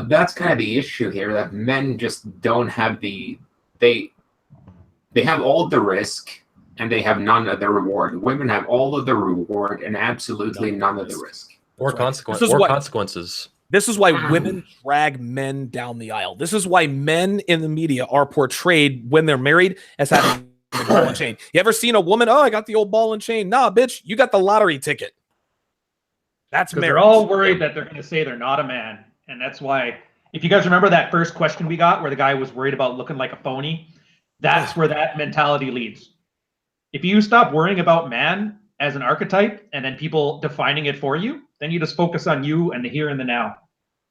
that's kind of the issue here, that men just don't have they have all the risk and they have none of the reward. Women have all of the reward and absolutely none of the risk. Or consequences. This is why women drag men down the aisle. This is why men in the media are portrayed when they're married as having the ball and chain. You ever seen a woman? Oh, I got the old ball and chain. Nah, bitch, you got the lottery ticket. That's marriage. They're all worried that they're going to say they're not a man. And that's why, if you guys remember that first question we got where the guy was worried about looking like a phony, that's where that mentality leads. If you stop worrying about man as an archetype and then people defining it for you, then you just focus on you and the here and the now.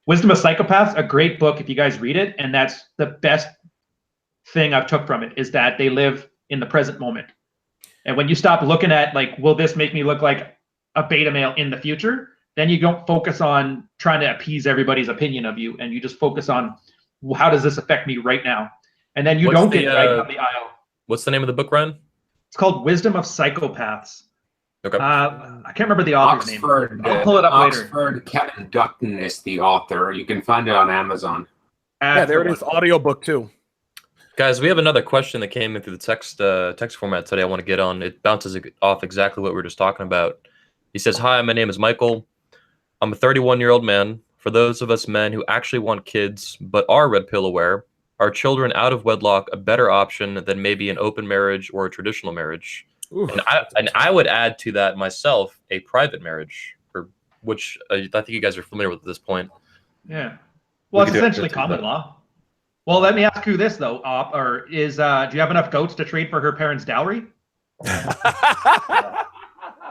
Wisdom of Psychopaths, a great book if you guys read it. And that's the best thing I've took from it, is that they live in the present moment. And when you stop looking at, like, will this make me look like a beta male in the future? Then you don't focus on trying to appease everybody's opinion of you. And you just focus on, how does this affect me right now? And then you don't get dragged down the aisle. What's the name of the book, Ryan? It's called Wisdom of Psychopaths. Okay. I can't remember the author's name. I'll pull it up later. Kevin Dutton is the author. You can find it on Amazon. Yeah, there it is. Audiobook too. Guys, we have another question that came in through the text format today I want to get on. It bounces off exactly what we were just talking about. He says, hi, my name is Michael. I'm a 31-year-old man. For those of us men who actually want kids but are red pill aware, are children out of wedlock a better option than maybe an open marriage or a traditional marriage? Ooh, and I would add to that myself a private marriage, which I think you guys are familiar with at this point. Yeah. Well, it's essentially common law. Well, let me ask you this though, do you have enough goats to trade for her parents' dowry?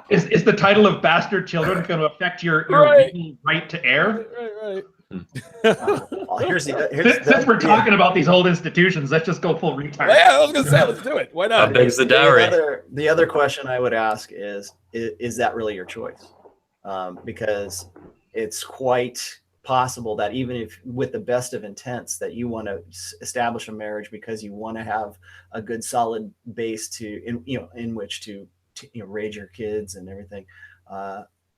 Is the title of bastard children going to affect your right to heir? Right. Since we're talking about these old institutions, let's just go full retard. Yeah, I was going to say, let's do it. Why not? How big's the dowry? The other question I would ask is that really your choice? Because it's quite possible that even if with the best of intents that you want to establish a marriage because you want to have a good solid base in which to raise your kids and everything,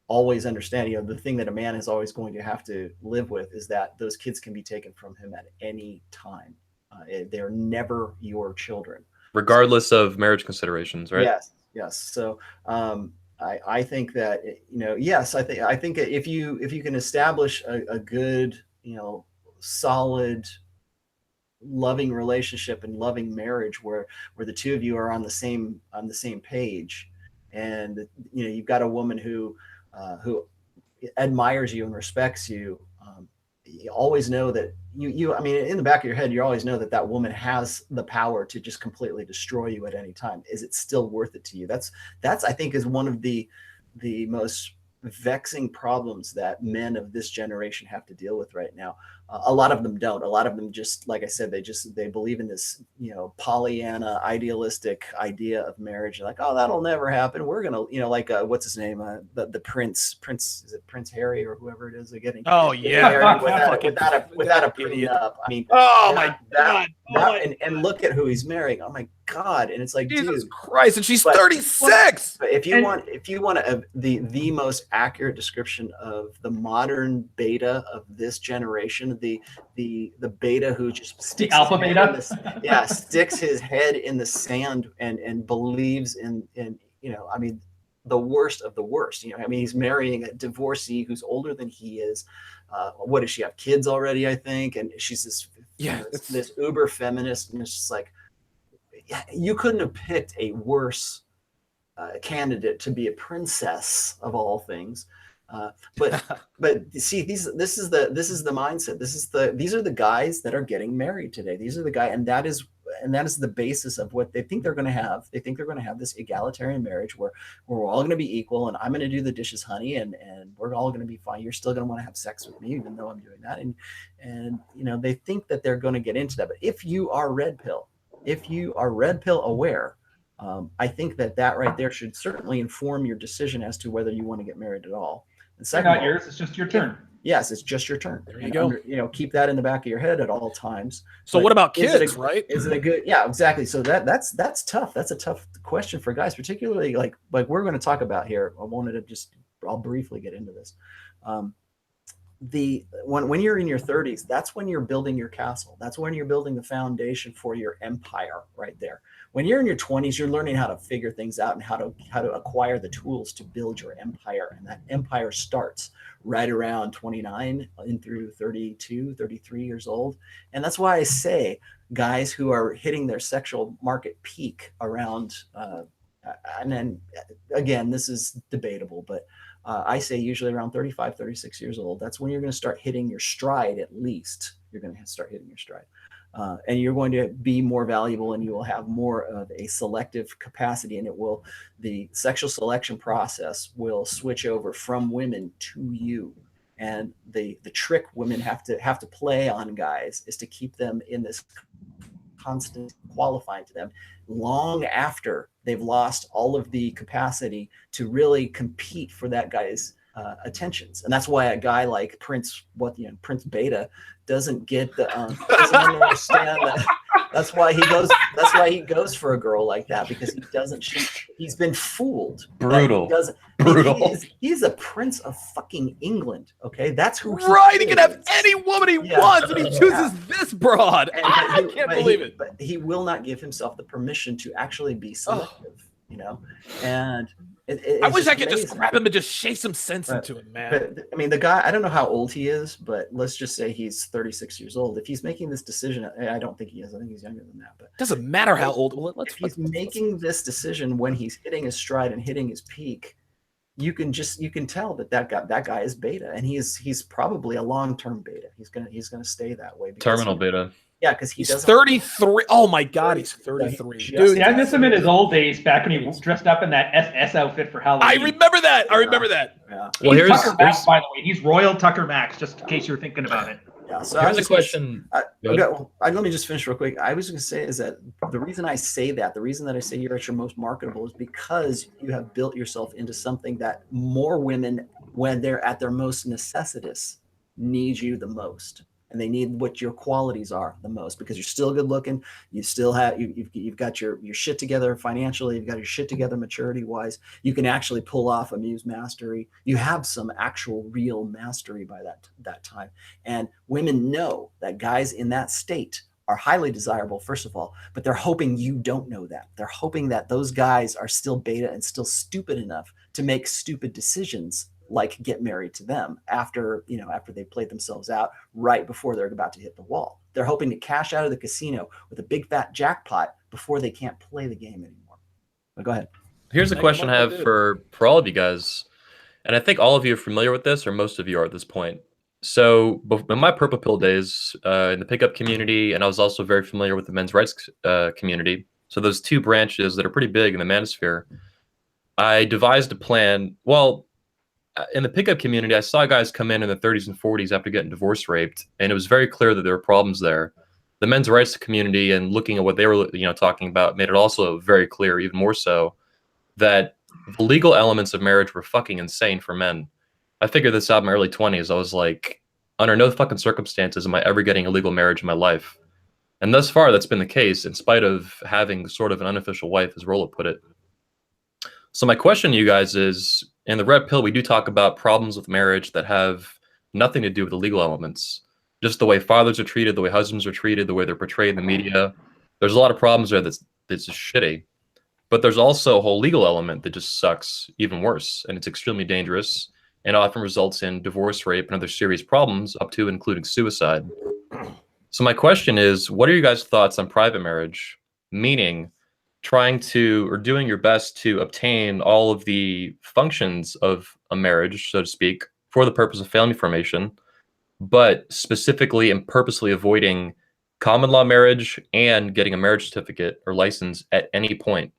always understand, the thing that a man is always going to have to live with is that those kids can be taken from him at any time. They're never your children, regardless of marriage considerations, right? Yes. So I think that, yes, I think if you can establish a good, solid, loving relationship and loving marriage where the two of you are on the same page, and you've got a woman who admires you and respects you, you always know that I mean, in the back of your head, you always know that that woman has the power to just completely destroy you at any time. Is it still worth it to you? That's I think is one of the most vexing problems that men of this generation have to deal with right now. A lot of them don't. A lot of them just, like I said, they believe in this, Pollyanna idealistic idea of marriage. Like, oh, that'll never happen. We're gonna, like, what's his name? The Prince, is it Prince Harry or whoever it is? Getting married without a prenup. I mean, oh my God. And look at who he's marrying. Oh my God. And it's like, Jesus dude, Christ, and she's 36. But if you want the most accurate description of the modern beta of this generation, the beta who just the alpha beta, sticks his head in the sand and believes in I mean, the worst of the worst. I mean, he's marrying a divorcee who's older than he is. What does she have? Kids already, I think, and she's this uber feminist, and it's just like, you couldn't have picked a worse candidate to be a princess of all things. But see, this is the mindset. These are the guys that are getting married today. These are the guys, and that is the basis of what they think they're going to have. They think they're going to have this egalitarian marriage where we're all going to be equal, and I'm going to do the dishes, honey, and we're all going to be fine. You're still going to want to have sex with me, even though I'm doing that. And they think that they're going to get into that. But if you are red pill aware, I think that right there should certainly inform your decision as to whether you want to get married at all. And second, not yours. It's just your turn. Yes, it's just your turn. There you go. Keep that in the back of your head at all times. So what about kids, right? Is it a good? Yeah, exactly. So that's tough. That's a tough question for guys, particularly like we're going to talk about here. I'll briefly get into this. When you're in your 30s, that's when you're building your castle. That's when you're building the foundation for your empire right there. When you're in your 20s, you're learning how to figure things out and how to acquire the tools to build your empire. And that empire starts right around 29 and through 32, 33 years old. And that's why I say guys who are hitting their sexual market peak around, and then again, this is debatable, but I say usually around 35, 36 years old. That's when you're going to start hitting your stride. At least you're going to start hitting your stride. And you're going to be more valuable, and you will have more of a selective capacity, and the sexual selection process will switch over from women to you. And the trick women have to play on guys is to keep them in this constant qualifying to them long after they've lost all of the capacity to really compete for that guy's attentions. And that's why a guy like Prince Beta doesn't get doesn't understand that. That's why he goes for a girl like that, because he's been fooled. Brutal. He's a prince of fucking England. Okay, that's who. Right, he can have any woman he wants, and he chooses this broad. I can't believe it. But he will not give himself the permission to actually be selective. And I wish I could just grab him and just shake some sense into him, man. But I mean, the guy, I don't know how old he is, but let's just say he's 36 years old. If he's making this decision, I don't think he is. I think he's younger than that. But doesn't matter how old. Well, if he's making this decision when he's hitting his stride and hitting his peak, you can tell that guy is beta, and he's probably a long-term beta. He's gonna stay that way. Terminal beta. Yeah, because he's 33. Oh my God, he's 33. Dude, I miss him in his old days, back when he dressed up in that SS outfit for Halloween. I remember that. Yeah. Well, here's Tucker Max, by the way. He's Royal Tucker Max, just in case you were thinking about it. Yeah. So here's a question. Let me just finish real quick. I was going to say is that the reason I say that, the reason that I say you're at your most marketable, is because you have built yourself into something that more women, when they're at their most necessitous, need you the most. and they need what your qualities are the most, because you're still good looking. You still have, you've got your shit together financially. You've got your shit together maturity wise. You can actually pull off a muse mastery. You have some actual real mastery by that time. And women know that guys in that state are highly desirable, first of all, but they're hoping you don't know that. They're hoping that those guys are still beta and still stupid enough to make stupid decisions, like get married to them after they played themselves out right before they're about to hit the wall. They're hoping to cash out of the casino with a big fat jackpot before they can't play the game anymore. But go ahead. Here's a question I have for all of you guys, and I think all of you are familiar with this, or most of you are at this point. So in my purple pill days, in the pickup community, and I was also very familiar with the men's rights community. So those two branches that are pretty big in the manosphere, I devised a plan. Well, in the pickup community, I saw guys come in their 30s and 40s after getting divorce raped, and it was very clear that there were problems there. The men's rights community, and looking at what they were talking about, made it also very clear, even more so, that the legal elements of marriage were fucking insane for men. I figured this out in my early 20s. I was like, under no fucking circumstances am I ever getting a legal marriage in my life. And thus far, that's been the case, in spite of having sort of an unofficial wife, as Rollo put it. So my question to you guys is, in the red pill, we do talk about problems with marriage that have nothing to do with the legal elements. Just the way fathers are treated, the way husbands are treated, the way they're portrayed in the media. There's a lot of problems there that's just shitty. But there's also a whole legal element that just sucks even worse, and it's extremely dangerous, and often results in divorce, rape, and other serious problems, up to including suicide. So my question is, what are your guys' thoughts on private marriage? Meaning, trying to, or doing your best to obtain all of the functions of a marriage, so to speak, for the purpose of family formation, but specifically and purposely avoiding common law marriage and getting a marriage certificate or license at any point.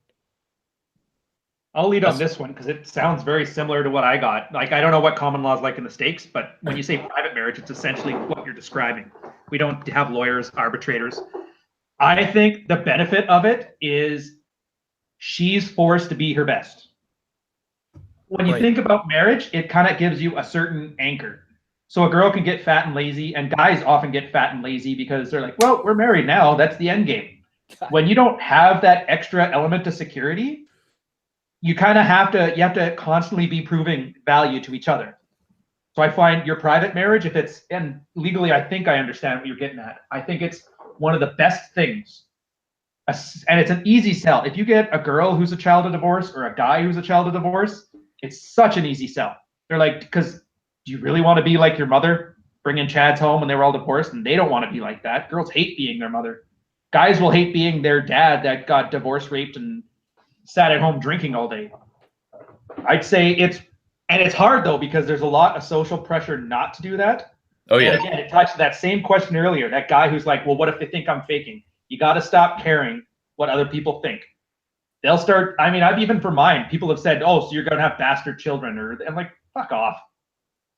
I'll lead on this one because it sounds very similar to what I got. Like, I don't know what common law is like in the States, but when you say private marriage, it's essentially what you're describing. We don't have lawyers, arbitrators. I think the benefit of it is she's forced to be her best. When you think about marriage, it kind of gives you a certain anchor. So a girl can get fat and lazy, and guys often get fat and lazy because they're like, well, we're married now. That's the end game. When you don't have that extra element of security, you kind of have to constantly be proving value to each other. So I find your private marriage, if it's, and legally, I think I understand what you're getting at. I think it's one of the best things. And it's an easy sell. If you get a girl who's a child of divorce or a guy who's a child of divorce, it's such an easy sell. They're like, because do you really want to be like your mother, bringing Chads home when they were all divorced? And they don't want to be like that. Girls hate being their mother. Guys will hate being their dad that got divorced, raped, and sat at home drinking all day. I'd say it's hard though, because there's a lot of social pressure not to do that. Oh yeah. And again, it touched that same question earlier, that guy who's like, well, what if they think I'm faking? You got to stop caring what other people think. They'll start, I mean, I've even for mine, people have said, oh, so you're going to have bastard children, or I'm like, fuck off.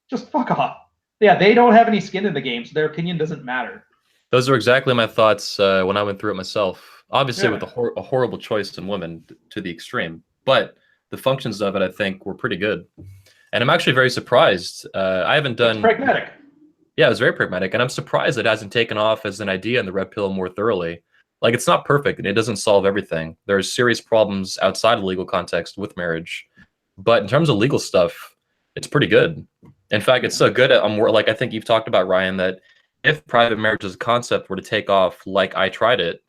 Just fuck off. Yeah, they don't have any skin in the game, so their opinion doesn't matter. Those are exactly my thoughts when I went through it myself. Obviously, with a horrible choice in women to the extreme, but the functions of it, I think, were pretty good. And I'm actually very surprised. I haven't done. It's pragmatic. Yeah, it was very pragmatic, and I'm surprised it hasn't taken off as an idea in the red pill more thoroughly. Like, it's not perfect, and it doesn't solve everything. There's serious problems outside of the legal context with marriage, but in terms of legal stuff, it's pretty good. In fact, it's so good. Like I think you've talked about, Ryan, that if private marriage as a concept were to take off, like I tried it,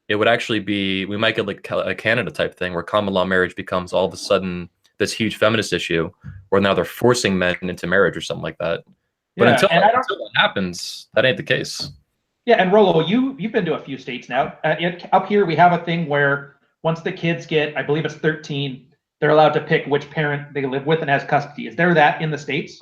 it would actually be, we might get like a Canada type thing where common law marriage becomes all of a sudden this huge feminist issue where now they're forcing men into marriage or something like that. But until that happens, that ain't the case. Yeah, and Rollo, you've been to a few states now. Up here, we have a thing where once the kids get, I believe it's 13, they're allowed to pick which parent they live with and has custody. Is there that in the States?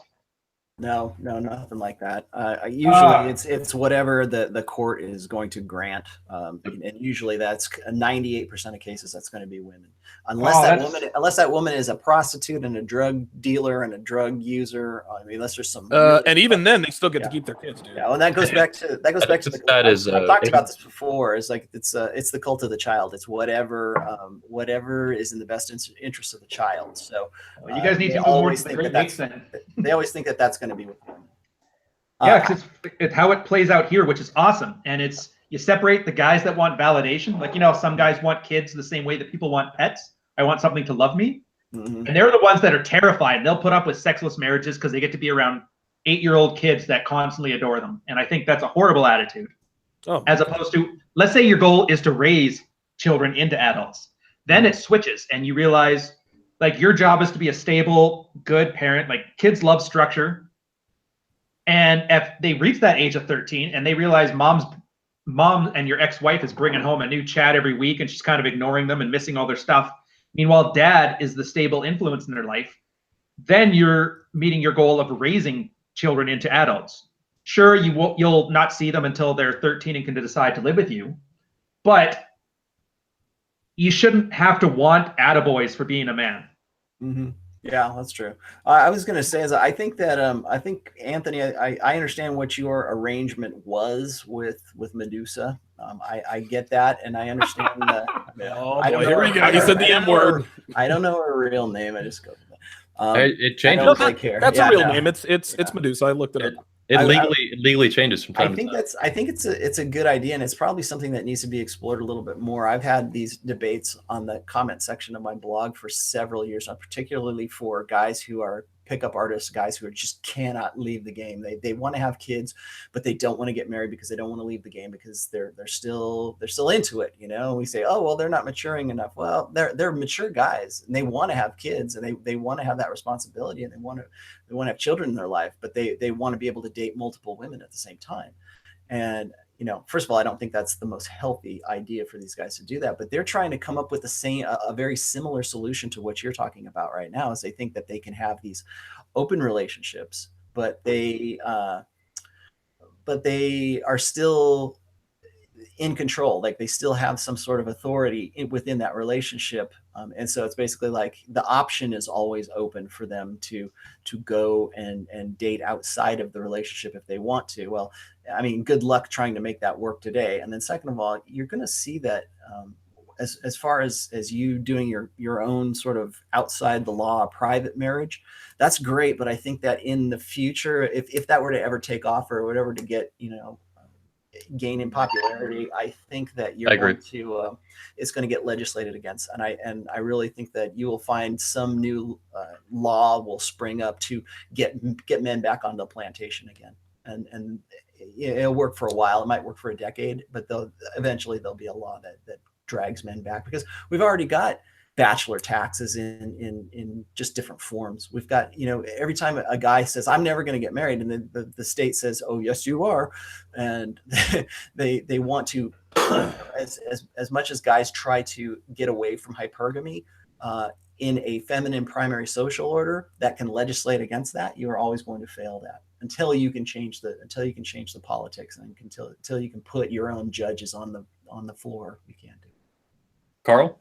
No, nothing like that. Usually it's whatever the court is going to grant. And usually that's 98% of cases that's going to be women. Unless that woman is a prostitute and a drug dealer and a drug user. I mean, unless there's some and even then they still get to keep their kids, dude. Yeah, and that goes back to the I've talked about this before. It's like it's the cult of the child. It's whatever is in the best interest of the child. So you guys need to always think they always think that that's going to be with women. Yeah, because it's how it plays out here, which is awesome. And it's, you separate the guys that want validation. Like, you know, some guys want kids the same way that people want pets. I want something to love me. Mhm. And they're the ones that are terrified. They'll put up with sexless marriages because they get to be around 8-year-old kids that constantly adore them. And I think that's a horrible attitude. Oh, As opposed to, let's say your goal is to raise children into adults. Then it switches and you realize, like, your job is to be a stable, good parent. Like, kids love structure. And if they reach that age of 13 and they realize mom and your ex-wife is bringing home a new chat every week and she's kind of ignoring them and missing all their stuff, meanwhile dad is the stable influence in their life, then you're meeting your goal of raising children into adults. Sure, you'll not see them until they're 13 and can decide to live with you, but you shouldn't have to want attaboys for being a man. Mm-hmm. Yeah, that's true. I was going to say, I think that I think Anthony, I understand what your arrangement was with Medusa. I get that, and I understand that. oh I don't boy, know here we her- go. You said the M word. I don't know her real name. I just go. It I changes. don't really care. That's Yeah, a real no. name. It's Medusa. I looked it up. It I- legally changes from time to time. I think it's a good idea, and it's probably something that needs to be explored a little bit more. I've had these debates on the comment section of my blog for several years, particularly for guys who are pickup artists, guys who just cannot leave the game. They want to have kids, but they don't want to get married because they don't want to leave the game because they're still into it. You know, we say, oh well, they're not maturing enough. Well, they're mature guys, and they want to have kids, and they want to have that responsibility, and they want to have children in their life, but they want to be able to date multiple women at the same time. And you know, first of all, I don't think that's the most healthy idea for these guys to do that, but they're trying to come up with a very similar solution to what you're talking about right now. Is they think that they can have these open relationships, but they are still in control. Like, they still have some sort of authority within that relationship. And so it's basically like the option is always open for them to go and date outside of the relationship if they want to. Well, I mean, good luck trying to make that work today. And then second of all, you're going to see that as far as you doing your own sort of outside the law private marriage, that's great. But I think that in the future, if that were to ever take off or whatever to get, you know, gain in popularity, I think that you're going to it's going to get legislated against, and I really think that you will find some new law will spring up to get men back on the plantation again, and it'll work for a while. It might work for a decade, but eventually there'll be a law that drags men back, because we've already got bachelor taxes in just different forms. We've got, you know, every time a guy says, I'm never going to get married, and then the state says, oh, yes, you are. And they want to, as much as guys try to get away from hypergamy, in a feminine primary social order that can legislate against that, you are always going to fail that until you can change the politics, and until you can put your own judges on the floor. You can't do it. Carl?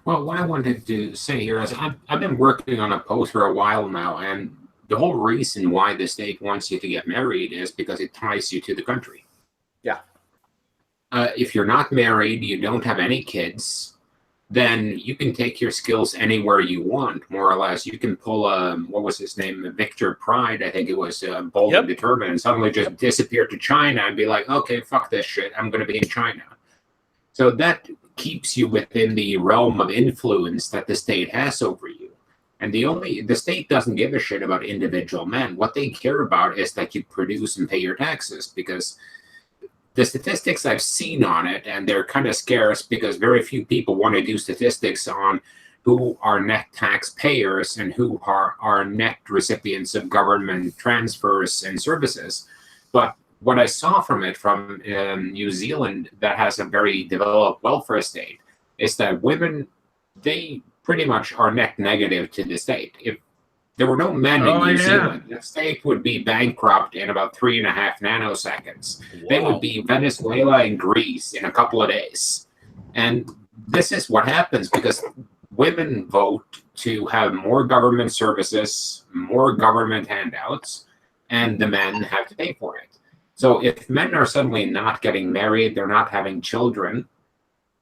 Well, what I wanted to say here is I've been working on a post for a while now, and the whole reason why the state wants you to get married is because it ties you to the country. Yeah. If you're not married, you don't have any kids, then you can take your skills anywhere you want, more or less. You can pull what was his name? Victor Pride, I think it was, bold and determined, and suddenly just disappear to China and be like, okay, fuck this shit, I'm going to be in China. So that keeps you within the realm of influence that the state has over you. And the state doesn't give a shit about individual men. What they care about is that you produce and pay your taxes, because the statistics I've seen on it, and they're kind of scarce because very few people want to do statistics on who are net taxpayers and who are net recipients of government transfers and services. But what I saw from New Zealand, that has a very developed welfare state, is that women, they pretty much are net negative to the state. If there were no men in New Zealand, the state would be bankrupt in about 3.5 nanoseconds. Wow. They would be Venezuela and Greece in a couple of days. And this is what happens because women vote to have more government services, more government handouts, and the men have to pay for it. So if men are suddenly not getting married, they're not having children,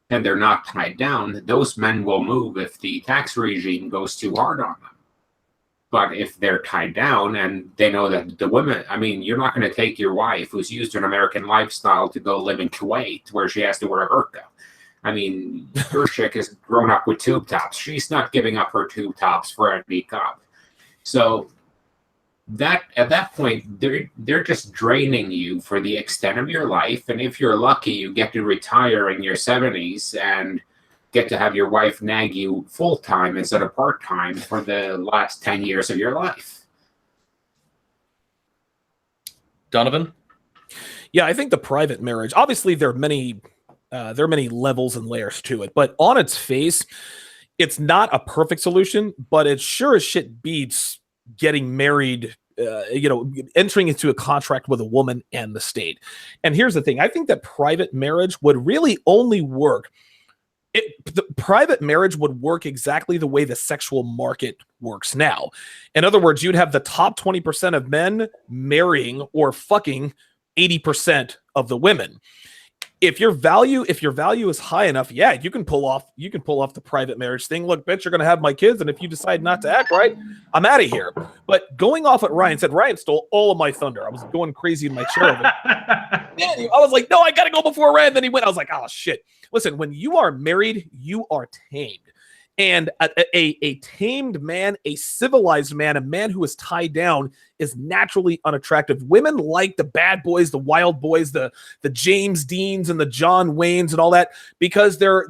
and they're not tied down, those men will move if the tax regime goes too hard on them. But if they're tied down and they know that the women, I mean, you're not going to take your wife who's used to an American lifestyle to go live in Kuwait where she has to wear a burqa. I mean, your chick has grown up with tube tops. She's not giving up her tube tops for a niqab. So that at that point, they're just draining you for the extent of your life. And if you're lucky, you get to retire in your 70s and get to have your wife nag you full time instead of part time for the last 10 years of your life. Donovan? Yeah, I think the private marriage, obviously there are many levels and layers to it, but on its face, it's not a perfect solution, but it sure as shit beats getting married, entering into a contract with a woman and the state. And here's the thing. I think that private marriage would really only work. The private marriage would work exactly the way the sexual market works now. In other words, you'd have the top 20% of men marrying or fucking 80% of the women. If your value is high enough, yeah, you can pull off the private marriage thing. Look, bitch, you're gonna have my kids, and if you decide not to act right, I'm out of here. But going off what Ryan said, Ryan stole all of my thunder. I was going crazy in my chair. I was like, no, I gotta go before Ryan. Then he went. I was like, oh shit. Listen, when you are married, you are tamed. And a tamed man, a civilized man, a man who is tied down is naturally unattractive. Women like the bad boys, the wild boys, the James Deans and the John Waynes and all that because they're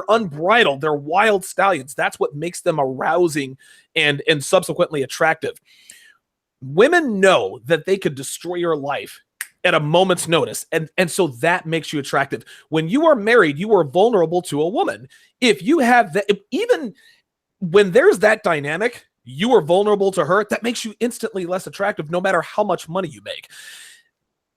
unbridled. They're wild stallions. That's what makes them arousing and subsequently attractive. Women know that they could destroy your life at a moment's notice. And so that makes you attractive. When you are married, you are vulnerable to a woman. If you have that, even when there's that dynamic, you are vulnerable to her. That makes you instantly less attractive, no matter how much money you make.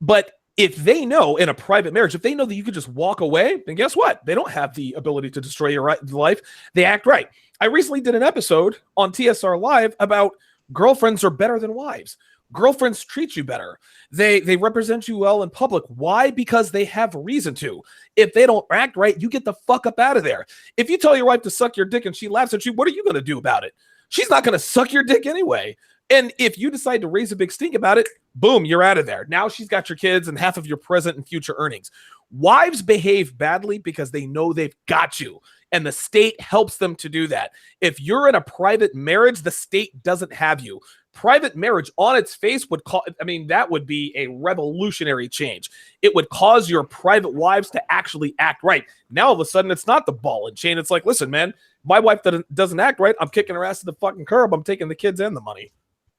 But if they know in a private marriage, if they know that you could just walk away, then guess what? They don't have the ability to destroy your life. They act right. I recently did an episode on TSR Live about girlfriends are better than wives. Girlfriends treat you better. They represent you well in public. Why? Because they have reason to. If they don't act right, you get the fuck up out of there. If you tell your wife to suck your dick and she laughs at you, what are you going to do about it? She's not going to suck your dick anyway. And if you decide to raise a big stink about it, boom, you're out of there. Now she's got your kids and half of your present and future earnings. Wives behave badly because they know they've got you. And the state helps them to do that. If you're in a private marriage, the state doesn't have you. Private marriage on its face that would be a revolutionary change. It would cause your private wives to actually act right. Now, all of a sudden, it's not the ball and chain. It's like, listen, man, my wife doesn't act right. I'm kicking her ass to the fucking curb. I'm taking the kids and the money.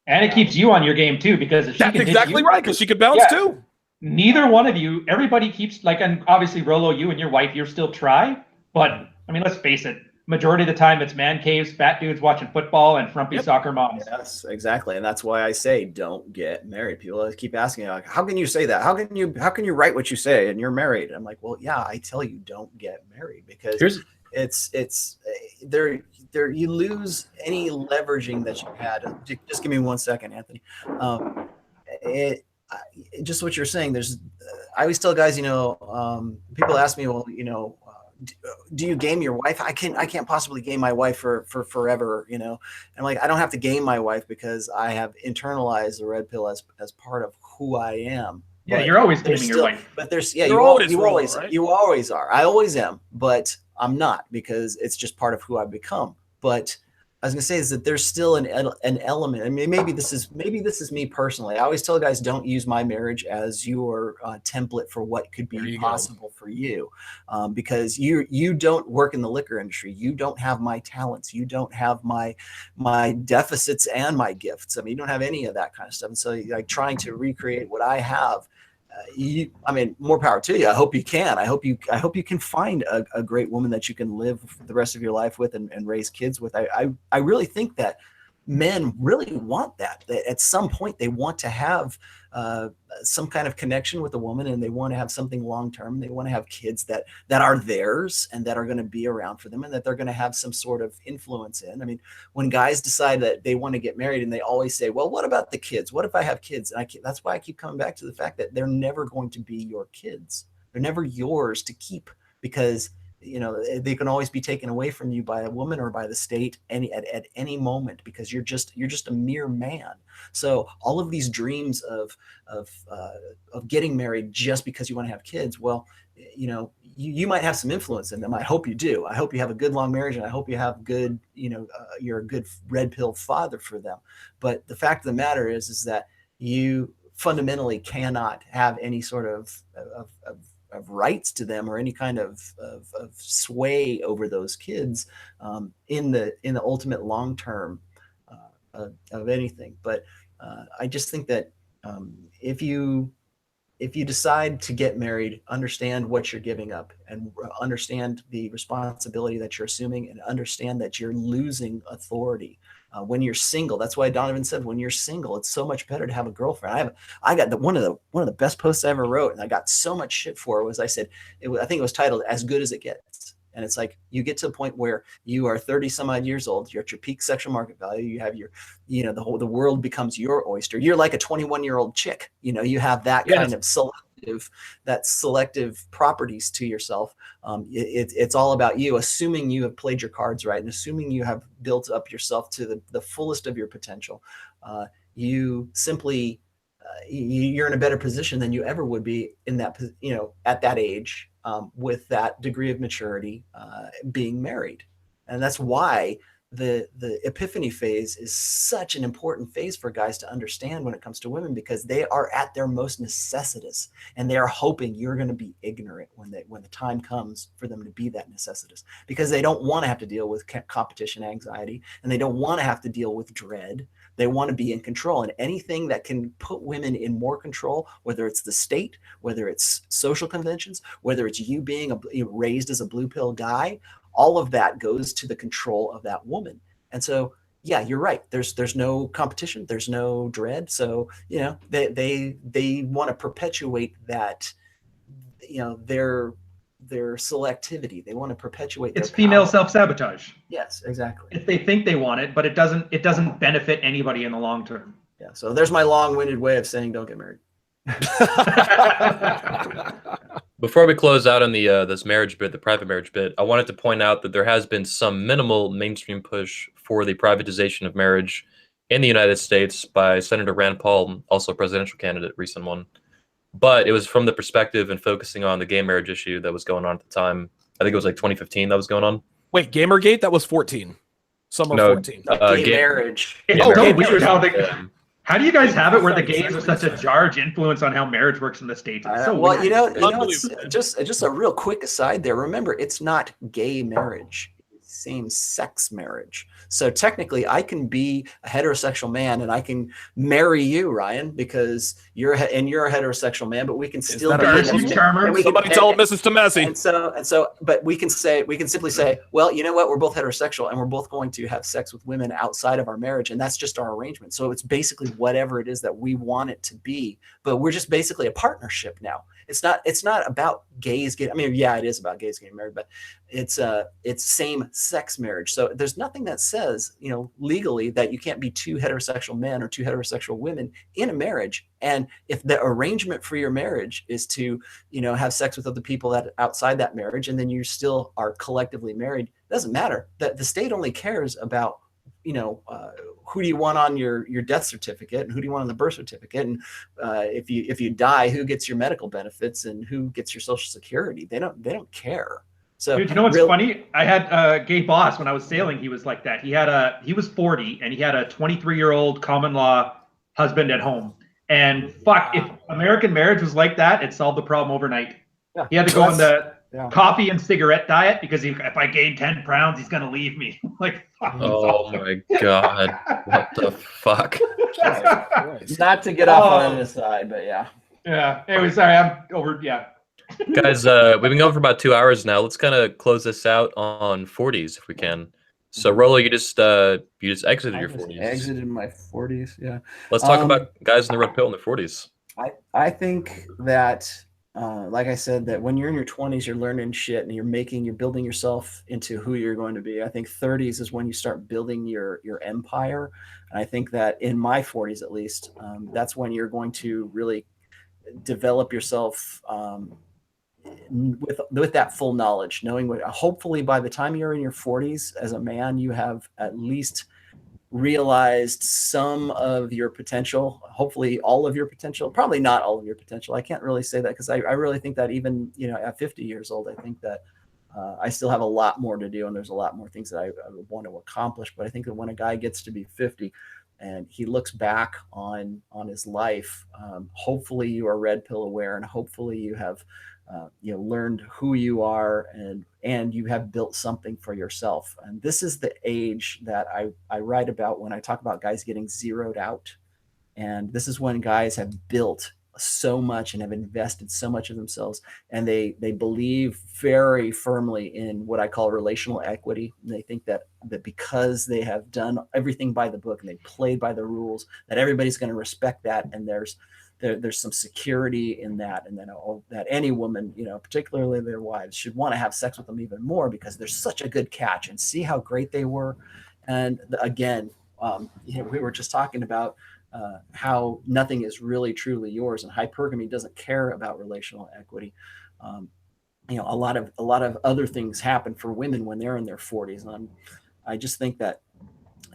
And it keeps you on your game, too, because if she that's exactly right, because she could bounce, too. Neither one of you, everybody keeps, and obviously, Rolo, you and your wife, you're still try, but, let's face it, majority of the time it's man caves, fat dudes watching football, and frumpy soccer moms. Yes, exactly. And that's why I say don't get married. People keep asking, like, how can you say that? How can you write what you say and you're married? I'm like, well, yeah, I tell you don't get married because it's there you lose any leveraging that you had. Just give me 1 second, Anthony. Just what you're saying, I always tell guys, people ask me, well, do you game your wife? I can't possibly game my wife for forever, And I'm like, I don't have to game my wife because I have internalized the red pill as part of who I am. Yeah, you're always gaming your wife. But you always are. I always am, but I'm not because it's just part of who I've become. But I was gonna say is that there's still an element. I mean, maybe this is me personally. I always tell guys don't use my marriage as your template for what could be possible for you, because you don't work in the liquor industry. You don't have my talents. You don't have my deficits and my gifts. I mean, you don't have any of that kind of stuff. And so, like trying to recreate what I have. More power to you. I hope you can. I hope you can find a great woman that you can live the rest of your life with and raise kids with. I really think that men really want that at some point they want to have some kind of connection with a woman and they want to have something long-term. They want to have kids that are theirs and that are going to be around for them and that they're going to have some sort of influence in. I mean, when guys decide that they want to get married and they always say, well, what about the kids? What if I have kids? And that's why I keep coming back to the fact that they're never going to be your kids. They're never yours to keep because they can always be taken away from you by a woman or by the state at any moment, because you're just a mere man. So all of these dreams of getting married just because you want to have kids, well, you might have some influence in them. I hope you do. I hope you have a good long marriage, and I hope you have good, you're a good red pill father for them. But the fact of the matter is that you fundamentally cannot have any sort of rights to them, or any kind of sway over those kids in the ultimate long term of anything. But I just think that if you decide to get married, understand what you're giving up, and understand the responsibility that you're assuming, and understand that you're losing authority. When you're single, that's why Donovan said, when you're single, it's so much better to have a girlfriend. I got one of the best posts I ever wrote, and I got so much shit for it, was I said, I think it was titled "As Good as It Gets." And it's like, you get to a point where you are 30 some odd years old, you're at your peak sexual market value, you have your, the world becomes your oyster. You're like a 21-year-old chick, you have that kind of selective properties to yourself. It's all about you, assuming you have played your cards right, and assuming you have built up yourself to the fullest of your potential. You simply, you're in a better position than you ever would be in that, at that age, with that degree of maturity, being married. And that's why the epiphany phase is such an important phase for guys to understand when it comes to women, because they are at their most necessitous, and they are hoping you're going to be ignorant when the time comes for them to be that necessitous, because they don't want to have to deal with competition anxiety, and they don't want to have to deal with dread. They want to be in control, and anything that can put women in more control, whether it's the state, whether it's social conventions, whether it's you being raised as a blue pill guy, all of that goes to the control of that woman. And so, yeah, you're right. There's no competition. There's no dread. So, they want to perpetuate that, their selectivity. They want to perpetuate their It's female power. self-sabotage. Yes, exactly. If they think they want it, but it doesn't benefit anybody in the long term. Yeah. So there's my long-winded way of saying don't get married. Before we close out on the this marriage bit, the private marriage bit, I wanted to point out that there has been some minimal mainstream push for the privatization of marriage in the United States by Senator Rand Paul, also a presidential candidate, recent one. But it was from the perspective and focusing on the gay marriage issue that was going on at the time. I think it was like 2015 that was going on. Wait, Gamergate? That was 14. Summer No, 14. Gay marriage. It's Yeah, so marriage. weird how they. Yeah. How do you guys have it where the gays are such a large influence on how marriage works in the States? It's so Well, weird. it's just a real quick aside there. Remember, it's not gay marriage, it's same-sex marriage. So technically, I can be a heterosexual man and I can marry you, Ryan, because you're a heterosexual man, but we can still that be a in Darcy a- Charmer? and we can- Somebody tell Mrs. Tomasi. and so, but we can simply say, well, you know what? We're both heterosexual, and we're both going to have sex with women outside of our marriage, and that's just our arrangement. So it's basically whatever it is that we want it to be, but we're just basically a partnership now. It's not about gays getting. I mean, yeah, it is about gays getting married, but it's same-sex marriage. So there's nothing that says, legally, that you can't be two heterosexual men or two heterosexual women in a marriage. And if the arrangement for your marriage is to, have sex with other people that outside that marriage, and then you still are collectively married, it doesn't matter. That the state only cares about, who do you want on your death certificate, and who do you want on the birth certificate, and if you die, who gets your medical benefits and who gets your Social Security. They don't care. So, Dude, you know what's funny? I had a gay boss when I was sailing. He was like that. He was 40 and he had a 23-year-old common law husband at home. And fuck, if American marriage was like that, it solved the problem overnight. Yeah. He had to go on the Yeah. coffee and cigarette diet because if I gain 10 pounds, he's gonna leave me. Like, fuck, he's Oh awesome. my god. What the fuck? Not to get off on this side, but yeah. Yeah. Anyway, sorry, I'm over. Yeah. Guys, we've been going for about 2 hours now. Let's kind of close this out on 40s if we can. So Rolo, you just exited your 40s. Exited my 40s. Yeah. Let's talk about guys in the red pill in their 40s. I think that, like I said, that when you're in your 20s, you're learning shit and you're building yourself into who you're going to be. I think 30s is when you start building your empire. And I think that in my 40s, at least, that's when you're going to really develop yourself with that full knowledge, knowing what, hopefully by the time you're in your 40s as a man, you have at least realized some of your potential, hopefully all of your potential, probably not all of your potential. I can't really say that because I really think that even, you know, at 50 years old, I think that I still have a lot more to do, and there's a lot more things that I want to accomplish. But I think that when a guy gets to be 50 and he looks back on his life, hopefully you are red pill aware, and hopefully you have you know, learned who you are, and you have built something for yourself. And this is the age that I write about when I talk about guys getting zeroed out. And this is when guys have built so much and have invested so much of themselves, and they believe very firmly in what I call relational equity. And they think that because they have done everything by the book and they played by the rules, that everybody's going to respect that, and there's some security in that, and then that any woman, you know, particularly their wives, should want to have sex with them even more because they're such a good catch, and see how great they were. And again, you know, we were just talking about how nothing is really truly yours, and hypergamy doesn't care about relational equity. You know, a lot of other things happen for women when they're in their 40s, and I just think that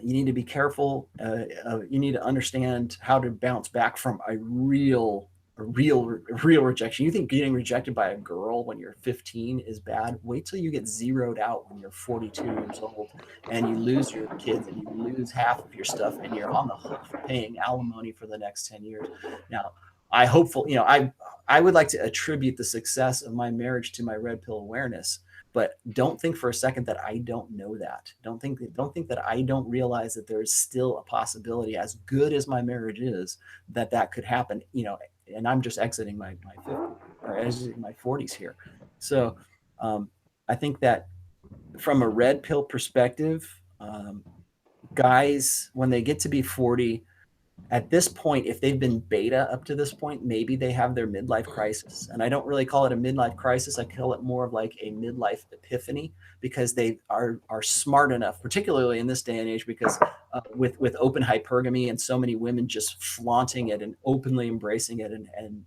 you need to be careful. You need to understand how to bounce back from a real rejection. You think getting rejected by a girl when you're 15 is bad? Wait till you get zeroed out when you're 42 years old and you lose your kids and you lose half of your stuff and you're on the hook for paying alimony for the next 10 years. Now, you know, I would like to attribute the success of my marriage to my red pill awareness, but don't think for a second that I don't know that. Don't think that I don't realize that there is still a possibility, as good as my marriage is, that could happen, you know. And I'm just exiting my 50s or exiting my 40s here. So I think that from a red pill perspective, guys, when they get to be 40, at this point, if they've been beta up to this point, maybe they have their midlife crisis. And I don't really call it a midlife crisis. I call it more of like a midlife epiphany, because they are smart enough, particularly in this day and age, because with open hypergamy and so many women just flaunting it and openly embracing it and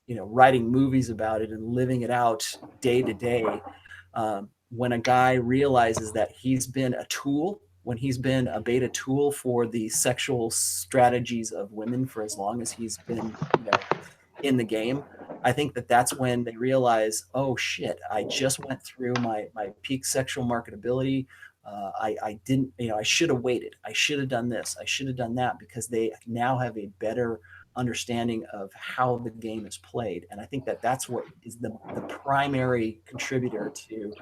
you know, writing movies about it and living it out day to day. When a guy realizes that he's been a tool, when he's been a beta tool for the sexual strategies of women for as long as he's been, you know, in the game, I think that that's when they realize, oh shit, I just went through my peak sexual marketability. I didn't, you know, I should have waited. I should have done this. I should have done that, because they now have a better understanding of how the game is played. And I think that that's what is the primary contributor to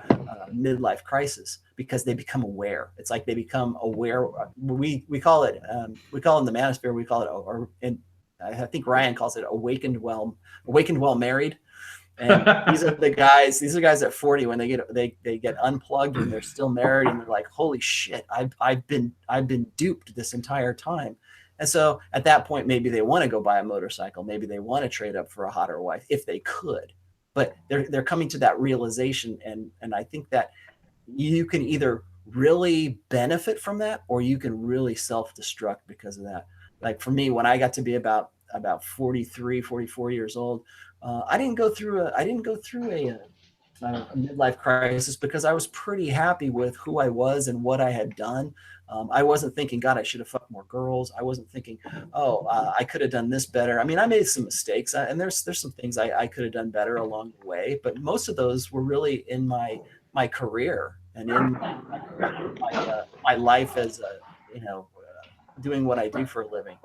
midlife crisis, because they become aware. It's like they become aware. We call it in the manosphere, we call it, or in, I think Ryan calls it awakened well married. And these are guys at 40 when they get unplugged and they're still married, and they're like, holy shit, I've been duped this entire time. And so at that point, maybe they want to go buy a motorcycle. Maybe they want to trade up for a hotter wife if they could, but they're coming to that realization. And I think that you can either really benefit from that, or you can really self-destruct because of that. Like for me, when I got to be about 43, 44 years old, I didn't go through a midlife crisis, because I was pretty happy with who I was and what I had done. I wasn't thinking, God, I should have fucked more girls. I wasn't thinking, I could have done this better. I mean, I made some mistakes, and there's some things I could have done better along the way, but most of those were really in my career and in my life as doing what I do for a living.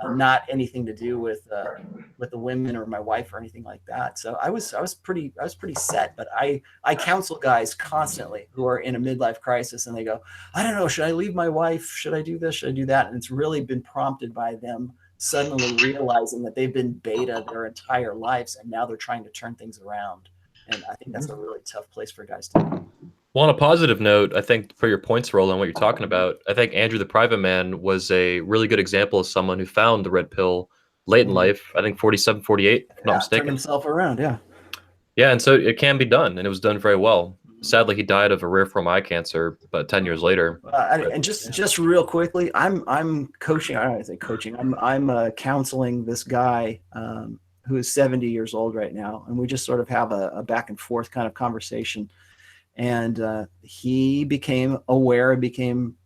Not anything to do with the women or my wife or anything like that. So I was pretty set. But I counsel guys constantly who are in a midlife crisis, and they go, I don't know, should I leave my wife? Should I do this? Should I do that? And it's really been prompted by them suddenly realizing that they've been beta their entire lives, and now they're trying to turn things around. And I think that's a really tough place for guys to be. Well, on a positive note, I think for your points, Roland, what you're talking about, I think Andrew the Private Man was a really good example of someone who found the red pill late in life. I think 47, 48, if I'm not mistaken. Turned himself around, yeah. Yeah, and so it can be done, and it was done very well. Sadly, he died of a rare form of eye cancer, but 10 years later. And just real quickly, I'm coaching. I don't want to say coaching. I'm counseling this guy who is 70 years old right now, and we just sort of have a back and forth kind of conversation. And he became aware, became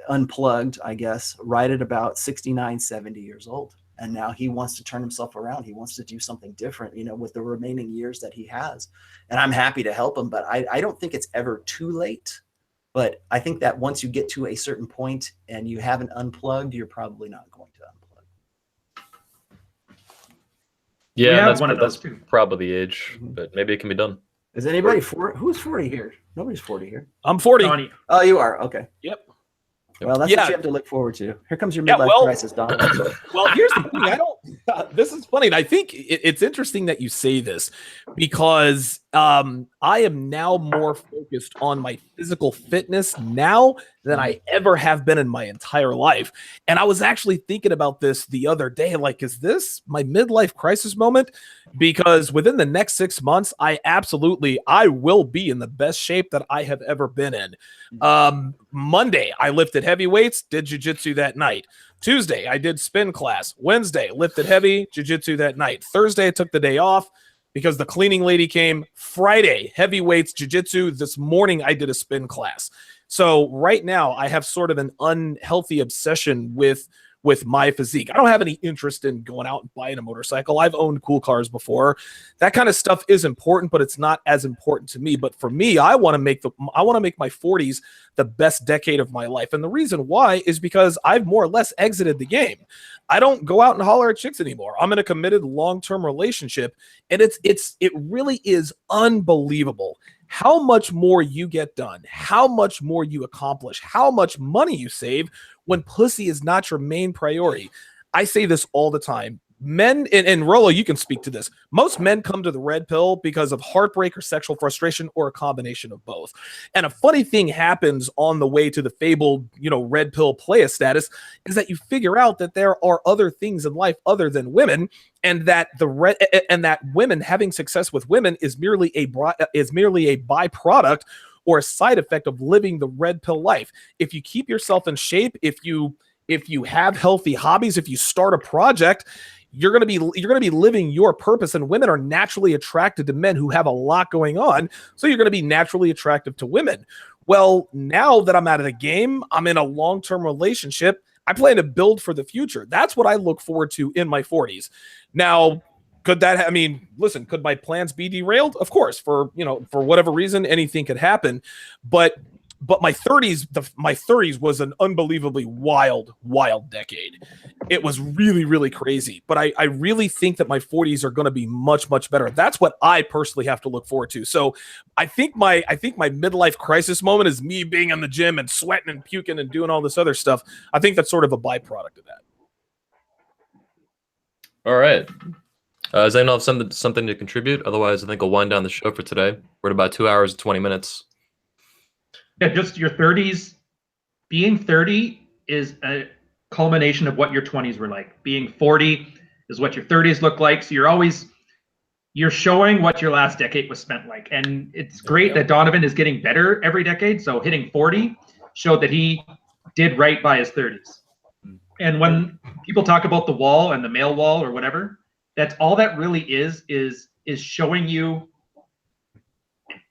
unplugged, I guess, right at about 69, 70 years old. And now he wants to turn himself around. He wants to do something different, you know, with the remaining years that he has. And I'm happy to help him, but I don't think it's ever too late. But I think that once you get to a certain point and you haven't unplugged, you're probably not going to unplug. Yeah, We have that's, one of that's those too. probably the age, but maybe it can be done. Is anybody who's 40 here? Nobody's 40 here. I'm 40. Donnie. Oh, you are? Okay. Yep. Well, that's Yeah. what you have to look forward to. Here comes your Yeah, midlife well- crisis, Don. Well, here's the thing. I don't. This is funny, and I think it's interesting that you say this because I am now more focused on my physical fitness now than I ever have been in my entire life. And I was actually thinking about this the other day. Like, is this my midlife crisis moment? Because within the next 6 months, I will be in the best shape that I have ever been in. Monday, I lifted heavy weights, did jujitsu that night. Tuesday, I did spin class. Wednesday, lifted heavy, jiu-jitsu that night. Thursday, I took the day off because the cleaning lady came. Friday, heavy weights, jiu-jitsu. This morning, I did a spin class. So right now, I have sort of an unhealthy obsession with my physique. I don't have any interest in going out and buying a motorcycle. I've owned cool cars before. That kind of stuff is important, but it's not as important to me. But for me, I want to make my 40s the best decade of my life. And the reason why is because I've more or less exited the game. I don't go out and holler at chicks anymore. I'm in a committed long-term relationship, and it really is unbelievable how much more you get done, how much more you accomplish, how much money you save when pussy is not your main priority. I say this all the time. Men, and Rollo, you can speak to this. Most men come to the red pill because of heartbreak or sexual frustration or a combination of both. And a funny thing happens on the way to the fabled, red pill playa status is that you figure out that there are other things in life other than women, and that that women having success with women is merely a byproduct or a side effect of living the red pill life. If you keep yourself in shape, if you have healthy hobbies, if you start a project, you're going to be living your purpose, and women are naturally attracted to men who have a lot going on. So you're going to be naturally attractive to women. Well, now that I'm out of the game, I'm in a long-term relationship. I plan to build for the future. That's what I look forward to in my 40s. Now, could my plans be derailed? Of course, for whatever reason, anything could happen. But my 30s was an unbelievably wild decade. It was really, really crazy. But I really think that my 40s are going to be much, much better. That's what I personally have to look forward to. So I think my midlife crisis moment is me being in the gym and sweating and puking and doing all this other stuff. I think that's sort of a byproduct of that. All right. Does anyone have something to contribute? Otherwise, I think we'll wind down the show for today. We're at about 2 hours and 20 minutes. Yeah, just your 30s. Being 30 is a culmination of what your 20s were like. Being 40 is what your 30s look like. So you're showing what your last decade was spent like. And it's great that Donovan is getting better every decade. So hitting 40 showed that he did right by his 30s. And when people talk about the wall and the male wall or whatever, that's all that really is showing you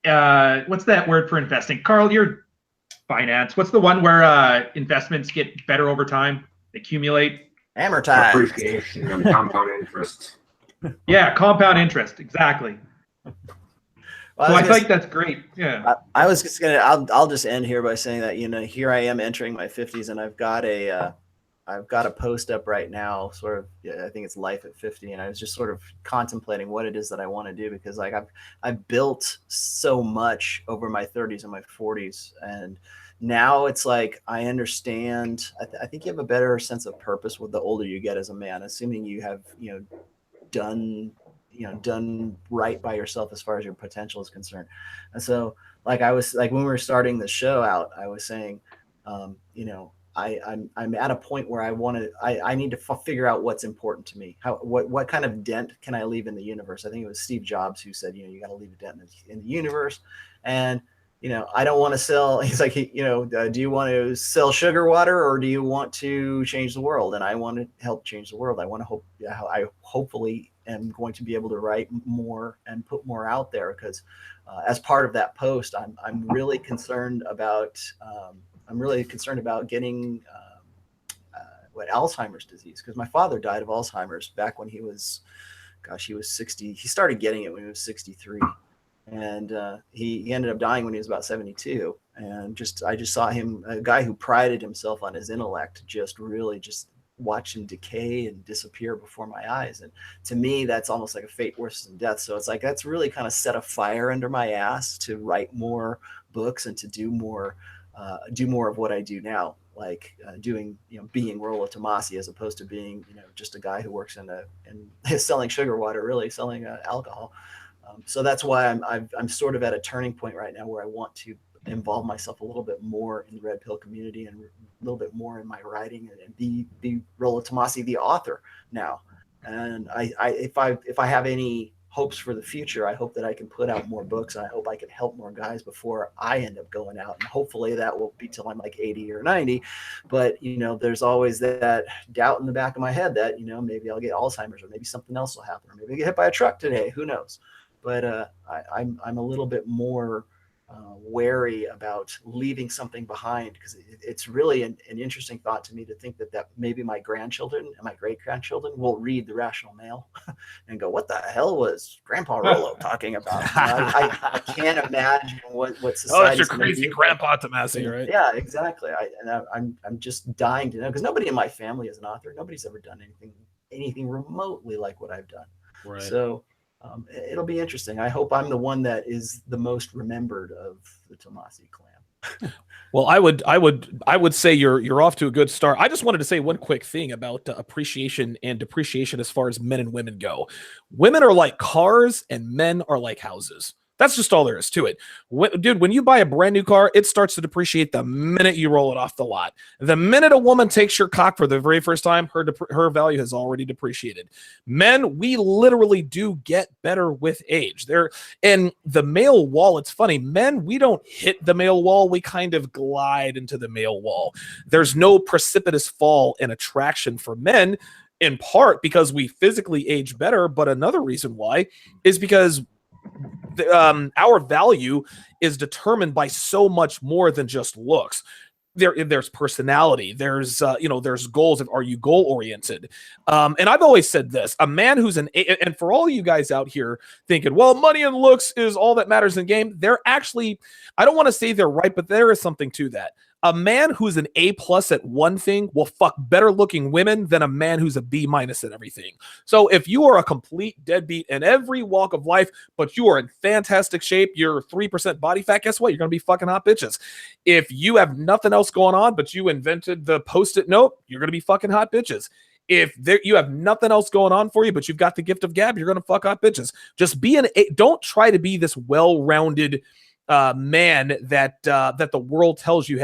what's that word for investing? Carl, you're finance. What's the one where investments get better over time, accumulate? Amortize. Appreciation and compound interest. Yeah, compound interest, exactly. Well, So I think that's great. Yeah. I was just I'll just end here by saying that here I am entering my 50s, and I've got a post up right now, sort of, I think it's Life at 50, and I was just sort of contemplating what it is that I want to do, because like I've built so much over my 30s and my 40s, and now it's like I understand. I think you have a better sense of purpose with the older you get as a man, assuming you have done right by yourself as far as your potential is concerned. And so like I was like when we were starting the show out, I was saying, I'm at a point where I need to figure out what's important to me. What kind of dent can I leave in the universe? I think it was Steve Jobs who said, you got to leave a dent in the universe. And you know, I don't want to sell. He's like, you know, do you want to sell sugar water or do you want to change the world? And I want to help change the world. I want to hope, I hopefully am going to be able to write more and put more out there, because as part of that post, I'm really concerned about getting what Alzheimer's disease, because my father died of Alzheimer's back when he was 60. He started getting it when he was 63. And he ended up dying when he was about 72. And I just saw him, a guy who prided himself on his intellect, just really just watch him decay and disappear before my eyes. And to me, that's almost like a fate worse than death. So it's like, that's really kind of set a fire under my ass to write more books and to do more of what I do now, like doing, you know, being Rollo Tomasi, as opposed to being, you know, just a guy who works in selling sugar water, really selling alcohol. So that's why I'm sort of at a turning point right now where I want to involve myself a little bit more in the Red Pill community and a little bit more in my writing and be Rollo Tomasi, the author now. And if I have any hopes for the future, I hope that I can put out more books, and I hope I can help more guys before I end up going out. And hopefully that will be till I'm like 80 or 90. But, you know, there's always that doubt in the back of my head that, you know, maybe I'll get Alzheimer's, or maybe something else will happen, or maybe I get hit by a truck today. Who knows? But I'm a little bit more wary about leaving something behind, because it's really an interesting thought to me to think that maybe my grandchildren and my great-grandchildren will read the Rational Mail and go, what the hell was Grandpa Rollo talking about? You know, I can't imagine what society. Oh, that's your crazy Grandpa Tomasi, right? Yeah, exactly. I'm just dying to know, because nobody in my family is an author. Nobody's ever done anything remotely like what I've done. Right. So it'll be interesting. I hope I'm the one that is the most remembered of the Tomasi clan. Well, I would say you're off to a good start. I just wanted to say one quick thing about appreciation and depreciation as far as men and women go. Women are like cars and men are like houses. That's just all there is to it. Dude, when you buy a brand new car, it starts to depreciate the minute you roll it off the lot. The minute a woman takes your cock for the very first time, her value has already depreciated. Men, we literally do get better with age. And the male wall, it's funny. Men, we don't hit the male wall. We kind of glide into the male wall. There's no precipitous fall in attraction for men, in part because we physically age better. But another reason why is because our value is determined by so much more than just looks. There's personality. There's goals. Are you goal oriented? And I've always said this: a man who's and for all you guys out here thinking, well, money and looks is all that matters in game. They're actually, I don't want to say they're right, but there is something to that. A man who's an A+ at one thing will fuck better looking women than a man who's a B- at everything. So if you are a complete deadbeat in every walk of life, but you are in fantastic shape, you're 3% body fat, guess what? You're going to be fucking hot bitches. If you have nothing else going on, but you invented the Post-it note, you're going to be fucking hot bitches. If you have nothing else going on for you, but you've got the gift of gab, you're going to fuck hot bitches. Just don't try to be this well-rounded man that the world tells you you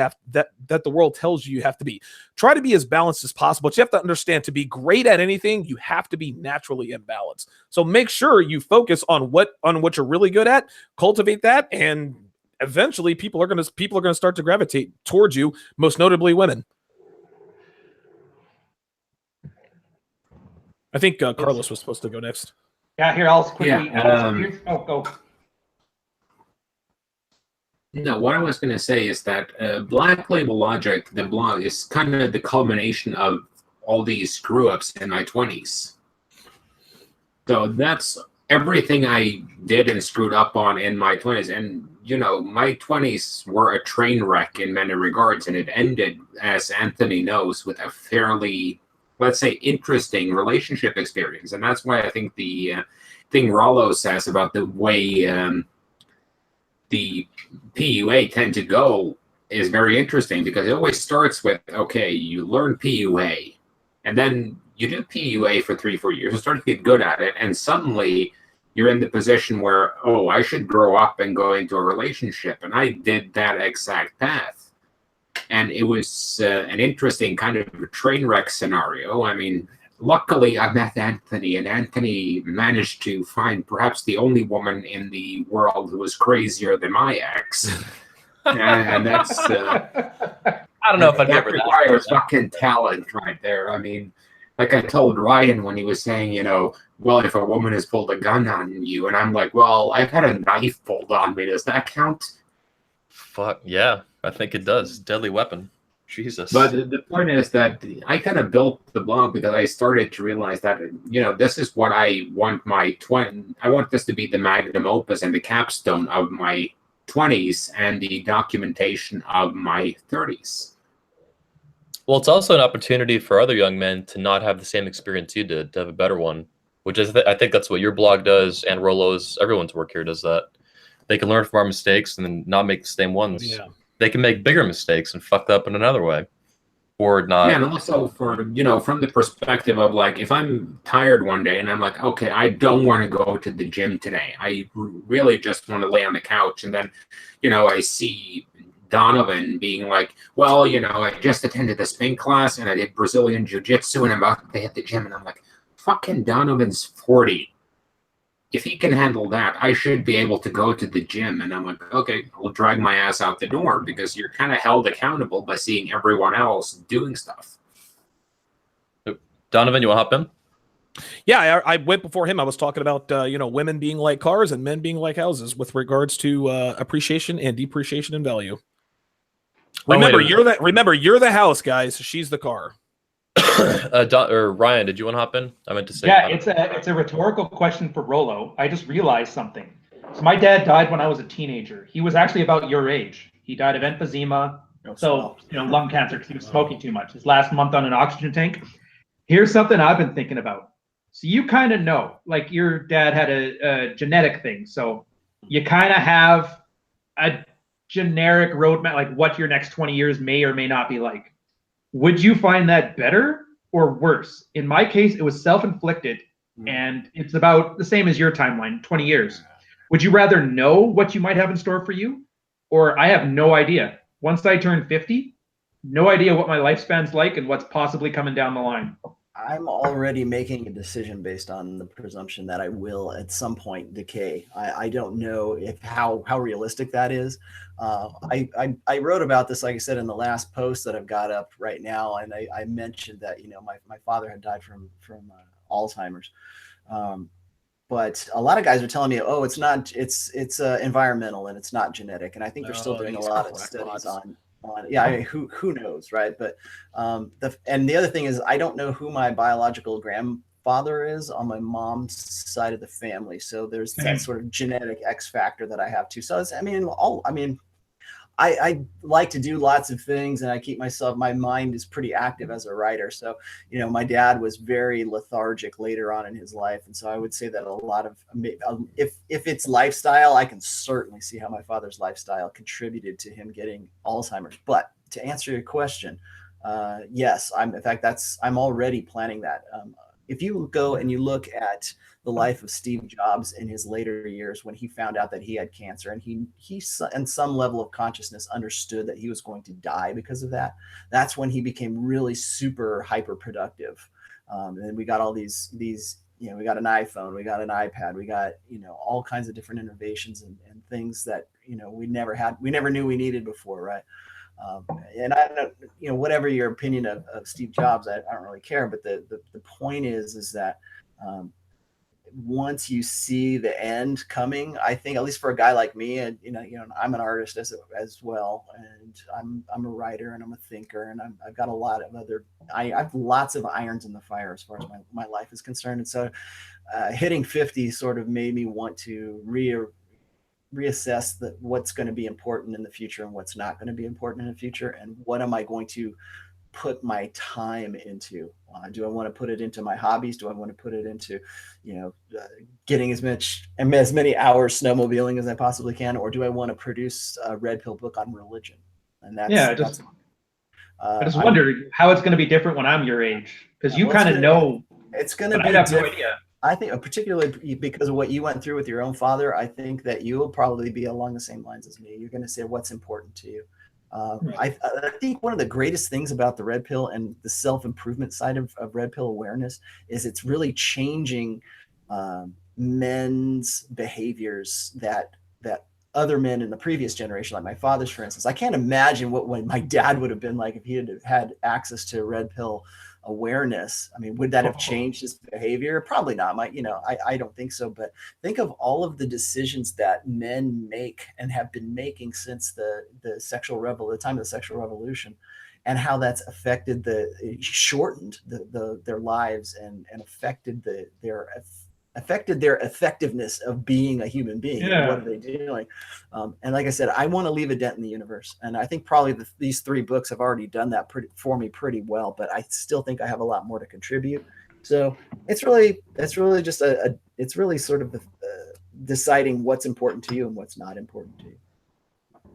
have to be. Try to be as balanced as possible. But you have to understand, to be great at anything, you have to be naturally imbalanced. So make sure you focus on what you're really good at, cultivate that, and eventually people are going to start to gravitate towards you, most notably women. I think Carlos was supposed to go next. Yeah, here, I'll quickly. Go. No, what I was going to say is that Black Label Logic, the blog, is kind of the culmination of all these screw-ups in my 20s. So that's everything I did and screwed up on in my 20s. And, you know, my 20s were a train wreck in many regards, and it ended, as Anthony knows, with a fairly, let's say, interesting relationship experience. And that's why I think the thing Rollo says about the way the PUA tend to go is very interesting, because it always starts with, okay, you learn PUA, and then you do PUA for 3-4 years and start to get good at it, and suddenly you're in the position where, oh, I should grow up and go into a relationship. And I did that exact path. And it was an interesting kind of train wreck scenario. I mean, luckily I met Anthony, and Anthony managed to find perhaps the only woman in the world who was crazier than my ex. And that's I don't know if I'd that give her requires that. fucking talent right there. I mean, like I told Ryan when he was saying, well, if a woman has pulled a gun on you, and I'm like, well, I've had a knife pulled on me. Does that count? Fuck yeah, I think it does. Deadly weapon. Jesus. But the point is that I kind of built the blog because I started to realize that, this is what I want I want this to be the magnum opus and the capstone of my 20s and the documentation of my 30s. Well, it's also an opportunity for other young men to not have the same experience you did, to have a better one, which is, I think that's what your blog does, and Rolo's, everyone's work here does that. They can learn from our mistakes and then not make the same ones. Yeah. They can make bigger mistakes and fuck up in another way, or not. Yeah, and also for, from the perspective of like, if I'm tired one day and I'm like, okay, I don't want to go to the gym today. I really just want to lay on the couch. And then, I see Donovan being like, well, I just attended the spin class and I did Brazilian jiu-jitsu and I'm about to hit the gym. And I'm like, fucking Donovan's 40. If he can handle that, I should be able to go to the gym. And I'm like, okay, I'll drag my ass out the door, because you're kind of held accountable by seeing everyone else doing stuff. Donovan, you want to hop in? Yeah, I went before him. I was talking about women being like cars and men being like houses with regards to appreciation and depreciation in value. Remember, you're the house, guys. She's the car. Or Ryan, did you want to hop in? I meant to say. Yeah, it's a rhetorical question for Rolo. I just realized something. So my dad died when I was a teenager. He was actually about your age. He died of emphysema, lung cancer, because he was smoking too much. His last month on an oxygen tank. Here's something I've been thinking about. So you kind of know, like your dad had a genetic thing. So you kind of have a generic roadmap, like what your next 20 years may or may not be like. Would you find that better or worse? In my case, it was self-inflicted, and it's about the same as your timeline, 20 years. Would you rather know what you might have in store for you? Or I have no idea. Once I turn 50, no idea what my lifespan's like and what's possibly coming down the line. I'm already making a decision based on the presumption that I will at some point decay. I don't know how realistic that is. I wrote about this, like I said, in the last post that I've got up right now, and I mentioned that my father had died from Alzheimer's, but a lot of guys are telling me, oh, it's not, it's environmental and it's not genetic, and I think they're still doing a lot of studies on who knows, right? But the other thing is, I don't know who my biological grandfather is on my mom's side of the family, so there's that sort of genetic X factor that I have too. So I like to do lots of things, and I keep my mind is pretty active as a writer. So, my dad was very lethargic later on in his life. And so I would say that a lot of, if it's lifestyle, I can certainly see how my father's lifestyle contributed to him getting Alzheimer's. But to answer your question, yes, I'm already planning that. If you go and you look at the life of Steve Jobs in his later years, when he found out that he had cancer, and he in some level of consciousness understood that he was going to die because of that, that's when he became really super hyper productive. And we got all these we got an iPhone, we got an iPad, we got all kinds of different innovations and things that we never knew we needed before, right? And I don't, whatever your opinion of Steve Jobs, I don't really care. But the point is that once you see the end coming, I think, at least for a guy like me, and I'm an artist as well, and I'm a writer and I'm a thinker, and I've got a lot of I have lots of irons in the fire as far as my life is concerned. And so hitting 50 sort of made me want to reassess what's going to be important in the future and what's not going to be important in the future, and what am I going to put my time into. Do I want to put it into my hobbies? Do I want to put it into getting as many hours snowmobiling as I possibly can, or do I want to produce a red pill book on religion? And I just wonder how it's going to be different when I'm your age, because you kind of know. It's going to be. I have no idea. I think, particularly because of what you went through with your own father, I think that you will probably be along the same lines as me. You're going to say what's important to you. I think one of the greatest things about the red pill and the self-improvement side of red pill awareness is it's really changing men's behaviors that other men in the previous generation, like my father's, for instance. I can't imagine what my dad would have been like if he had had access to red pill awareness. I mean, would that have changed his behavior? Probably not. I don't think so. But think of all of the decisions that men make and have been making since the time of the sexual revolution, and how that's affected shortened their lives and affected their effectiveness of being a human being. Yeah. What are they doing? And like I said, I want to leave a dent in the universe. And I think probably these 3 books have already done that for me pretty well, but I still think I have a lot more to contribute. So it's really just it's really sort of deciding what's important to you and what's not important to you.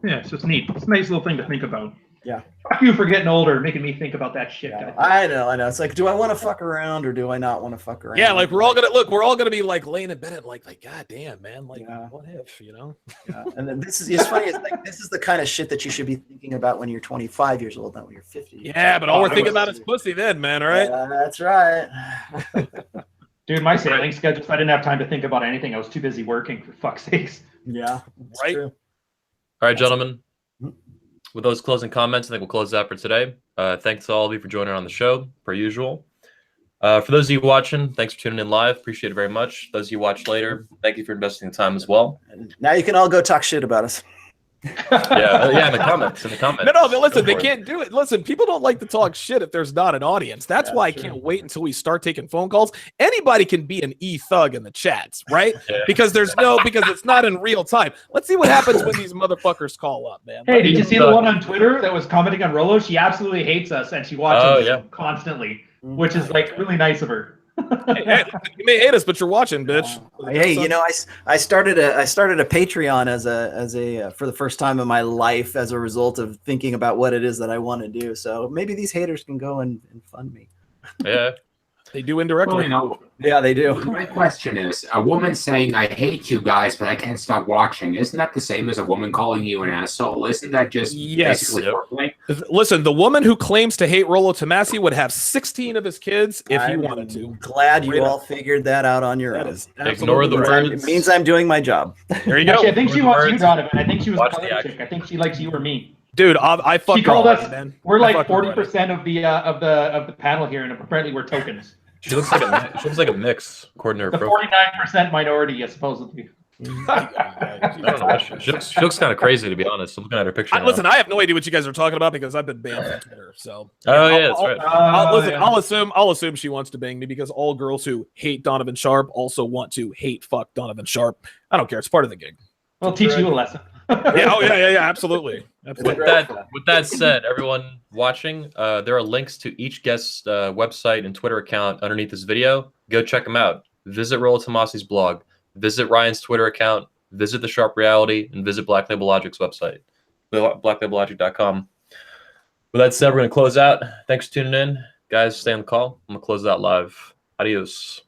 Yeah, so it's neat. It's a nice little thing to think about. Yeah. Fuck you for getting older, making me think about that shit. Yeah, I know. It's like, do I want to fuck around or do I not want to fuck around? Yeah, like we're all gonna be like laying in bed and like god damn, man, like what if, you know? Yeah. And then it's funny, it's like this is the kind of shit that you should be thinking about when you're 25 years old, not when you're 50. Yeah, but all we're thinking about is pussy then, man, all right? Yeah, that's right. Dude, my sailing schedule, I didn't have time to think about anything. I was too busy working, for fuck's sakes. Yeah, right. True. All right, gentlemen. With those closing comments, I think we'll close out for today. Thanks to all of you for joining on the show, per usual. For those of you watching, thanks for tuning in live. Appreciate it very much. Those of you watch later, thank you for investing the time as well. And now you can all go talk shit about us. Yeah, in the comments. No, but listen, they can't do it. Listen, people don't like to talk shit if there's not an audience. That's why I can't wait until we start taking phone calls. Anybody can be an e-thug in the chats, right? Yeah. Because it's not in real time. Let's see what happens when these motherfuckers call up, man. Hey, did you see the one on Twitter that was commenting on Rolo? She absolutely hates us and she watches constantly, which is like really nice of her. Hey, you may hate us, but you're watching, bitch. Hey, I started a Patreon as a for the first time in my life as a result of thinking about what it is that I want to do. So maybe these haters can go and fund me. Yeah. They do indirectly. Well, Yeah, they do. my question is, a woman saying, I hate you guys, but I can't stop watching, isn't that the same as a woman calling you an asshole? Isn't that just basically foreplay? Listen, the woman who claims to hate Rollo Tomasi would have 16 of his kids if he wanted to. Glad you all figured that out on your own. Ignore the words. It means I'm doing my job. There you go. Actually, I think she wants you, Donovan. I think she was Watch a the color action. chick. I think she likes you or me. Dude, I fucked She called her us. already, man. We're I like fucked her already. 40% of the panel here, and apparently we're tokens. She looks like a mix, according to her The profile. 49% minority, supposedly. I don't know. She looks kind of crazy, to be honest. I'm looking at her picture now. Listen, I have no idea what you guys are talking about because I've been banned from Twitter. So That's right. I'll assume she wants to bang me because all girls who hate Donovan Sharp also want to hate fuck Donovan Sharp. I don't care. It's part of the gig. We'll teach you a lesson. Yeah, absolutely. With that said, everyone watching, there are links to each guest's website and Twitter account underneath this video. Go check them out. Visit Rollo Tomasi's blog. Visit Ryan's Twitter account. Visit The Sharp Reality, and visit Black Label Logic's website, blacklabellogic.com. With that said, we're going to close out. Thanks for tuning in. Guys, stay on the call. I'm going to close it out live. Adios.